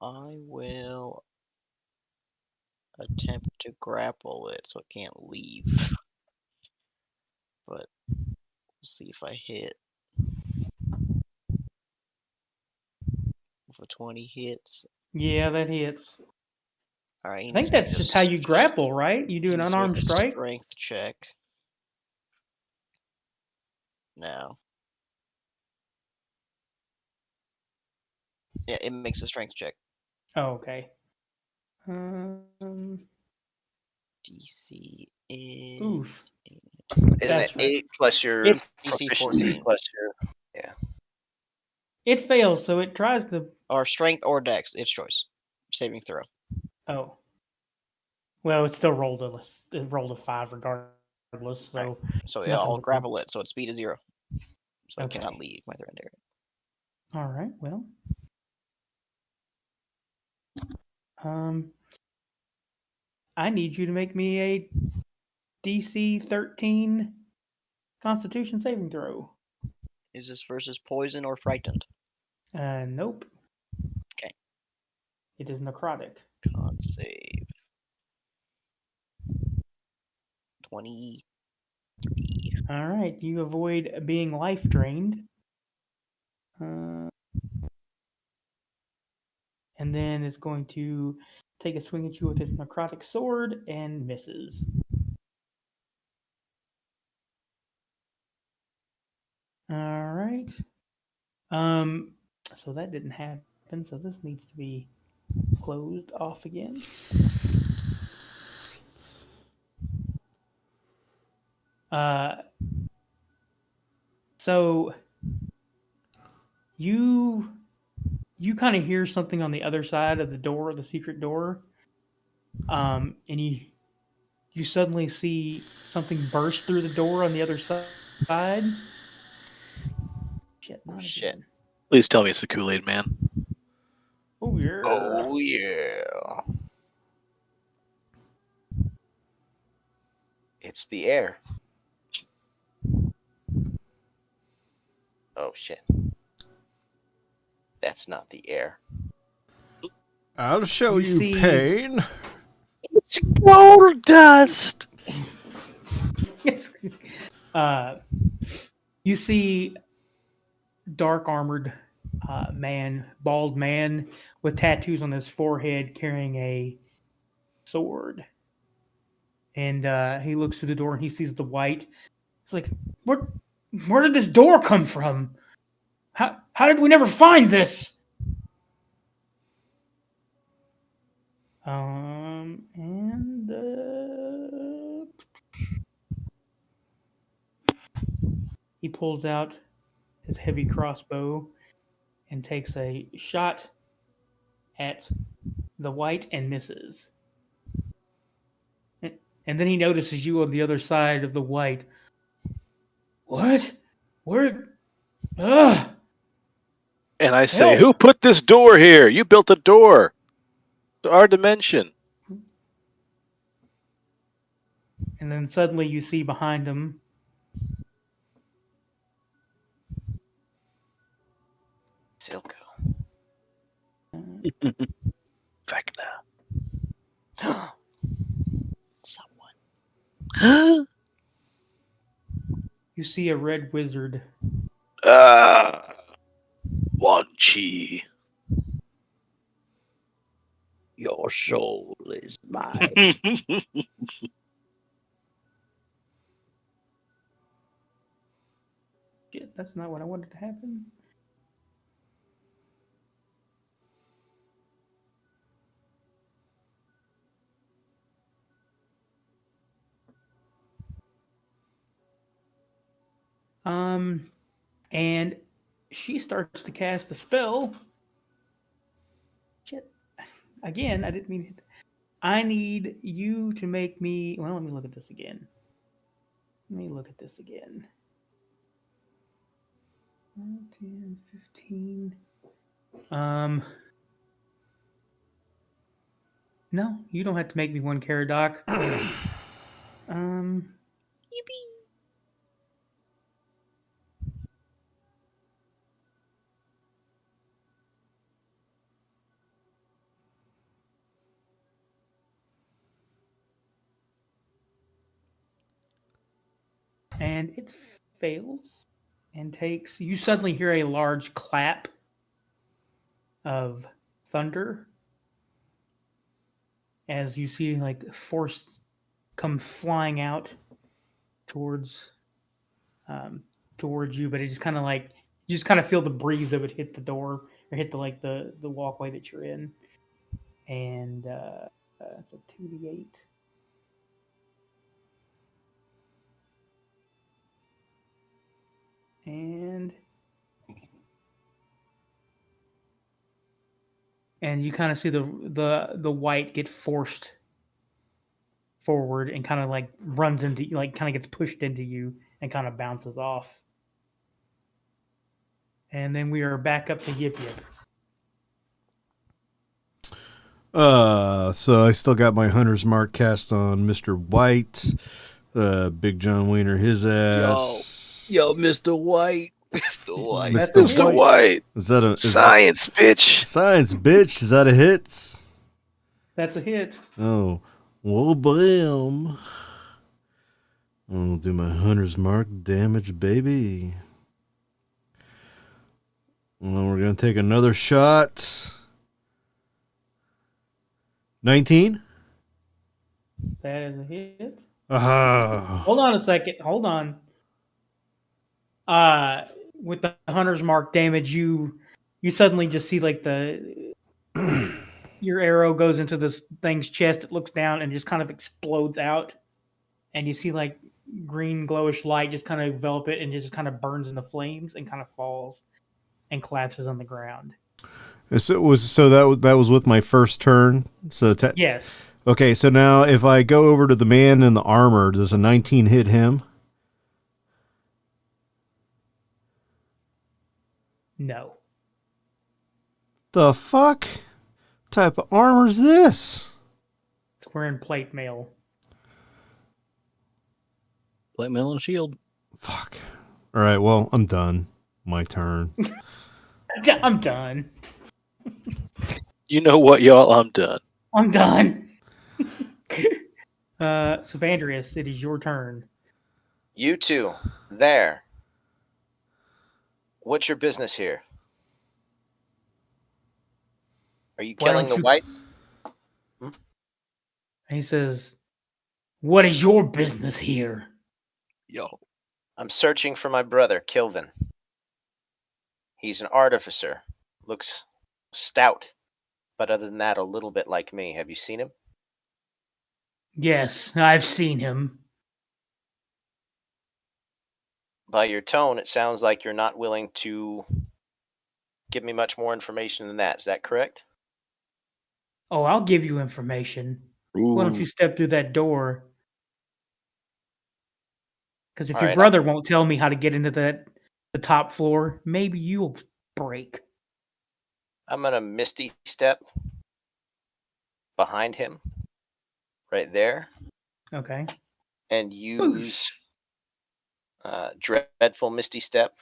I will attempt to grapple it so it can't leave. But we'll see if I hit. If a 20 hits. Yeah, that hits. All right. I think that's just how you grapple, right? You do an unarmed strike. Strength check. No. Yeah, it makes a strength check. Oh, okay. DC is. Oof. Isn't That's it right. 8 plus your It- DC proficiency 14. plus your. It fails, so it tries to. Or strength or dex, its choice. Saving throw. Oh. Well, it still rolled a 5 regardless. So So yeah, Nothing I'll was grapple it so its speed is 0. So Okay. I cannot leave my threatened area. all right. Well. I need you to make me a DC 13 Constitution saving throw. Is this versus poison or frightened? Nope. Okay. It is necrotic. Con save. 23. All right. You avoid being life drained. And then it's going to take a swing at you with its necrotic sword and misses. All right. So that didn't happen. So this needs to be closed off again. So you kind of hear something on the other side of the door, the secret door, and you suddenly see something burst through the door on the other side. Shit! Not Shit. again. Please tell me it's the Kool-Aid Man. Oh yeah. Oh yeah. It's the air. Oh shit. That's not the air. I'll show You you, see- pain. It's gold dust. It's, you see dark armored bald man with tattoos on his forehead carrying a sword. And he looks through the door and he sees the white. He's like, where did this door come from? How did we never find this? And he pulls out his heavy crossbow and takes a shot at the white and misses. And then he notices you on the other side of the white. What? Where? Ugh! And I say, Help! who put this door here? You built a door to our dimension. And then suddenly you see behind him Silco. Vecna. Someone. you see a red wizard. Wan Chi. Your soul is mine. Shit, that's not what I wanted to happen. And she starts to cast a spell. Shit. Again, I didn't mean it. I need you to make me. Well, let me look at this again. 10, 15. No, you don't have to make me one, Caradoc. And it fails and takes. You suddenly hear a large clap of thunder as you see like force come flying out towards you, but it just kind of like you just kind of feel the breeze of it hit the door or hit the walkway that you're in, and it's a 2d8. And you kind of see the white get forced forward and kind of like runs into, like kind of gets pushed into you and kind of bounces off. And then we are back up to Yip Yip. So I still got my hunter's mark cast on Mr. White. Big John Wiener, his ass. Yo, Mr. White. Mr. White. Mr. White. Is that a Science, bitch. Science, bitch? Is that a hit? That's a hit. Oh, well, bam. I'll do my hunter's mark damage, baby. Well, we're gonna take another shot. 19. That is a hit. Ah. Hold on a second. Hold on. With the hunter's mark damage, you suddenly just see like your arrow goes into this thing's chest. It looks down and just kind of explodes out, and you see like green glowish light just kind of envelop it and just kind of burns into flames and kind of falls and collapses on the ground. So that was with my first turn. So yes. Okay, so now if I go over to the man in the armor, does a 19 hit him? No. The fuck type of armor is this? It's wearing plate mail. Plate mail and shield. Fuck. All right, well, I'm done. My turn. I'm done. You know what, y'all? I'm done. I'm done. Cephandrius, it is your turn. You two, there. What's your business here? Are you Why killing don't the you- whites? And he says, "What is your business here?" Yo. I'm searching for my brother, Kilvin. He's an artificer. Looks stout. But other than that, a little bit like me. Have you seen him? Yes, I've seen him. by your tone, it sounds like you're not willing to give me much more information than that. Is that correct? Oh, I'll give you information. Why don't you step through that door? Because if All your right, brother won't tell me how to get into the top floor, maybe you'll break. I'm going to Misty Step behind him, right there, Okay. and use Dreadful Misty Step.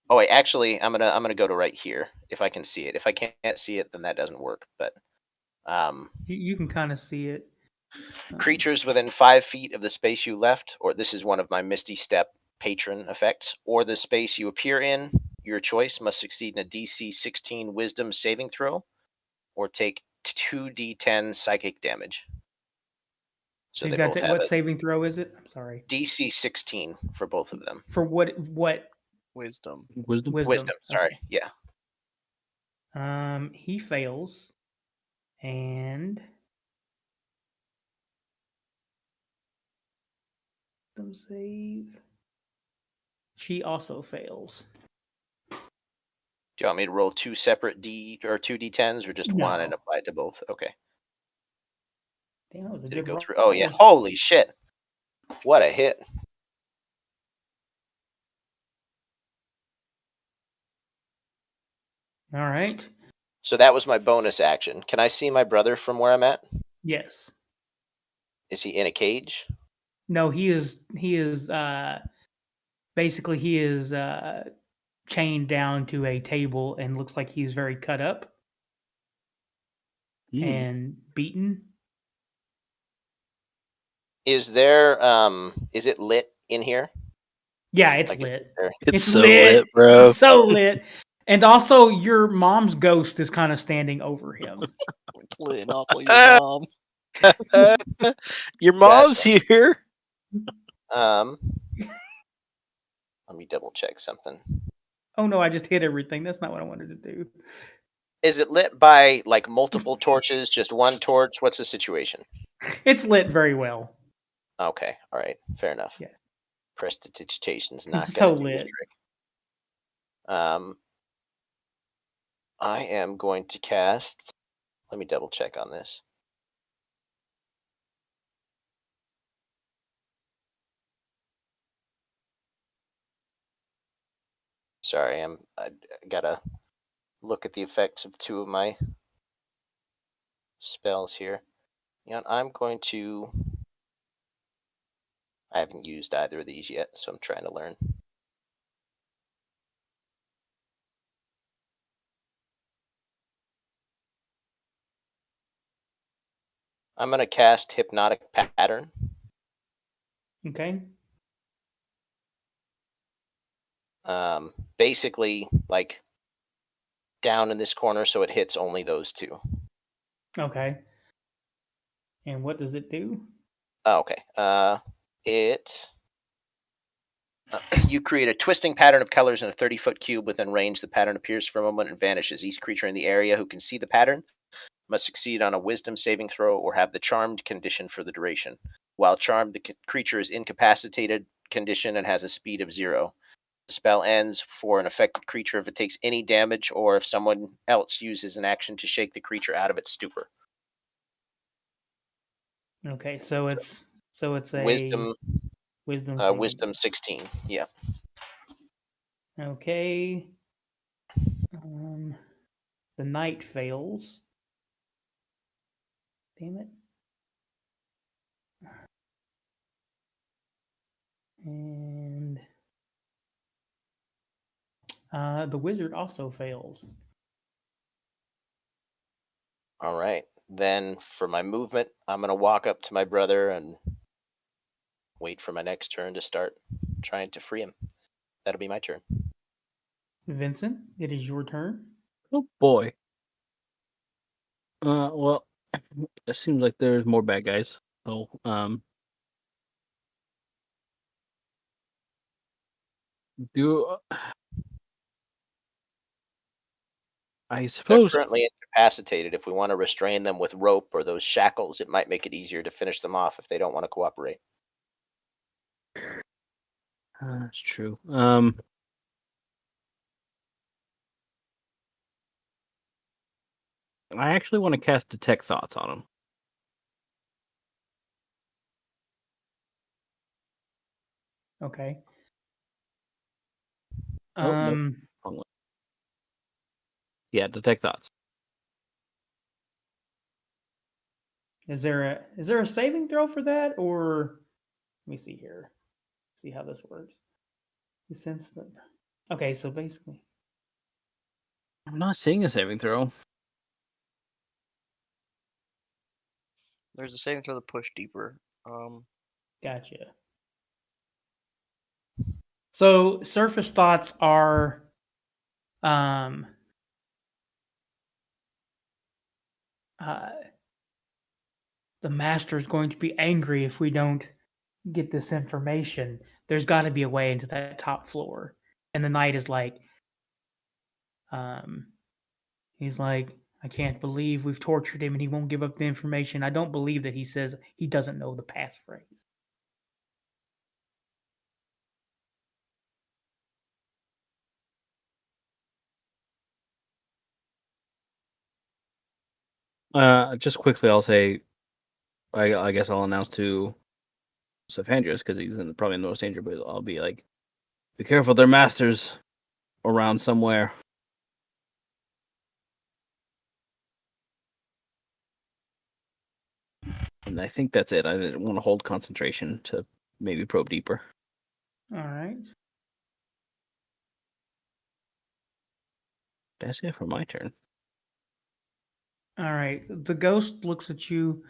Oh wait, actually, I'm gonna go to right here if I can see it. If I can't see it, then that doesn't work. But You can kind of see it. creatures within 5 feet of the space you left, or this is one of my Misty Step patron effects, or the space you appear in, your choice, must succeed in a DC 16 Wisdom saving throw, or take 2d10 psychic damage. So He's they got both to, have what a saving throw is it? I'm sorry. DC 16 for both of them. For what Wisdom. Wisdom. Wisdom, sorry, Okay. yeah. He fails, and save. She also fails. Do you want me to roll 2 separate two d10s, or just one and No. apply it to both? Okay. Damn, that was a Did it good go roll. through? Oh yeah! Holy shit! What a hit! All right. So that was my bonus action. Can I see my brother from where I'm at? Yes. Is he in a cage? No, he is basically he is chained down to a table and looks like he's very cut up and beaten. Is there is it lit in here? Yeah, it's Like, lit. It's so lit, bro. It's so lit. And also your mom's ghost is kind of standing over him. It's lit and also your mom. Your mom's here. Let me double check something. Oh no, I just hit everything. That's not what I wanted to do. Is it lit by like multiple torches, just one torch? What's the situation? It's lit very well. Okay, all right, fair enough. Yeah. Prestidigitation's not It's going so to do the lit. trick. I am going to cast. Let me double check on this. Sorry, I gotta look at the effects of 2 of my spells here. I'm going to. I haven't used either of these yet, so I'm trying to learn. I'm going to cast Hypnotic Pattern. Okay. Basically, like down in this corner, so it hits only those 2. Okay. And what does it do? Oh, okay. You create a twisting pattern of colors in a 30-foot cube within range. The pattern appears for a moment and vanishes. Each creature in the area who can see the pattern must succeed on a wisdom saving throw or have the charmed condition for the duration. While charmed, the creature is incapacitated condition and has a speed of 0. The spell ends for an affected creature if it takes any damage or if someone else uses an action to shake the creature out of its stupor. Okay, so it's a Wisdom saving. Wisdom 16. Yeah. Okay. The knight fails. Damn it. And the wizard also fails. All right. Then for my movement, I'm going to walk up to my brother and wait for my next turn to start trying to free him. That'll be my turn. Vincent, it is your turn. Oh boy. Well, it seems like there's more bad guys. So, I They're suppose currently incapacitated. If we want to restrain them with rope or those shackles, it might make it easier to finish them off if they don't want to cooperate. That's true. I actually want to cast Detect Thoughts on him. Okay. Oh, no. Wrong one. Yeah, Detect Thoughts. Is there a saving throw for that, or let me see here. See how this works. You sense them. Okay, so basically, I'm not seeing a saving throw. There's a saving throw to push deeper. gotcha. So surface thoughts are, um, the master is going to be angry if we don't get this information. There's got to be a way into that top floor. And the knight is like, he's like, I can't believe we've tortured him and he won't give up the information. I don't believe that he says he doesn't know the passphrase. Just quickly, I'll say, I guess I'll announce to Cephandrius, because he's probably in the most danger, but I'll be like, be careful, their masters around somewhere. And I think that's it. I didn't want to hold concentration to maybe probe deeper. All right. That's it for my turn. All right. The ghost looks at you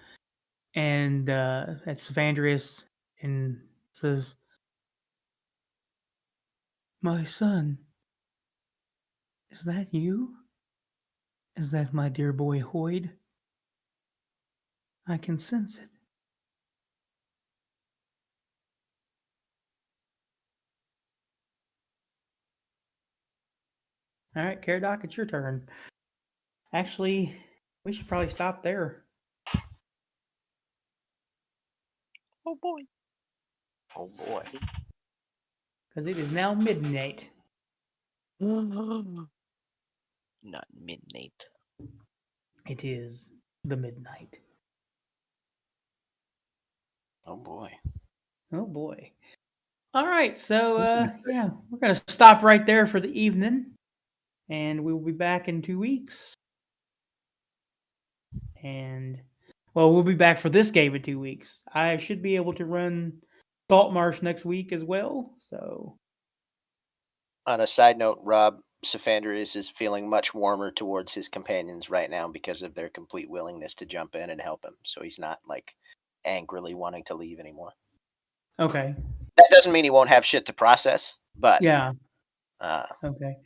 and at Cephandrius and says, My son, is that you? Is that my dear boy Hoyd? I can sense it. All right, Caradoc, it's your turn. Actually, we should probably stop there. Oh boy. Oh boy. Because it is now midnight. Not midnight. It is the midnight. Oh boy. Oh boy. All right, so yeah, we're gonna stop right there for the evening, and we will be back in 2 weeks. And well, we'll be back for this game in 2 weeks. I should be able to run Salt Marsh next week as well. So On a side note, Rob, Cephandrius is feeling much warmer towards his companions right now because of their complete willingness to jump in and help him. So he's not like angrily wanting to leave anymore. okay, That doesn't mean he won't have shit to process, but yeah, uh, okay.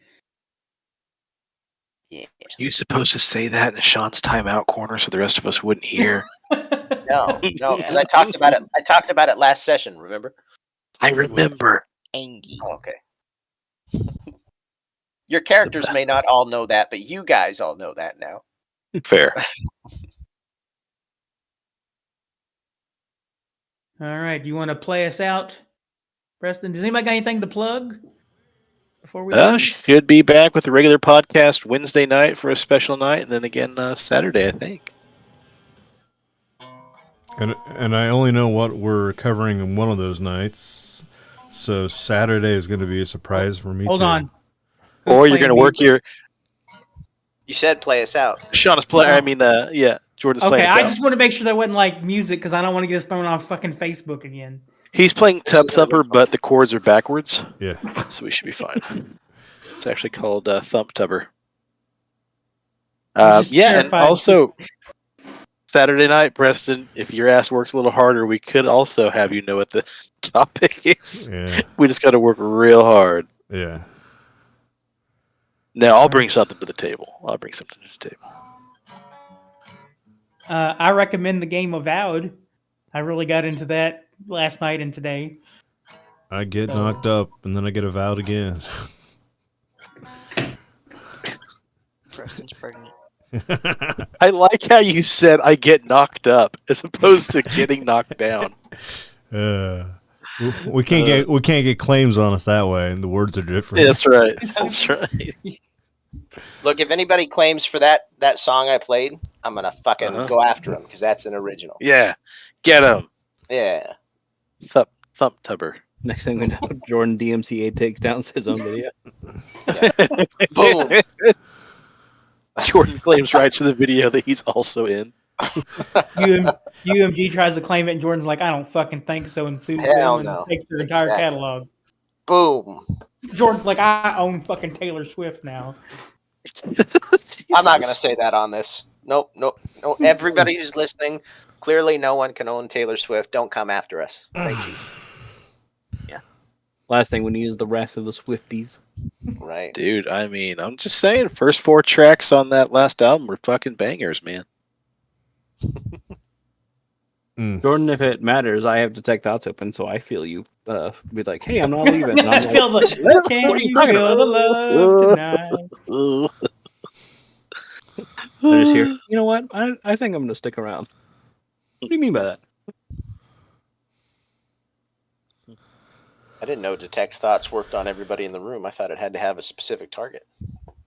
yeah. You supposed to say that in Sean's timeout corner so the rest of us wouldn't hear? No, because I talked about it. I talked about it last session. Remember? I remember. Angie. Oh, okay. Your characters may not all know that, but you guys all know that now. Fair. All right, do you want to play us out, Preston? Does anybody got anything to plug before we leave? Should be back with a regular podcast Wednesday night for a special night, and then again Saturday, I think. And I only know what we're covering in one of those nights, so Saturday is going to be a surprise for me. Hold too. on. Or you're going to work your. You said play us out. Sean is playing. I mean, yeah, Jordan's playing. Okay, us I out. just want to make sure there wasn't like music because I don't want to get us thrown off fucking Facebook again. He's playing Tub Thumper, but the chords are backwards. Yeah. So we should be fine. It's actually called Thump Tubber. just Yeah, and terrified. also Saturday night, Preston, if your ass works a little harder, we could also have you know what the topic is. Yeah. We just got to work real hard. Yeah. No, I'll bring something to the table. I recommend the game Avowed. I really got into that last night and today. I get knocked up, and then I get avowed again. Preston's pregnant. I like how you said I get knocked up as opposed to getting knocked down. We can't get claims on us that way, and the words are different. That's right. That's right. Look, if anybody claims for that song I played, I'm gonna fucking go after them because that's an original. Yeah, get him. Yeah. Thump tubber. Next thing we know, Jordan DMCA takes down his own video. Boom. Jordan claims rights to the video that he's also in. UMG tries to claim it, and Jordan's like, I don't fucking think so, and sues Hell them and no. takes their entire catalog. Boom. Jordan's like, I own fucking Taylor Swift now. I'm not gonna say that on this. Nope. Everybody who's listening, clearly no one can own Taylor Swift. Don't come after us. Thank you. Last thing we need is the rest of the Swifties. Right. Dude, I mean, I'm just saying, first 4 tracks on that last album were fucking bangers, man. Jordan, if it matters, I have Detect Thoughts open, so I feel you be like, hey, I'm not leaving. And I'm I feel like, the, can what are you you talking feel the love tonight? I just hear, you know what? I think I'm going to stick around. What do you mean by that? I didn't know Detect Thoughts worked on everybody in the room. I thought it had to have a specific target.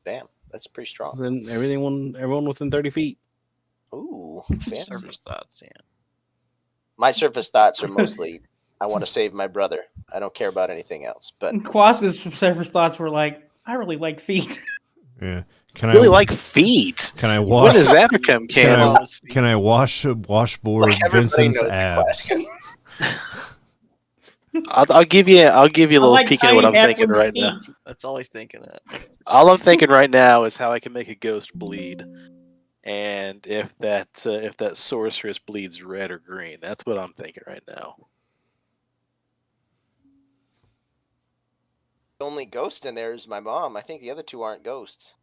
Damn, that's pretty strong. Then everyone within 30 feet. Ooh, fancy. Surface thoughts, yeah. My surface thoughts are mostly, I want to save my brother. I don't care about anything else. But Quazga's surface thoughts were like, I really like feet. Yeah. Really like feet. Can I When wash? does that become canon? Can I washboard Look, everybody Vincent's knows abs? Quazga. I'll give you a little like peek into what I'm tiny thinking half-winged right now. feet. That's all he's thinking of. All I'm thinking right now is how I can make a ghost bleed, and if that sorceress bleeds red or green. That's what I'm thinking right now. The only ghost in there is my mom. I think the other 2 aren't ghosts.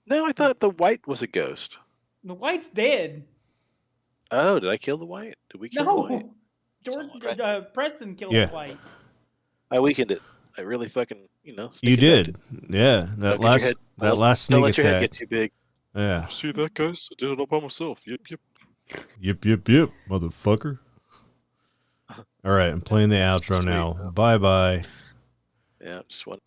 No, I thought the white was a ghost. The white's dead. Oh, did I kill the white? Did we kill the white? No. Preston killed Yeah. the white. I weakened it. I really fucking, You sneak did. attacked Yeah. Don't get your head- That last Don't sneak let your head attack. get too big. Yeah. See that, guys? I did it all by myself. Yip, yip. Yip, motherfucker. All right, I'm playing the outro Sweet. now. Bye. Yeah, just one.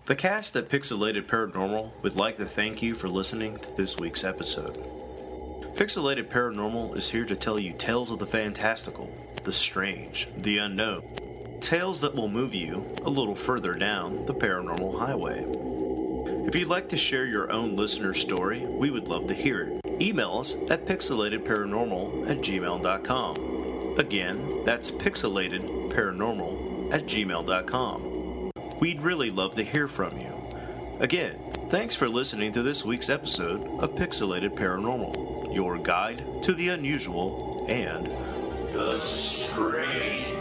The cast at Pixelated Paranormal would like to thank you for listening to this week's episode. Pixelated Paranormal is here to tell you tales of the fantastical, the strange, the unknown. Tales that will move you a little further down the paranormal highway. If you'd like to share your own listener story, we would love to hear it. Email us at pixelatedparanormal@gmail.com. Again, that's pixelatedparanormal@gmail.com. We'd really love to hear from you. Again, thanks for listening to this week's episode of Pixelated Paranormal, your guide to the unusual and the strange.